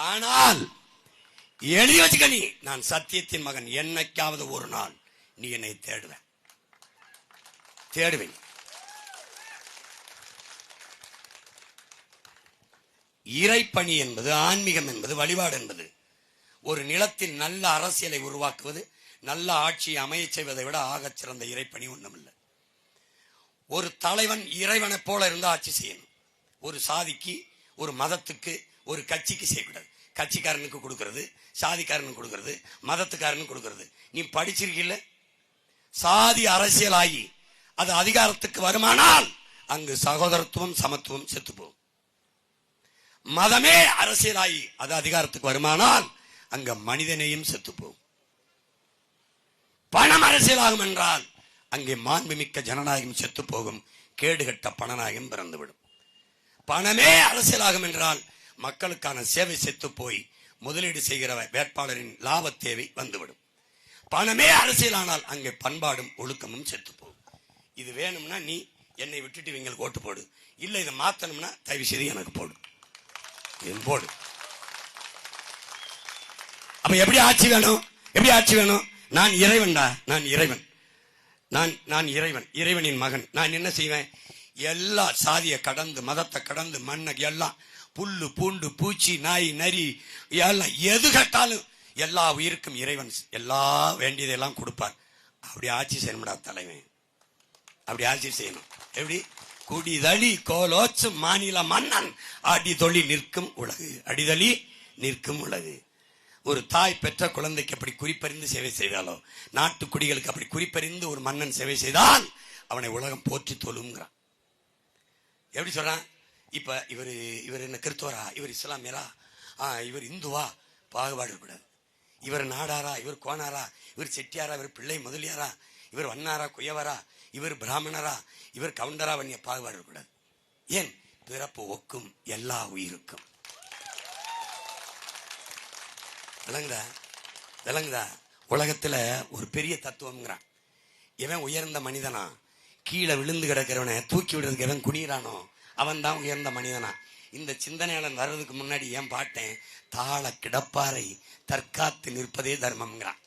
ஆனால் எழுதி வச்சுக்க, நீ நான் சத்தியத்தின் மகன், என்னைக்காவது ஒரு நாள் நீ என்னை தேடுவேன். இறைப்பணி என்பது, ஆன்மீகம் என்பது, வழிபாடு என்பது ஒரு நிலத்தின் நல்ல அரசியலை உருவாக்குவது, நல்ல ஆட்சியை அமைய செய்வதை விட ஆகச் சிறந்த இறைப்பணி ஒண்ணுமில்லை. ஒரு தலைவன் இறைவனை போல இருந்து ஆட்சி செய்யணும். ஒரு சாதிக்கு, ஒரு மதத்துக்கு, ஒரு கட்சிக்கு செய்யக்கூடாது. கட்சிக்காரனுக்கு கொடுக்கிறது, சாதிக்காரனுக்கு கொடுக்கிறது, மதத்துக்காரனுக்கு கொடுக்கிறது. நீ படிச்சிருக்கீல்ல, சாதி அரசியல் ஆகி அது அதிகாரத்துக்கு வருமானால் அங்கு சகோதரத்துவம், சமத்துவம் செத்து போகும். மதமே அரசியலாகி அது அதிகாரத்துக்கு வருமானால் அங்க மனிதனையும் செத்து போகும். பணம் அரசியலாகும் என்றால் அங்கே மாண்புமிக்க ஜனநாயகம் செத்து போகும், கேடுகட்ட பணநாயகம் பிறந்துவிடும். பணமே அரசியலாகும் என்றால் மக்களுக்கான சேவை செத்து போய் முதலீடு செய்கிற வேட்பாளரின் லாப தேவை வந்துவிடும். பணமே அரசியலானால் அங்கே பண்பாடும் ஒழுக்கமும் செத்து போகும். இது வேணும்னா நீ என்னை விட்டுட்டு இவங்களுக்கு ஓட்டு போடு, இல்ல இதை மாத்தணும்னா தயவு செய்து எனக்கு போடு. அப்ப எப்படி ஆட்சி வேணும்? நான் இறைவன்டா, நான் இறைவன், இறைவனின் மகன். நான் என்ன செய்வேன்? எல்லா சாதியை கடந்து, மதத்தை கடந்து, மண்ணை எல்லாம், புல்லு பூண்டு பூச்சி நாய் நரி எல்லாம் எது கேட்டாலும் எல்லா உயிருக்கும் இறைவன் எல்லா வேண்டியதெல்லாம் கொடுப்பார். அப்படி ஆட்சி செய்யணும்டா தலைவன், அப்படி ஆட்சி செய்யணும். எப்படி? குடிதளி கோலோச்சு மாநில மன்னன் அடிதொழி நிற்கும் உலகு. ஒரு தாய் பெற்ற குழந்தைக்கு அப்படி குறிப்பறிந்து சேவை செய்தாலோ, நாட்டு குடிகளுக்கு அப்படி குறிப்பறிந்து ஒரு மன்னன் சேவை செய்தால் அவனை உலகம் போற்றி தொழுங்கிறான். எப்படி சொல்றான்? இப்ப இவர் என்ன கிறிஸ்தவரா, இவர் இஸ்லாமியரா, இவர் இந்துவா, பாகுபாடு இருக்கக்கூடாது. இவர் நாடாரா, இவர் கோனாரா, இவர் செட்டியாரா, இவர் பிள்ளை முதலியாரா, இவர் வண்ணாரா குயவரா, இவர் பிராமணரா, இவர் கவுண்டரா, வன்னிய பாகுபாடு இருக்கக்கூடாது. ஏன்? பிறப்பு ஒக்கும் எல்லா உயிருக்கும். விளங்குதா? உலகத்துல ஒரு பெரிய தத்துவம்ங்கிறான். இவன் உயர்ந்த மனிதனா? கீழே விழுந்து கிடக்கிறவனை தூக்கி விடுறதுக்கு எவன் குனிறானோ அவன் தான் உயர்ந்த மனிதனா? இந்த சிந்தனையாளன் வர்றதுக்கு முன்னாடி ஏன் பாட்டேன்? தாள கிடப்பாரை தற்காத்து நிற்பதே தர்மம்ங்கிறான்.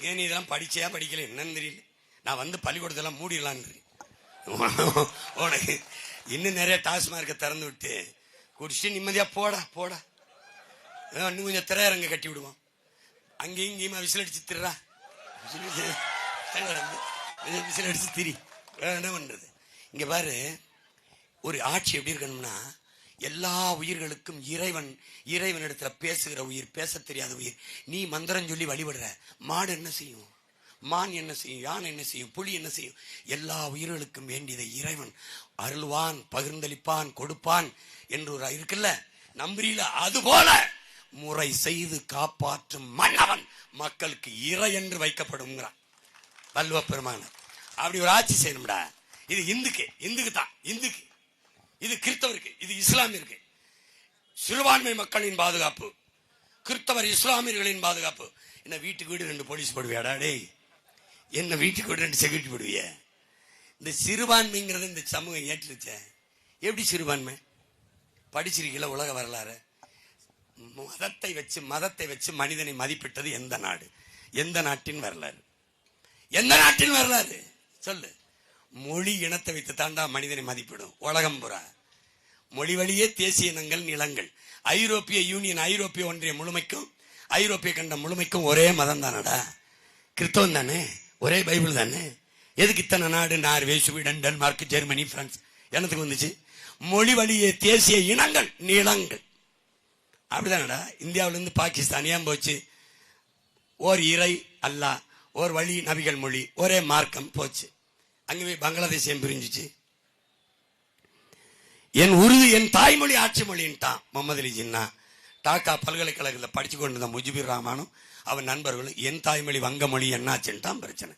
ஏன் இதெல்லாம் படிச்சையா படிக்கல என்னன்னு தெரியல. நான் பள்ளிக்கூடத்தெல்லாம் மூடிடலான்னு உனக்கு இன்னும் நிறைய டாஸ்மார்க்க திறந்து விட்டு குடிச்சு நிம்மதியா போடா. இன்னும் கொஞ்சம் திரையரங்க கட்டி விடுவோம். அங்கேயும் இங்கேயுமா விசில் அடிச்சு திரா, விசில் அடிச்சு திரி. என்ன பண்றது? இங்க பாரு, ஒரு ஆட்சி எப்படி இருக்கணும்னா, எல்லா உயிர்களுக்கும் இறைவனிடத்துல பேசுகிற உயிர், பேச தெரியாத உயிர். நீ மந்திரம் சொல்லி வழிபடுற மாடு என்ன செய்யும்? மான் என்ன செய்யும்? யானை என்ன செய்யும்? புலி என்ன செய்யும்? எல்லா உயிர்களுக்கும் வேண்டியதை இறைவன் அருள்வான், பகிர்ந்தளிப்பான், கொடுப்பான் என்று ஒரு இருக்குல்ல, நம்புறீல? அதுபோல முறை செய்து காப்பாற்றும் மன்னவன் மக்களுக்கு இறை என்று வைக்கப்படும்ங்கிறான் வள்ளுவ பெருமான. அப்படி ஒரு ஆட்சி செய்யணும்டா. இது இந்துக்கு தான். இது கிறிஸ்தவருக்கு, இது இஸ்லாமியருக்கு. சிறுபான்மை மக்களின் பாதுகாப்பு, கிறிஸ்தவர் இஸ்லாமியர்களின் பாதுகாப்பு. என்ன வீட்டுக்கு வீடு 2 போலீஸ் போடுவியாடா? டேய், என்ன வீட்டுக்கு வீடு 2 செக்யூரிட்டி போடுவிய? இந்த சிறுபான்மைங்கிறது இந்த சமூகம் ஏற்றுச்ச. எப்படி சிறுபான்மை? படிச்சிருக்கீங்களா உலக வரலாறு? மதத்தை வச்சு மனிதனை மதிப்பிட்டது எந்த நாடு? எந்த நாட்டின் வரலாறு? எந்த நாட்டின் வரலாறு சொல்லு. மொழி இனத்தை வைத்து தாண்டா மனிதனை மதிப்பிடும் உலகம் புறா. மொழி வழியே தேசிய இனங்கள் நிலங்கள். ஐரோப்பிய யூனியன், ஐரோப்பிய ஒன்றிய முழுமைக்கும் ஐரோப்பிய கண்ட முழுமைக்கும் ஒரே மதம் தானடா, கிறிஸ்தவம் தானே, ஒரே பைபிள் தானே. எதுக்கு இத்தனை நாடு? Norway, Sweden, Denmark, Germany, France என்னத்துக்கு வந்துச்சு? மொழி வழியே தேசிய இனங்கள் நிலங்கள். அப்படிதானடா. இந்தியாவிலிருந்து பாகிஸ்தான் ஏன் போச்சு? ஓர் இறை அல்லா, ஓர் வழி நபிகள் மொழி, ஒரே மார்க்கம் போச்சு. அங்கே போய் பங்களாதேஷ் ஏன் பிரிஞ்சிச்சு? என் உருது என் தாய்மொழி ஆட்சி மொழின்ட்டான் முகமது அலி ஜின்னா. டாக்கா பல்கலைக்கழகத்தில் படிச்சு கொண்டிருந்த முஜிபுர் ரஹ்மானும் அவன் நண்பர்களும் என் தாய்மொழி வங்க மொழி என்னாச்சுன்ட்டான். பிரச்சனை.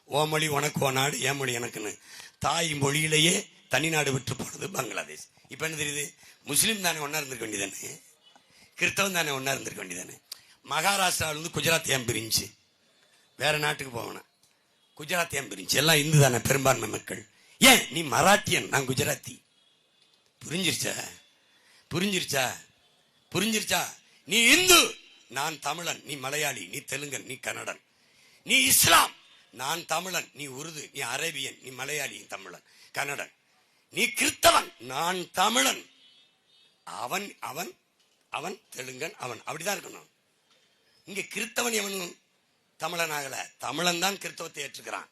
ஓ மொழி உனக்கு ஓ நாடு, என் மொழி எனக்குன்னு தாய் மொழியிலேயே தனிநாடு விட்டு போனது பங்களாதேஷ். இப்ப என்ன தெரியுது? முஸ்லீம் தானே ஒன்னா இருந்திருக்க வேண்டியதானே, கிறிஸ்தவம் தானே ஒன்னா இருந்திருக்க வேண்டியதானே. மகாராஷ்டிராவிலிருந்து குஜராத் ஏன் பிரிஞ்சு? வேற நாட்டுக்கு போகணும். குஜராத் ஏன் பிரிஞ்சு? எல்லாம் இந்து தானே பெரும்பான்மை மக்கள். ஏன் நீ மராட்டியன், நான் குஜராத்தி. புரிஞ்சிருச்சா? புரிஞ்சிருச்சா? புரிஞ்சிருச்சா? நீ இந்து, நான் தமிழன், நீ மலையாளி, நீ தெலுங்கன், நீ கன்னடன். நீ இஸ்லாம், நான் தமிழன், நீ உருது, நீ அரேபியன், நீ மலையாளி, தமிழன், கன்னடன். நீ கிறிஸ்தவன், நான் தமிழன், அவன் அவன் அவன் தெலுங்கன், அவன். அப்படிதான் இருக்கணும். இங்க கிறிஸ்தவன் எவனும் தமிழன் ஆகல, தமிழன் தான் கிறிஸ்தவத்தை ஏற்றுக்கிறான்.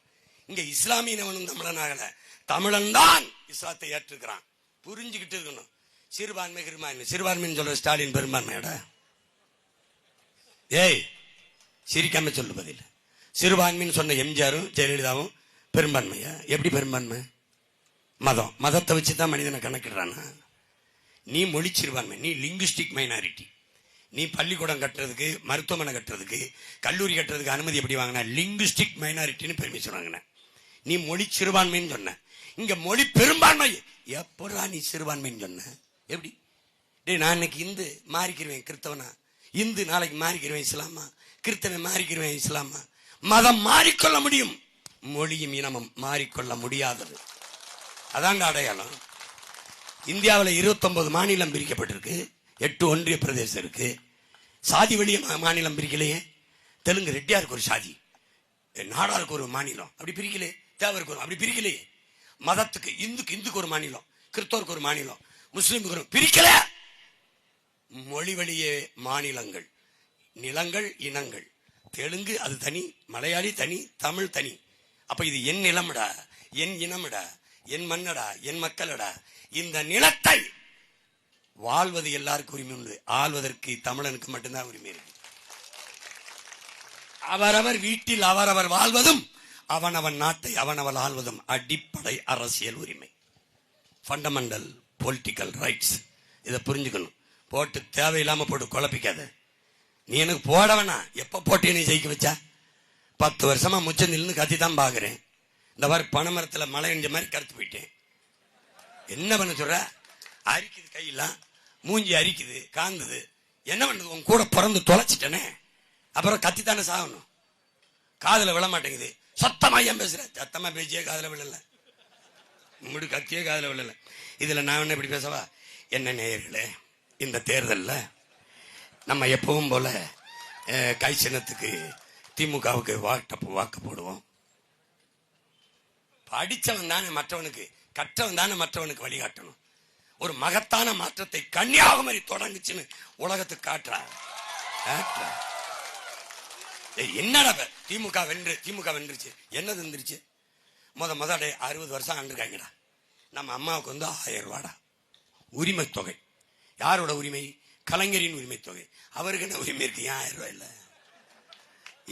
இங்க இஸ்லாமியன் எவனும் தமிழன் ஆகல, தமிழன் தான் இஸ்லாத்தை ஏற்றுக்கிறான். புரிஞ்சுக்கிட்டு இருக்கணும். சிறுபான்மை கிருமான்மை, சிறுபான்மைன்னு சொல்ற ஸ்டாலின் பெரும்பான்மையோட. ஏய் சிரிக்காம சொல்லு பதில். சிறுபான்மைன்னு சொன்ன எம்ஜிஆரும் ஜெயலலிதாவும் பெரும்பான்மையா? எப்படி பெரும்பான்மை? மதம், மதத்தை வச்சுதான் மனிதனை கணக்கிடுறானா? நீ மொழி சிறுபான்மை, நீ லிங்குஸ்டிக் மைனாரிட்டி. நீ பள்ளிக்கூடம் கட்டுறதுக்கு, மருத்துவமனை கட்டுறதுக்கு, கல்லூரி கட்டுறதுக்கு அனுமதி எப்படி வாங்கின? லிங்குஸ்டிக் மைனாரிட்டின்னு பெர்மிஷன் வாங்கின. நீ மொழி சிறுபான்மைன்னு சொன்ன. இங்க மொழி பெரும்பான்மை. எப்படா நீ சிறுபான்மைன்னு சொன்ன? எப்படி? டேய், நான் இன்னைக்கு இந்து மாறிக்கிருவேன் கிறிஸ்தவனா, இந்து நாளைக்கு மாறிக்கிருவேன் இஸ்லாமா, கிறிஸ்தவன் மாறிக்கிருவேன் இஸ்லாமா. மதம் மாறிக்கொள்ள முடியும், மொழியும் இனமும் மாறிக்கொள்ள முடியாதது. அதாங்க அடையாளம். இந்தியாவில் 29 மாநிலம் பிரிக்கப்பட்டிருக்கு, 8 ஒன்றிய பிரதேசம் இருக்கு. சாதி வழிய மாநிலம் பிரிக்கலையே. தெலுங்கு ரெட்டியாருக்கு ஒரு சாதி, நாடாருக்கு ஒரு மாநிலம், அப்படி பிரிக்கலையே. தேவருக்கு ஒரு, அப்படி பிரிக்கலையே. மதத்துக்கு இந்துக்கு ஒரு மாநிலம், கிறிஸ்தவருக்கு ஒரு மாநிலம், முஸ்லிமுக்கு ஒரு, பிரிக்கல. மொழி வழியே மாநிலங்கள், நிலங்கள், இனங்கள். தெலுங்கு அது தனி, மலையாளி தனி, தமிழ் தனி. அப்ப இது என் நிலம்டா, என் இனம்டா, என் மண்ணடா, என் மக்களடா. இந்த நிலத்தை வாழ்வது எல்லாருக்கும் உரிமை உண்டு, ஆள்வதற்கு தமிழனுக்கு மட்டும்தான் உரிமை இருக்கு. அவரவர் வீட்டில் அவரவர் வாழ்வதும், அவனவன் நாட்டை அவனவன் ஆள்வதும் அடிப்படை அரசியல் உரிமை, ஃபண்டமெண்டல் பொலிட்டிக்கல் ரைட்ஸ். இதை புரிஞ்சுக்கணும். போட்டு தேவையில்லாம போட்டு குழப்பிக்காத. நீ எனக்கு போட வேணாம். எப்ப போட்டு நீ ஜெயிக்க வச்சா? 10 வருஷமா முச்சம் நின்று கத்தி தான் பாக்குறேன். இந்த மாதிரி பனைமரத்துல மழை எஞ்ச மாதிரி கருத்து போயிட்டேன். என்ன பண்ண சொல்ற? அரிக்குது, கையெல்லாம் மூஞ்சி அரிக்குது, காந்தது. என்ன பண்ணுது? உன் கூட பிறந்து தொலைச்சிட்டனே, அப்புறம் கத்தித்தானே சாகணும். காதுல விழ மாட்டேங்குது. சத்தமா ஏன் பேசுற? சத்தமா பேசியே காதுல விழல, முடி கத்தியே காதுல விழல. இதுல நான் என்ன இப்படி பேசவா? என்ன நேயர்களே, இந்த தேர்தலில் நம்ம எப்பவும் போல கை சின்னத்துக்கு திமுகவுக்கு வாக்கு போடுவோம். படிச்சவன் தானே மற்றவனுக்கு, கற்றவன் தானே மற்றவனுக்கு வழிகாட்டணும். ஒரு மகத்தான மாற்றத்தை கன்னியாகுமரி தொடங்குச்சுன்னு உலகத்துக்கு காட்டுறா. என்னடா திமுக வென்றுச்சு, என்னது வந்துருச்சு? முத 60 வருஷம் ஆண்டிருக்காங்கடா. நம்ம அம்மாவுக்கு வந்து 1000 ரூபாடா உரிமை தொகை. யாரோட உரிமை? கலைஞரின் உரிமை தொகை. அவருக்கு என்ன உரிமை இருக்கு? 1000 ரூபாய் இல்ல,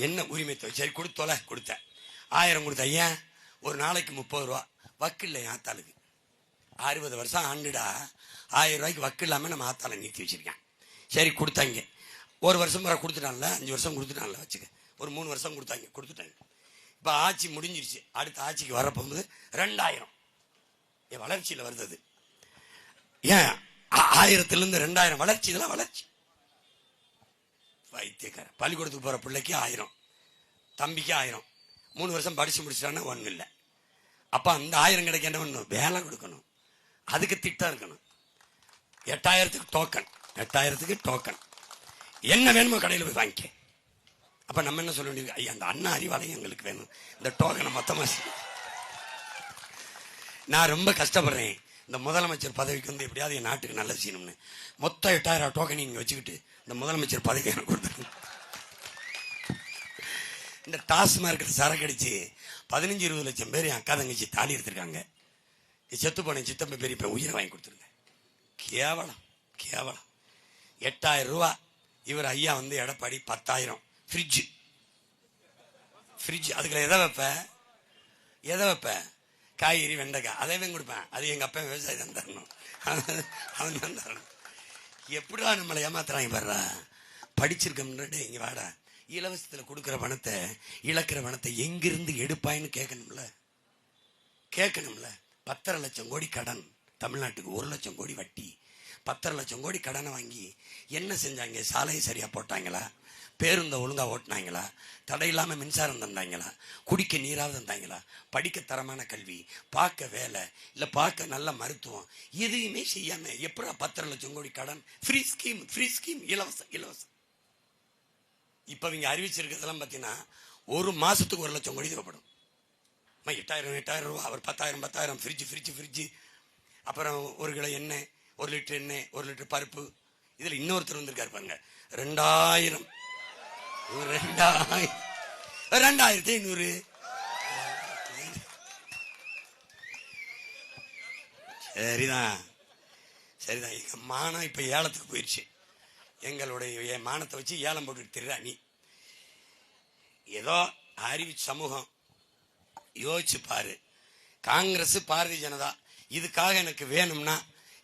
என்ன உரிமை தொகை? சரி கொடுத்தோல, கொடுத்த 1000 கொடுத்த. ஏன்? ஒரு நாளைக்கு 30 ரூபா வக்கு இல்லை ஆத்தாளுக்கு. 60 வருஷம் ஆண்டுடா, 1000 ரூபாய்க்கு வக்கு இல்லாம நம்ம ஆத்தாளை நீட்டி வச்சிருக்கேன். சரி கொடுத்தாங்க. ஒரு வருஷம் வர கொடுத்துட்டான்ல, 5 வருஷம் கொடுத்துட்டான்ல வச்சுக்க, ஒரு 3 வருஷம் கொடுத்துட்டாங்க. இப்ப ஆட்சி முடிஞ்சிருச்சு. அடுத்த ஆட்சிக்கு வரப்போகும்போது 2000 வளர்ச்சியில வருது. ஏன் 1000லிருந்து 2000 வளர்ச்சி? இதெல்லாம் வளர்ச்சி. வைத்தியக்கார பள்ளிக்கூடத்துக்கு போற பிள்ளைக்கு 1000, தம்பிக்கு 1000. 3 வருஷம் படிச்சு முடிச்சிட்டான்னா 1 இல்லை. அப்ப அந்த 1000 கிடைக்க என்ன பண்ணணும்? வேலை கொடுக்கணும். அதுக்கு திட்டம் இருக்கணும். 8000க்கு டோக்கன் என்ன வேணுமோ கடையில் போய் வாங்கிக்க. அப்ப நம்ம என்ன சொல்ல வேண்டியது, ஐயா அந்த அண்ணா அறிவாலயம் எங்களுக்கு வேணும், இந்த டோக்கனை மொத்தமா. நான் ரொம்ப கஷ்டப்படுறேன் இந்த முதலமைச்சர் பதவிக்கு வந்து எப்படியாவது என் நாட்டுக்கு நல்லது செய்யணும்னு. மொத்தம் 8000 டோக்கன் நீங்க வச்சுக்கிட்டு இந்த முதலமைச்சர் பதவி எனக்கு கொடுத்துருங்க. இந்த டாஸ்மார்க் சரக்கு அடிச்சு 15-20 லட்சம் பேர் என் அக்கா தங்கச்சி தாலி எடுத்திருக்காங்க. செத்து போன சித்தப்ப பெரிய உயிரை வாங்கி கொடுத்துருங்க. கேவலம் கேவலம். 8000 ரூபா. இவர் ஐயா வந்து எடப்பாடி 10,000 ஃப்ரிட்ஜ். அதுக்குள்ள எதை வைப்ப காய்கறி வெண்டைக்காய் அதே கொடுப்பேன். அது எங்க அப்பா விவசாயி தான் தரணும், அவன் தான் தரணும். எப்படா நம்மளை ஏமாத்துறாங்க பாடுறா. படிச்சிருக்கோம்னு இங்க வாடா, இலவசத்துல கொடுக்குற பணத்தை இழக்கிற பணத்தை எங்கிருந்து எடுப்பாயின்னு கேட்கணும்ல. 10,500,000 கோடி கடன் தமிழ்நாட்டுக்கு, 1 லட்சம் கோடி வட்டி, 10,500,000 கோடி கடனை வாங்கி என்ன செஞ்சாங்க? சாலையை சரியா போட்டாங்களா? பேருந்தை ஒழுங்கா ஓட்டினாங்களா? தடையில்லாம மின்சாரம் தந்தாங்களா? குடிக்க நீராவது தந்தாங்களா? படிக்க தரமான கல்வி, பார்க்க வேலை, இல்ல பார்க்க நல்ல மருத்துவம், எதையுமே செய்யாம எப்படா 10,500,000 கோடி கடன்? ஃப்ரீ ஸ்கீம் இலவசம். இப்ப இவங்க அறிவிச்சிருக்கிறதெல்லாம் பாத்தீங்கன்னா ஒரு மாசத்துக்கு 1 லட்சம் கோடி தேவைப்படும். 8,000 ரூபா, அவர் 10,000 ஃப்ரிட்ஜ். அப்புறம் 1 கிலோ எண்ணெய், 1 லிட்டர் எண்ணெய், 1 லிட்டர் பருப்பு. இதுல இன்னொருத்தர் வந்திருக்காரு பாருங்க, 2,500. சரிதான். எங்க மானம் இப்ப ஏலத்துக்கு போயிடுச்சு. எங்களுடைய மானத்தை வச்சு ஏலம் போட்டு தெரியா நீ. ஏதோ அறிவு சமூகம் யோசிச்சு பாரு. காங்கிரஸ் பாரதிய ஜனதா இதுக்காக எனக்கு வேணும்னா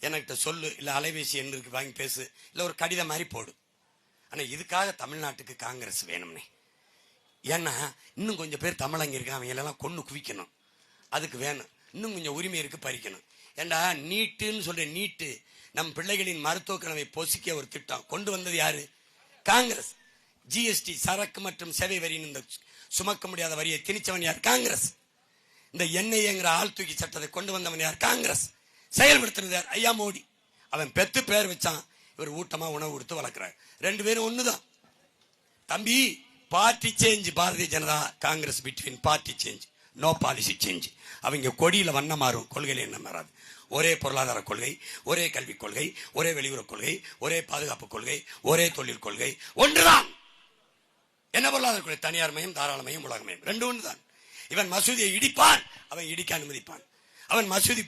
என்கிட்ட சொல்லு, இல்ல அலைபேசி எண் இருக்கு வாங்கி பேசு, இல்ல ஒரு கடிதம் மாதிரி போடு. ஆனா இதுக்காக தமிழ்நாட்டுக்கு காங்கிரஸ் வேணும்னே. ஏன்னா இன்னும் கொஞ்சம் பேர் தமிழங்க இருக்காங்க, அவங்க எல்லாம் கொண்டு குவிக்கணும். அதுக்கு வேணும். இன்னும் கொஞ்சம் உரிமை இருக்கு, பறிக்கணும். ஏண்டா நீட்டுன்னு சொல்ற நீட்டு நம் பிள்ளைகளின் மருத்துவ கனவை பொசிக்க ஒரு திட்டம் கொண்டு வந்தது யாரு? காங்கிரஸ். ஜிஎஸ்டி சரக்கு மற்றும் சேவை வரியின் இந்த சுமக்க முடியாத வரியை திணிச்சவன் யார்? காங்கிரஸ். இந்த என்ஐஏங்கிற ஆள் தூக்கி சட்டத்தை கொண்டு வந்தவன் யார்? காங்கிரஸ். செயல்படுத்தினது யார்? ஐயா மோடி. அவன் பெத்து பேர் வச்சான், இவர் ஊட்டமா உணவு கொடுத்து வளர்க்கிறார். 2 பேரும் ஒண்ணுதான் தம்பி. Party change Bharatiya Janata Congress between party change, no policy change. அவங்க கொடியில வண்ணம் மாறும், கொள்கையில என்ன மாறாது. ஒரே பொருளாதார கொள்கை, ஒரே கல்விக் கொள்கை, ஒரே வெளியுறவு கொள்கை, ஒரே பாதுகாப்பு கொள்கை, ஒரே தொழில் கொள்கை ஒன்றுதான். என்ன பொருளாதார கொள்கை? தனியார் மயம், தாராள மயம், உலக மயம், 2 ஒன்றுதான். இவன் மசூதியை இடிப்பான், அவன் இடிக்க அனுமதிப்பான். அவன் மசூதி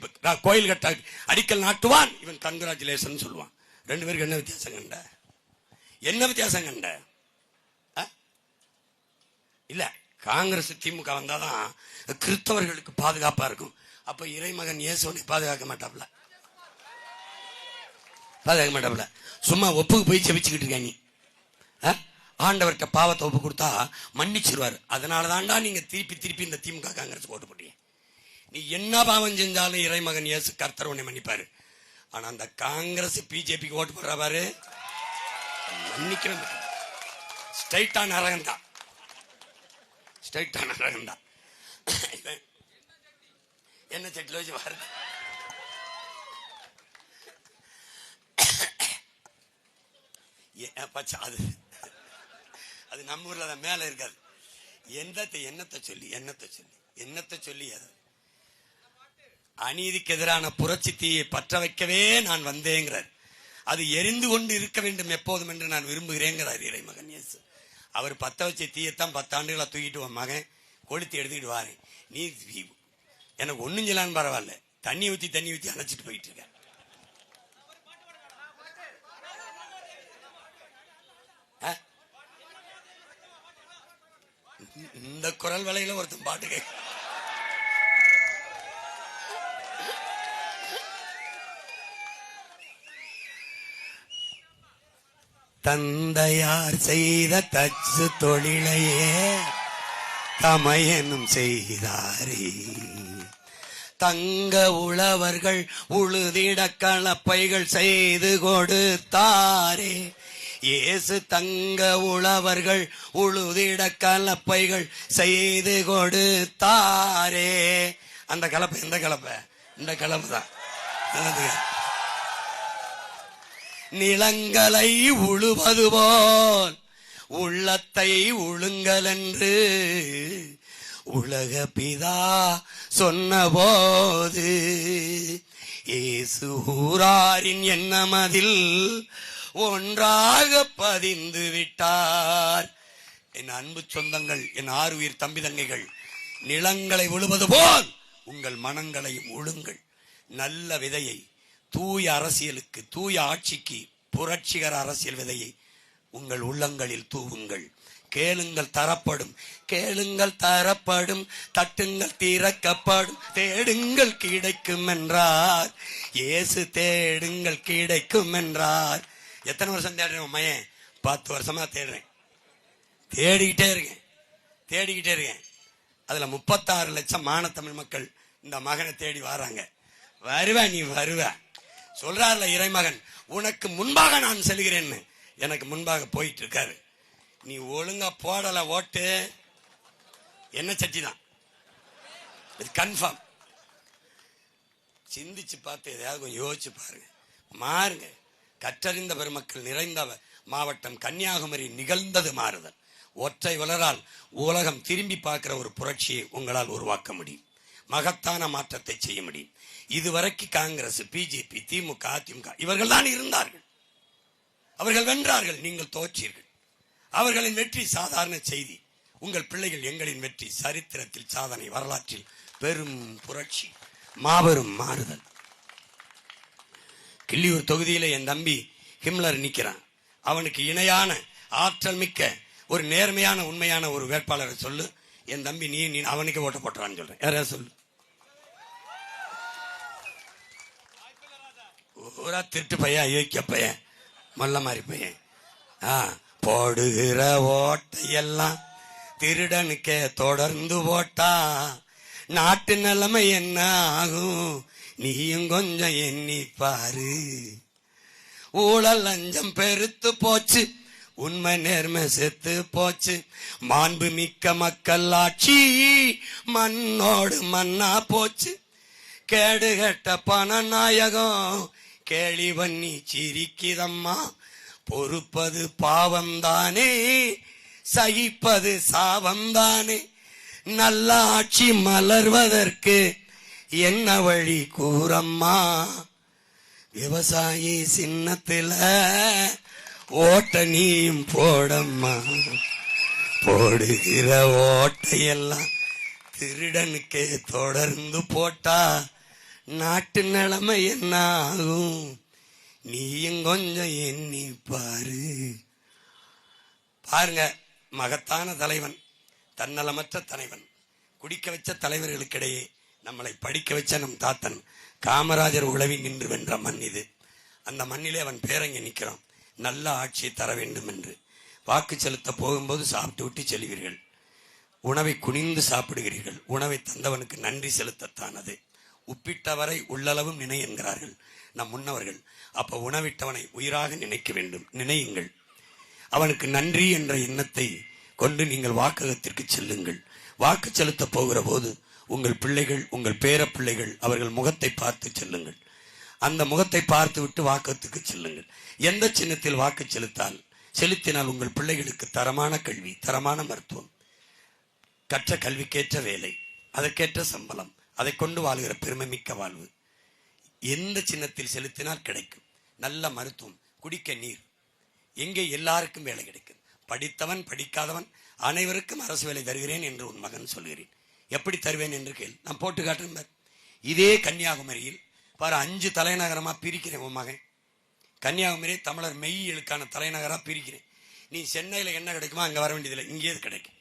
கோயில் கட்ட அடிக்கல் நாட்டுவான், இவன் கங்க்ராச்சுலேஷன் சொல்லுவான். 2 பேருக்கு என்ன வித்தியாசம் கண்ட? இல்ல காங்கிரஸ் திமுக வந்தாதான் கிறிஸ்தவர்களுக்கு பாதுகாப்பா இருக்கும். அப்ப இறைமகன் இயேசுவை பாதுகாக்க மாட்டாப்ல. சும்மா ஒப்புக்கு போய் செவிச்சுக்கிட்டு இருக்க நீ. ஆண்டவர்கிட்ட பாவத்தை ஒப்பு கொடுத்தா மன்னிச்சிருவாரு. அதனாலதான்டா நீங்க திருப்பி இந்த திமுக காங்கிரஸ் ஓட்டு போட்டீங்க. நீ என்ன பாவம் செஞ்சாலும் இறைமகன் இயேசு கர்த்தர் உன்னை மன்னிப்பாரு. ஆனா அந்த காங்கிரஸ் பிஜேபிக்கு ஓட்டு போடுற பாரு, மன்னிக்கணும். ஸ்ட்ரைட்டான அரகண்டா. என்ன செட்டில் வச்சு வருது. அது நம்ம ஊர்ல தான் மேல இருக்காது. என்னத்தை சொல்லி அநீதிக்கு எதிரான புரட்சி தீயை பற்ற வைக்கவே நான் வந்தேங்கிறார். அது எரிந்து கொண்டு இருக்க வேண்டும் எப்போதும் என்று நான் விரும்புகிறேங்கிறார் இறைமகன் இயேசு. அவர் பத்த வச்ச தீயத்தான் 10 ஆண்டுகளா தூக்கிட்டு உன் மகன் கொளுத்தி எடுத்துக்கிட்டு வாரேன். நீ எனக்கு ஒண்ணும் செய்யலான்னு பரவாயில்ல, தண்ணி ஊத்தி அணைச்சிட்டு போயிட்டு இருக்க. இந்த குரல் வலையில ஒருத்தன் பாட்டு கேட்க தந்தையார் செய்த தச்சு தொழிலையே தமையனும் செய்தாரே. தங்க உழவர்கள் உழுதிட கலப்பைகள் செய்து கொடுத்தாரே. இயேசு தங்க உழவர்கள் உழுதிட கலப்பைகள் செய்து கொடுத்தாரே. அந்த கலப்பை எந்த கலப்பை? இந்த கலப்பு தான். நிலங்களை உழுவது போல் உள்ளத்தை உழுங்கள் என்று உலக பிதா சொன்னபோது இயேசு ஊராரின் எண்ணமதில் ஒன்றாக பதிந்து விட்டார். என் அன்பு சொந்தங்கள், என் ஆறுயிர் தம்பி தங்கைகள், நிலங்களை உழுவது போல் உங்கள் மனங்களையும் உழுங்கள். நல்ல விதையை, தூய அரசியலுக்கு, தூய ஆட்சிக்கு, புரட்சிகர அரசியல் விதையை உங்கள் உள்ளங்களில் தூவுங்கள். கேளுங்கள் தரப்படும், கேளுங்கள் தரப்படும், தட்டுங்கள் திறக்கப்படும், தேடுங்கள் கிடைக்கும் என்றார் இயேசு. தேடுங்கள் கிடைக்கும் என்றார். எத்தனை வருஷம் தேடுறேன் மையன்? 10 வருஷமா தேடுறேன், தேடிக்கிட்டே இருக்கேன். அதுல 36 லட்சம் மானத்தமிழ் மக்கள் இந்த மகனை தேடி வராங்க. நீ வருவ சொல்றாருல இறைமகன், உனக்கு முன்பாக நான் செல்கிறேன்னு. எனக்கு முன்பாக போயிட்டு இருக்காரு. நீ ஒழுங்கா போடல ஓட்டு, என்ன சட்டி தான் இது கன்ஃபார்ம். சிந்திச்சு பார்த்து எதையாவது கொஞ்சம் யோசிச்சு பாருங்க, மாறுங்க. கற்றறிந்த பெருமக்கள் நிறைந்த மாவட்டம் கன்னியாகுமரி நிகழ்ந்தது மாறுதல். ஒற்றை வளரால் உலகம் திரும்பி பார்க்கிற ஒரு புரட்சியை உங்களால் உருவாக்க முடியும். மகத்தான மாற்றத்தை செய்ய முடியும். இதுவரைக்கு காங்கிரஸ், பிஜேபி, திமுக, அதிமுக இவர்கள் தான் இருந்தார்கள். அவர்கள் வென்றார்கள், நீங்கள் தோற்றீர்கள். அவர்களின் வெற்றி சாதாரண செய்தி. உங்கள் பிள்ளைகள் எங்களின் வெற்றி சரித்திரத்தில் சாதனை, வரலாற்றில் பெரும் புரட்சி, மாபெரும் மாறுதல். கிள்ளியூர் தொகுதியில என் தம்பி ஹிம்லர் நிக்கிறான். அவனுக்கு இணையான ஆற்றல் மிக்க ஒரு நேர்மையான உண்மையான ஒரு வேட்பாளரை சொல்லு. என் தம்பி நீ அவனுக்கு ஓட்ட போட்டுறான்னு சொல்றேன். யாரையா சொல்லு. ஊரா திருட்டு பையன், அயோக்கிய பையன், மல்ல மாதிரி பையன். போடுகிற ஓட்டையெல்லாம் திருடனுக்கே தொடர்ந்து போட்டா நாட்டு நிலைமை என்ன ஆகும் நீயும் கொஞ்சம் எண்ணி பாரு. ஊழல் லஞ்சம் பெருத்து போச்சு, உண்மை நேர்மை செத்து போச்சு, மாண்பு மிக்க மக்கள் ஆட்சி மண்ணோடு மண்ணா போச்சு. கேடுகட்ட பணநாயகம் கேலி பண்ணி சிரிக்குதம்மா. பொறுப்பது பாவம்தானே, சகிப்பது சாபம்தானே. நல்ல ஆட்சி மலர்வதற்கு என்ன வழி கூறம்மா. விவசாயி சின்னத்துல ஓட்ட நீயும் போடம்மா. போடுகிற ஓட்டையெல்லாம் திருடனுக்கே தொடர்ந்து போட்டா நாட்டு நிலைமை என்ன ஆகும் நீயும் கொஞ்சம் எண்ணி பாரு. பாருங்க, மகத்தான தலைவன், தன்னலமற்ற தலைவன், குடிக்க வச்ச தலைவர்களுக்கிடையே நம்மளை படிக்க வச்ச நம் தாத்தன் காமராஜர் உழவி நின்று வென்ற மண் இது. அந்த மண்ணிலே அவன் பேரங்க நிற்கிறான். நல்ல ஆட்சியை தர வேண்டும் என்று வாக்கு செலுத்த போகும்போது சாப்பிட்டு விட்டு செல்வீர்கள். உணவை குனிந்து சாப்பிடுகிறீர்கள். உணவை தந்தவனுக்கு நன்றி செலுத்தத்தானது. உப்பிட்டவரை உள்ளளவும் நினை என்கிறார்கள் நம் முன்னவர்கள். அப்ப உணவிட்டவனை உயிராக நினைக்க வேண்டும். நினையுங்கள். அவனுக்கு நன்றி என்ற எண்ணத்தை கொண்டு நீங்கள் வாக்ககத்திற்கு செல்லுங்கள். வாக்கு செலுத்த போகிற போது உங்கள் பிள்ளைகள், உங்கள் பேர பிள்ளைகள், அவர்கள் முகத்தை பார்த்து செல்லுங்கள். அந்த முகத்தை பார்த்து விட்டு வாக்கத்துக்கு செல்லுங்கள். எந்த சின்னத்தில் வாக்கு செலுத்தினால் உங்கள் பிள்ளைகளுக்கு தரமான கல்வி, தரமான மருத்துவம், கற்ற கல்விக்கேற்ற வேலை, அதற்கேற்ற சம்பளம், அதை கொண்டு வாழ்கிற பெருமை மிக்க வாழ்வு எந்த சின்னத்தில் செலுத்தினால் கிடைக்கும். நல்ல மருத்துவம், குடிக்க நீர், எங்கே எல்லாருக்கும் வேலை கிடைக்கும். படித்தவன் படிக்காதவன் அனைவருக்கும் அரசு வேலை தருகிறேன் என்று உன் மகன் சொல்கிறேன். எப்படி தருவேன் என்று கேள், நான் போட்டு காட்டுறேன். இதே கன்னியாகுமரியில் பாரு, 5 தலைநகரமா பிரிக்கிறேன் உன் மகன். கன்னியாகுமரி தமிழர் மெய்யலுக்கான தலைநகரா பிரிக்கிறேன். நீ சென்னையில என்ன கிடைக்குமோ அங்க வர வேண்டியதில்லை, இங்கேயே கிடைக்கும்.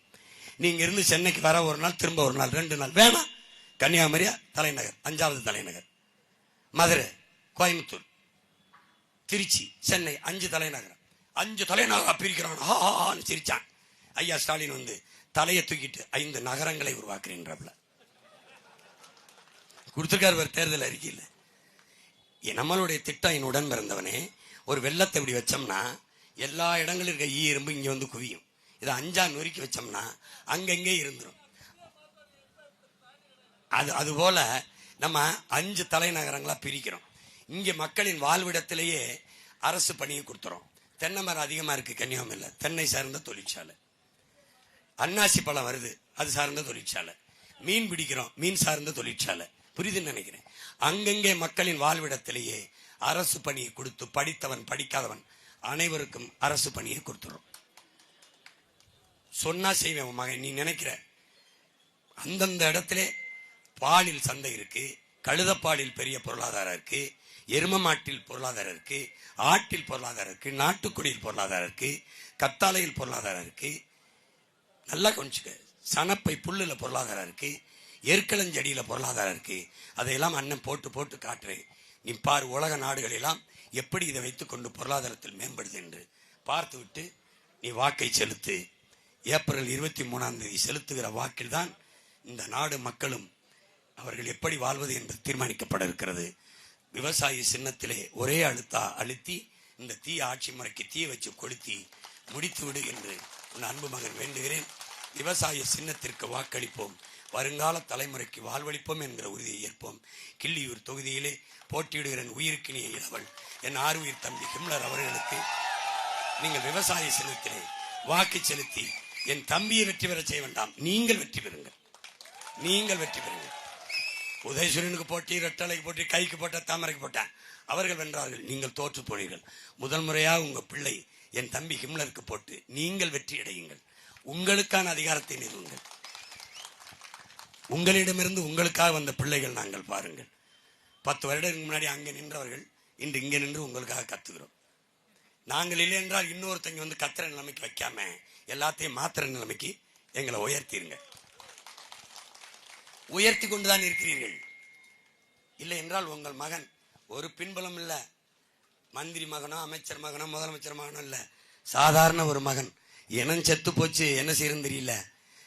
நீங்க இருந்து சென்னைக்கு வர ஒரு நாள், திரும்ப ஒரு நாள், 2 நாள் வேணாம். கன்னியாகுமரி தலைநகர், 5வது தலைநகர். மதுரை, கோயம்புத்தூர், திருச்சி, சென்னை, 5 தலைநகரம். 5 தலைநகரா பிரிக்கிறான். சிரிச்சான். ஐயா ஸ்டாலின் வந்து தலையை தூக்கிட்டு 5 நகரங்களை உருவாக்குறேன் கொடுத்திருக்காரு தேர்தல் அறிக்கையில். நம்மளுடைய திட்டம், என் உடன் பிறந்தவனே, ஒரு வெள்ளத்தை இப்படி வச்சோம்னா எல்லா இடங்களும் இருக்க இரும்பு இங்க வந்து குவியும். இதை 5ஆ நொறுக்கி வச்சோம்னா அங்கங்கே இருந்துரும். அது போல நம்ம 5 தலைநகரங்களா பிரிக்கிறோம். இங்க மக்களின் வாழ்விடத்திலேயே அரசு பணியை கொடுத்துறோம். தென்னை மரம் அதிகமா இருக்கு கன்னியாகுமரியில, தென்னை சார்ந்த தொழிற்சாலை. அன்னாசி பழம் வருது, அது சார்ந்த தொழிற்சாலை. மீன் பிடிக்கிறோம், மீன் சார்ந்த தொழிற்சாலை. புரியுதுன்னு நினைக்கிறேன். அங்கங்கே மக்களின் வாழ்விடத்திலேயே அரசு பணியை கொடுத்து படித்தவன் படிக்காதவன் அனைவருக்கும் அரசு பணியை கொடுத்துறோம். சொன்னா செய்வேன் உன் மகன். நீ நினைக்கிற அந்தந்த இடத்துல பாலில் சந்தை இருக்கு, கழுதப்பாலில் பெரிய பொருளாதாரம் இருக்கு, எரும மாட்டில் பொருளாதாரம் இருக்கு, ஆட்டில் பொருளாதாரம் இருக்கு, நாட்டுக்கொடியில் பொருளாதாரம் இருக்கு, கத்தாழையில் பொருளாதாரம் இருக்கு. நல்லா கொஞ்சம் சனப்பை புல்லுல பொருளாதாரம் இருக்கு, எற்களஞ்செடியில பொருளாதாரம் இருக்கு. அதையெல்லாம் அண்ணன் போட்டு போட்டு காட்டுறேன். நீ பார், உலக நாடுகள் எல்லாம் எப்படி இதை வைத்துக் கொண்டு பொருளாதாரத்தில் மேம்படுது என்று பார்த்து விட்டு நீ வாக்கை செலுத்து. ஏப்ரல் 23 செலுத்துகிற வாக்கில் தான் இந்த நாடு மக்களும் அவர்கள் எப்படி வாழ்வது என்று தீர்மானிக்கப்பட இருக்கிறது. விவசாய சின்னத்திலே ஒரே அழுத்தி இந்த தீ ஆட்சி முறைக்கு தீ வச்சு கொளுத்தி முடித்து விடு என்று உன் அன்பு மகன் வேண்டுகிறேன். விவசாய சின்னத்திற்கு வாக்களிப்போம், வருங்கால தலைமுறைக்கு வாழ்வளிப்போம் என்கிற உறுதியை ஏற்போம். கிள்ளியூர் தொகுதியிலே போட்டியிடுகிற உயிருக்கினிய இளவல் என் ஆறுயிர் தம்பி ஹிம்லர் அவர்களுக்கு நீங்கள் விவசாய சின்னத்திலே வாக்கு செலுத்தி என் தம்பியை வெற்றி பெற செய்ய வேண்டாம், நீங்கள் வெற்றி பெறுங்கள். நீங்கள் வெற்றி பெறுங்கள். உதயசூரியனுக்கு போட்டி, ரெட்டலைக்கு போட்டி, கைக்கு போட்ட, தாமரைக்கு போட்டேன், அவர்கள் வென்றார்கள், நீங்கள் தோற்று போனீர்கள். முதல் முறையாக உங்க பிள்ளை என் தம்பி ஹிம்லருக்கு போட்டு நீங்கள் வெற்றி அடையுங்கள். உங்களுக்கான அதிகாரத்தை நிறுவுங்கள். உங்களிடமிருந்து உங்களுக்காக வந்த பிள்ளைகள் நாங்கள் பாருங்கள். 10 வருடத்துக்கு முன்னாடி அங்கே நின்றவர்கள் இன்று இங்கே நின்று உங்களுக்காக கத்துக்கிறோம். நாங்கள் இல்லை என்றால் இன்னொருத்தங்க வந்து கத்துற நிலைமைக்கு வைக்காம எல்லாத்தையும் மாத்திர நிலைமைக்கு எங்களை உயர்த்திருங்க. உயர்த்தி கொண்டுதான் இருக்கிறீர்கள். இல்லை என்றால் உங்கள் மகன் ஒரு பின்புலம் இல்ல, மந்திரி மகனோ அமைச்சர் மகனோ முதலமைச்சர் மகனோ இல்ல, சாதாரண ஒரு மகன். இனம் செத்து போச்சு, என்ன செய்யறது தெரியல.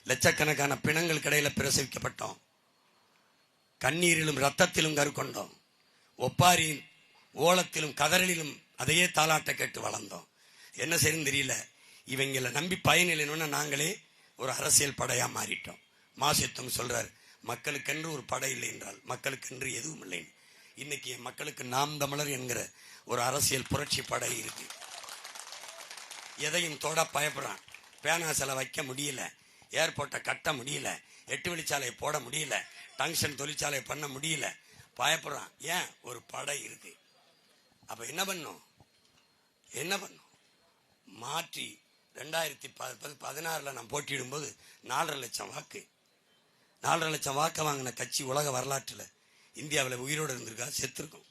லட்சக்கணக்கான பிணங்கள் கடையில பிரசவிக்கப்பட்டோம். கண்ணீரிலும் ரத்தத்திலும் கருக்கொண்டோம். ஒப்பாரியின் ஓலத்திலும் கதறலிலும் அதையே தாலாட்ட கேட்டு வளர்ந்தோம். என்ன செய்யறது தெரியல. இவங்களை நம்பி பயனில்லைன்னு நாங்களே ஒரு அரசியல் படையா மாறிட்டோம். மாசித்தம் சொல்றார், மக்களுக்கென்று ஒரு படை இல்லை என்றால் மக்களுக்கென்று எதுவும் இல்லை. இன்னைக்கு என் மக்களுக்கு நாம் தமிழர் என்கிற ஒரு அரசியல் புரட்சி படை இருக்கு. எதையும் தொட பயப்படுறான். பேனா சிலை வைக்க முடியல, ஏர்போர்ட்டை கட்ட முடியல, 8 வழிச்சாலையை போட முடியல, டங்ஷன் தொழிற்சாலையை பண்ண முடியல, பயப்படுறான். ஏன்? ஒரு படை இருக்கு. அப்ப என்ன பண்ணும்? மாற்றி 2016 நான் போட்டியிடும் போது 4.5 லட்சம் வாக்கு, 4.5 லட்சம் வாக்கு வாங்கின கட்சி உலக வரலாற்றுல இந்தியாவில் உயிரோடு இருந்திருக்கா? செத்துருக்கும்.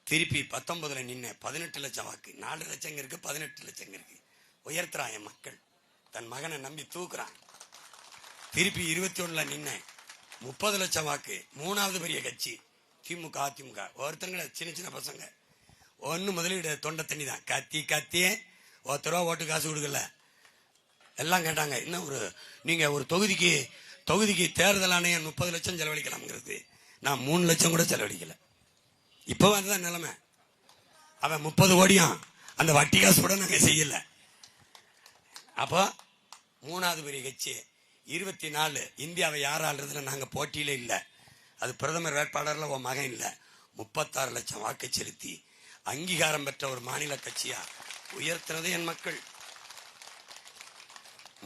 திருப்பி 19 நின்ன 18 லட்சம் வாக்கு. 4 லட்சம் இருக்கு, 18 லட்சம் இருக்கு. உயர்த்துறான் என் மக்கள். தன் மகனை நம்பி தூக்குறான். திருப்பி 21 நின்ன 30 லட்சம் வாக்கு. 3வது பெரிய கட்சி திமுக. அதிமுக ஒருத்தங்கள சின்ன சின்ன பசங்க ஒன்னு முதலீடு தொண்டை தண்ணி தான். கத்தியே 10 ரூபா ஓட்டு காசு கொடுக்கல. எல்லாம் கேட்டாங்க, என்ன நீங்க ஒரு தொகுதிக்கு தேர்தல் ஆணையம் 30 லட்சம் செலவழிக்கலாம்ங்கிறது. நான் 3 லட்சம் கூட செலவழிக்கல. இப்போ அதுதான் நிலைமை. அவன் 30 கோடியும் அந்த வட்டி காசு கூட நாங்க செய்யல. அப்போ 3வது பெரிய கட்சி 24 இந்தியாவை யார் ஆள்றதுல நாங்க போட்டியில இல்ல. அது பிரதமர் வேட்பாளர்ல உன் மகன் இல்ல. 36 லட்சம் வாக்கு செலுத்தி அங்கீகாரம் பெற்ற ஒரு மாநில கட்சியா உயர்த்தினது என் மக்கள்.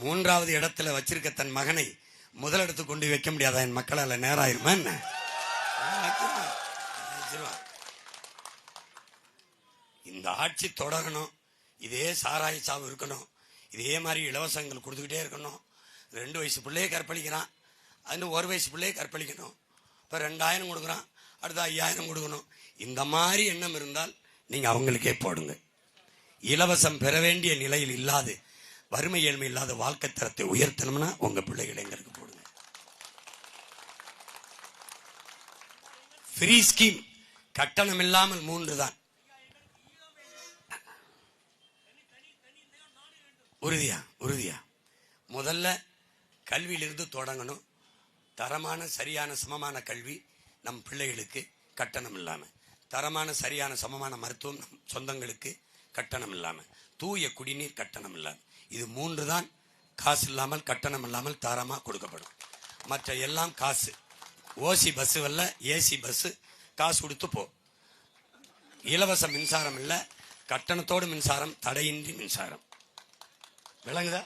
3வது இடத்துல வச்சிருக்க தன் மகனை முதலிடத்துக்கு கொண்டு வைக்க முடியாதா என் மக்களால? நேரம் ஆயிருமா என்ன? இந்த ஆட்சி தொடரணும். இதே சாராய சாவு இருக்கணும். இதே மாதிரி இலவசங்கள் கொடுத்துக்கிட்டே இருக்கணும். 2 வயசு பிள்ளையே கற்பழிக்கிறான், அது 1 வயசு பிள்ளையே கற்பழிக்கணும். இப்ப 2000 கொடுக்குறான், அடுத்த 5000 கொடுக்கணும். இந்த மாதிரி எண்ணம் இருந்தால் நீங்க அவங்களுக்கே போடுங்க. இலவசம் பெற வேண்டிய நிலையில் இல்லாது, வறுமை ஏழ்மை இல்லாத வாழ்க்கை தரத்தை உயர்த்தணும்னா உங்க பிள்ளைகளை எங்களுக்கு போடுங்க. ஃப்ரீ ஸ்கீம், கட்டணம் இல்லாமல் 3 தான். உறுதியா முதல்ல கல்வியிலிருந்து தொடங்கணும். தரமான சரியான சமமான கல்வி நம் பிள்ளைகளுக்கு கட்டணம் இல்லாம, தரமான சரியான சமமான மருத்துவம் நம் சொந்தங்களுக்கு கட்டணம் இல்லாம, தூய குடிநீர் கட்டணம் இல்லாம. இது 3 தான் காசு இல்லாமல் கட்டணம் இல்லாமல் தாரமா கொடுக்கப்படும். மற்ற எல்லாம் காசு. ஓசி பஸ் வரல, ஏசி பஸ் காசு கொடுத்து போ. இலவச மின்சாரம் இல்ல, கட்டணத்தோடு மின்சாரம், தடையின்றி மின்சாரம். விளங்குதா?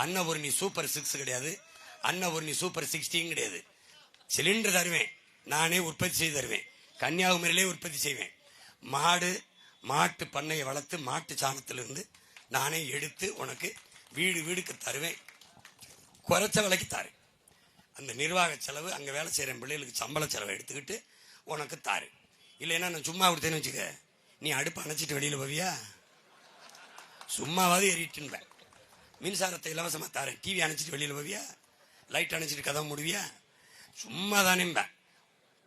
அன்னபூர்ணி சூப்பர் 6 கிடையாது, அன்னபூர்ணி சூப்பர் 16 கிடையாது. சிலிண்டர் தருவேன், நானே உற்பத்தி செய்து தருவேன், கன்னியாகுமரியிலே உற்பத்தி செய்வேன். மாட்டு பண்ணையை வளர்த்து மாட்டு சாணத்திலிருந்து நானே எடுத்து உனக்கு வீடு வீடுக்கு தருவேன், குறைச்ச விலைக்கு தாரு. அந்த நிர்வாக செலவு, அங்கே வேலை செய்கிற பிள்ளைகளுக்கு சம்பள செலவை எடுத்துக்கிட்டு உனக்கு தாரு. இல்லைன்னா நான் சும்மா கொடுத்தேன்னு வச்சுக்க, நீ அடுப்பு அணைச்சிட்டு வெளியில் போவியா? சும்மாவது எறிட்டுன்பேன். மின்சாரத்தை இலவசமாக தாரேன், டிவி அணைச்சிட்டு வெளியில் போவியா? லைட் அணைச்சிட்டு கதவை முடிவியா? சும்மா தானேம்பேன்.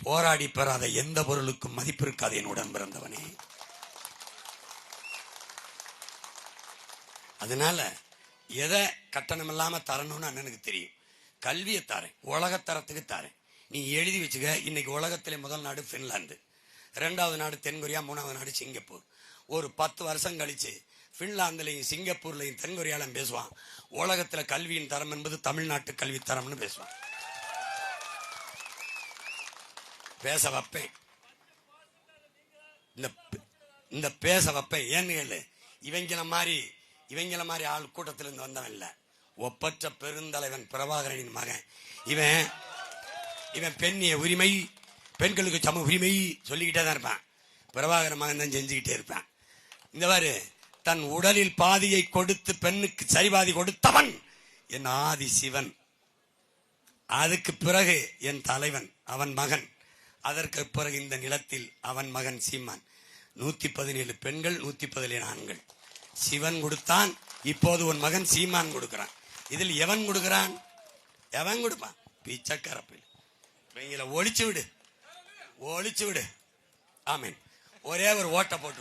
போராடி பெறாத எந்த பொருளுக்கும் மதிப்பு இருக்காது என் உடன் பிறந்தவனே. அதனால எதை கட்டணம் இல்லாம தரணும்னு அண்ணனுக்கு தெரியும். கல்வியை தாரேன், உலகத்தரத்துக்கு தாரேன். நீ எழுதி வச்சுக்க. இன்னைக்கு உலகத்திலே முதல் நாடு பின்லாந்து, 2வது நாடு தென்கொரியா, 3வது நாடு சிங்கப்பூர். ஒரு 10 வருஷம் கழிச்சு பின்லாந்துலையும் சிங்கப்பூர்லையும் தென்கொரியாலும் பேசுவான், உலகத்துல கல்வியின் தரம் என்பது தமிழ்நாட்டு கல்வி தரம்னு பேசுவான். பேச வைப்பேன், இந்த பேச வைப்பேன். ஏன்னு கேளு, இவங்கள மாதிரி ஆள் கூட்டத்திலிருந்து வந்தவன் இல்ல, ஒப்பற்ற பெருந்தலைவன் பிரபாகரனின் மகன். இவன் பெண்ணிய உரிமை, பெண்களுக்கு சம உரிமை சொல்லிக்கிட்டே தான் இருப்பான். பிரபாகரன் மகன் தான் செஞ்சுக்கிட்டே இருப்பான். இந்த மாதிரி தன் உடலில் பாதியை கொடுத்து பெண்ணுக்கு சரிபாதி கொடுத்தவன் என் ஆதி சிவன். அதுக்கு பிறகு என் தலைவன் அவன் மகன், அதற்கு பிறகு இந்த நிலத்தில் அவன் மகன் சீமான். 117 பெண்கள், 117 ஆண்கள். சிவன் கொடுத்தான், இப்போது உன் மகன் சீமான் கொடுக்கிறான். இதில் எவன் கொடுக்கிறான்? எவன் கொடுப்பான்? பிச்சைக்கரப்பில். இவங்களை ஒழிச்சு விடு. ஆமீன். ஒரே ஒரு ஓட்டை போட்டு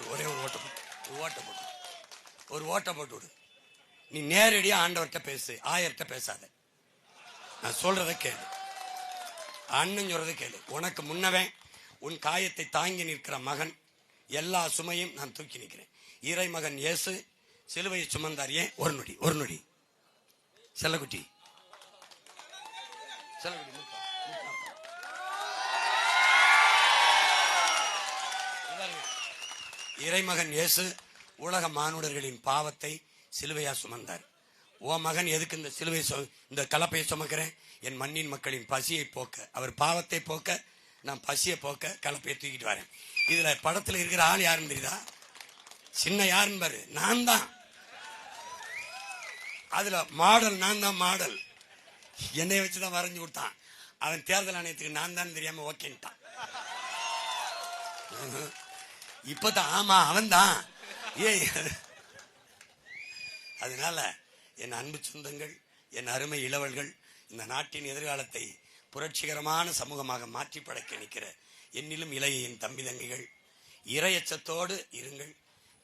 விடு. நீ நேரடியா ஆண்டவர்கிட்ட பேசு, ஆயர்கிட்ட பேசாத. நான் சொல்றத கேளு, அண்ணன் சொல்றத கேளு. உனக்கு முன்னவன் உன் காயத்தை தாங்கி நிற்கிற மகன், எல்லா சுமையும் நான் தூக்கி நிற்கிறேன். இறை மகன் இயேசு சிலுவையை சுமந்தார். ஏன்? ஒரு நொடி செல்லக்குட்டி இறைமகன் இயேசு உலக மானுடர்களின் பாவத்தை சிலுவையா சுமந்தார். ஓ மகன் எதுக்கு இந்த சிலுவை இந்த கலப்பையை சுமக்கிறேன்? என் மண்ணின் மக்களின் பசியை போக்க, அவர் பாவத்தை போக்க, நான் பசியை போக்க கலப்பையை தூக்கிட்டு வரேன். இதுல படத்துல இருக்கிற ஆள் யாருன்னு தெரியுதா? சின்ன யாருன்னு பாரு, நான் தான். அதுல மாடல் நான் தான். மாடல் என்னை வச்சுதான் வரைஞ்சு கொடுத்தான். அவன் தேர்தல் ஆணையத்துக்கு நான் தான் தெரியாம ஓகேன்ட்டான். இப்பதான் ஆமா அவன் தான். அதனால என் அன்பு சொந்தங்கள், என் அருமை இளவல்கள், இந்த நாட்டின் எதிர்காலத்தை புரட்சிகரமான சமூகமாக மாற்றி படைக்க நிற்கிற என்னிலும் இளைய என் தம்பி தங்கைகள், இறையச்சத்தோடு இருங்கள்,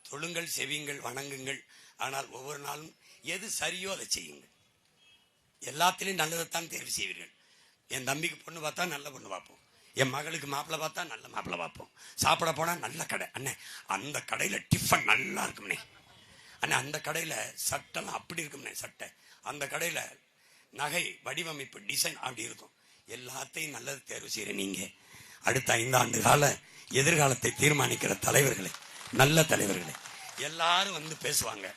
தொழுங்கள், செவியுங்கள், வணங்குங்கள். ஆனால் ஒவ்வொரு நாளும் எது சரியோ அதை செய்யுங்கள். எல்லாத்திலையும் நல்லதைத்தான் தேர்வு செய்வீர்கள். என் தம்பிக்கு பொண்ணு பார்த்தா நல்ல பொண்ணு பார்ப்போம், என் மகளுக்கு மாப்பிள்ளை பார்த்தா நல்ல மாப்பிள்ளை பார்ப்போம். சாப்பிட போனா நல்ல கடை, அண்ணே அந்த கடையில டிஃபன் நல்லா இருக்கும்னே, அண்ணே அந்த கடையில சட்டைலாம் அப்படி இருக்கும்னே சட்டை, அந்த கடையில நகை வடிவமைப்பு டிசைன் அப்படி இருக்கும். எல்லாத்தையும் நல்லது தேர்வு செய்யற நீங்க அடுத்த 5 ஆண்டு கால எதிர்காலத்தை தீர்மானிக்கிற தலைவர்களே, நல்ல தலைவர்களே, எல்லாரும் வந்து பேசுவாங்க.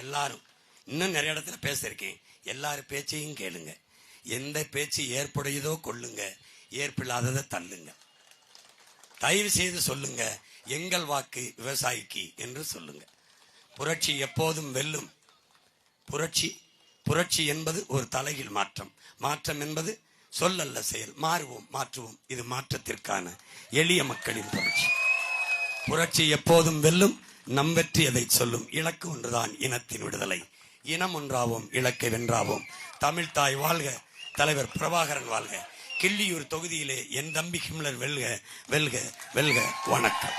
எல்லாரும் இன்னும் நிறைய இடத்துல பேசிருக்கேன். எல்லாரும் பேச்சையும் கேளுங்க. எந்த பேச்சு ஏற்புடையதோ கொள்ளுங்க, ஏற்பில்லாததை தள்ளுங்க. தயவு செய்து சொல்லுங்க, எங்கள் வாக்கு விவசாயிக்கு என்று சொல்லுங்க. புரட்சி எப்போதும் வெல்லும். புரட்சி என்பது ஒரு தலைகீழ் மாற்றம். மாற்றம் என்பது சொல்லல்ல செயல். மாறுவோம், மாற்றுவோம். இது மாற்றத்திற்கான எளிய மக்களின் புரட்சி. புரட்சி எப்போதும் வெல்லும். நம் வெற்றி அதை சொல்லும். இலக்கு ஒன்றுதான், இனத்தின் விடுதலை. இனம் ஒன்றாவோம், இலக்கை வென்றாவோம். தமிழ் தாய் வாழ்க, தலைவர் பிரபாகரன் வாழ்க. கிள்ளியூர் தொகுதியிலே என் தம்பி ஹிம்லர் வெல்க, வெல்க, வெல்க. வணக்கம்.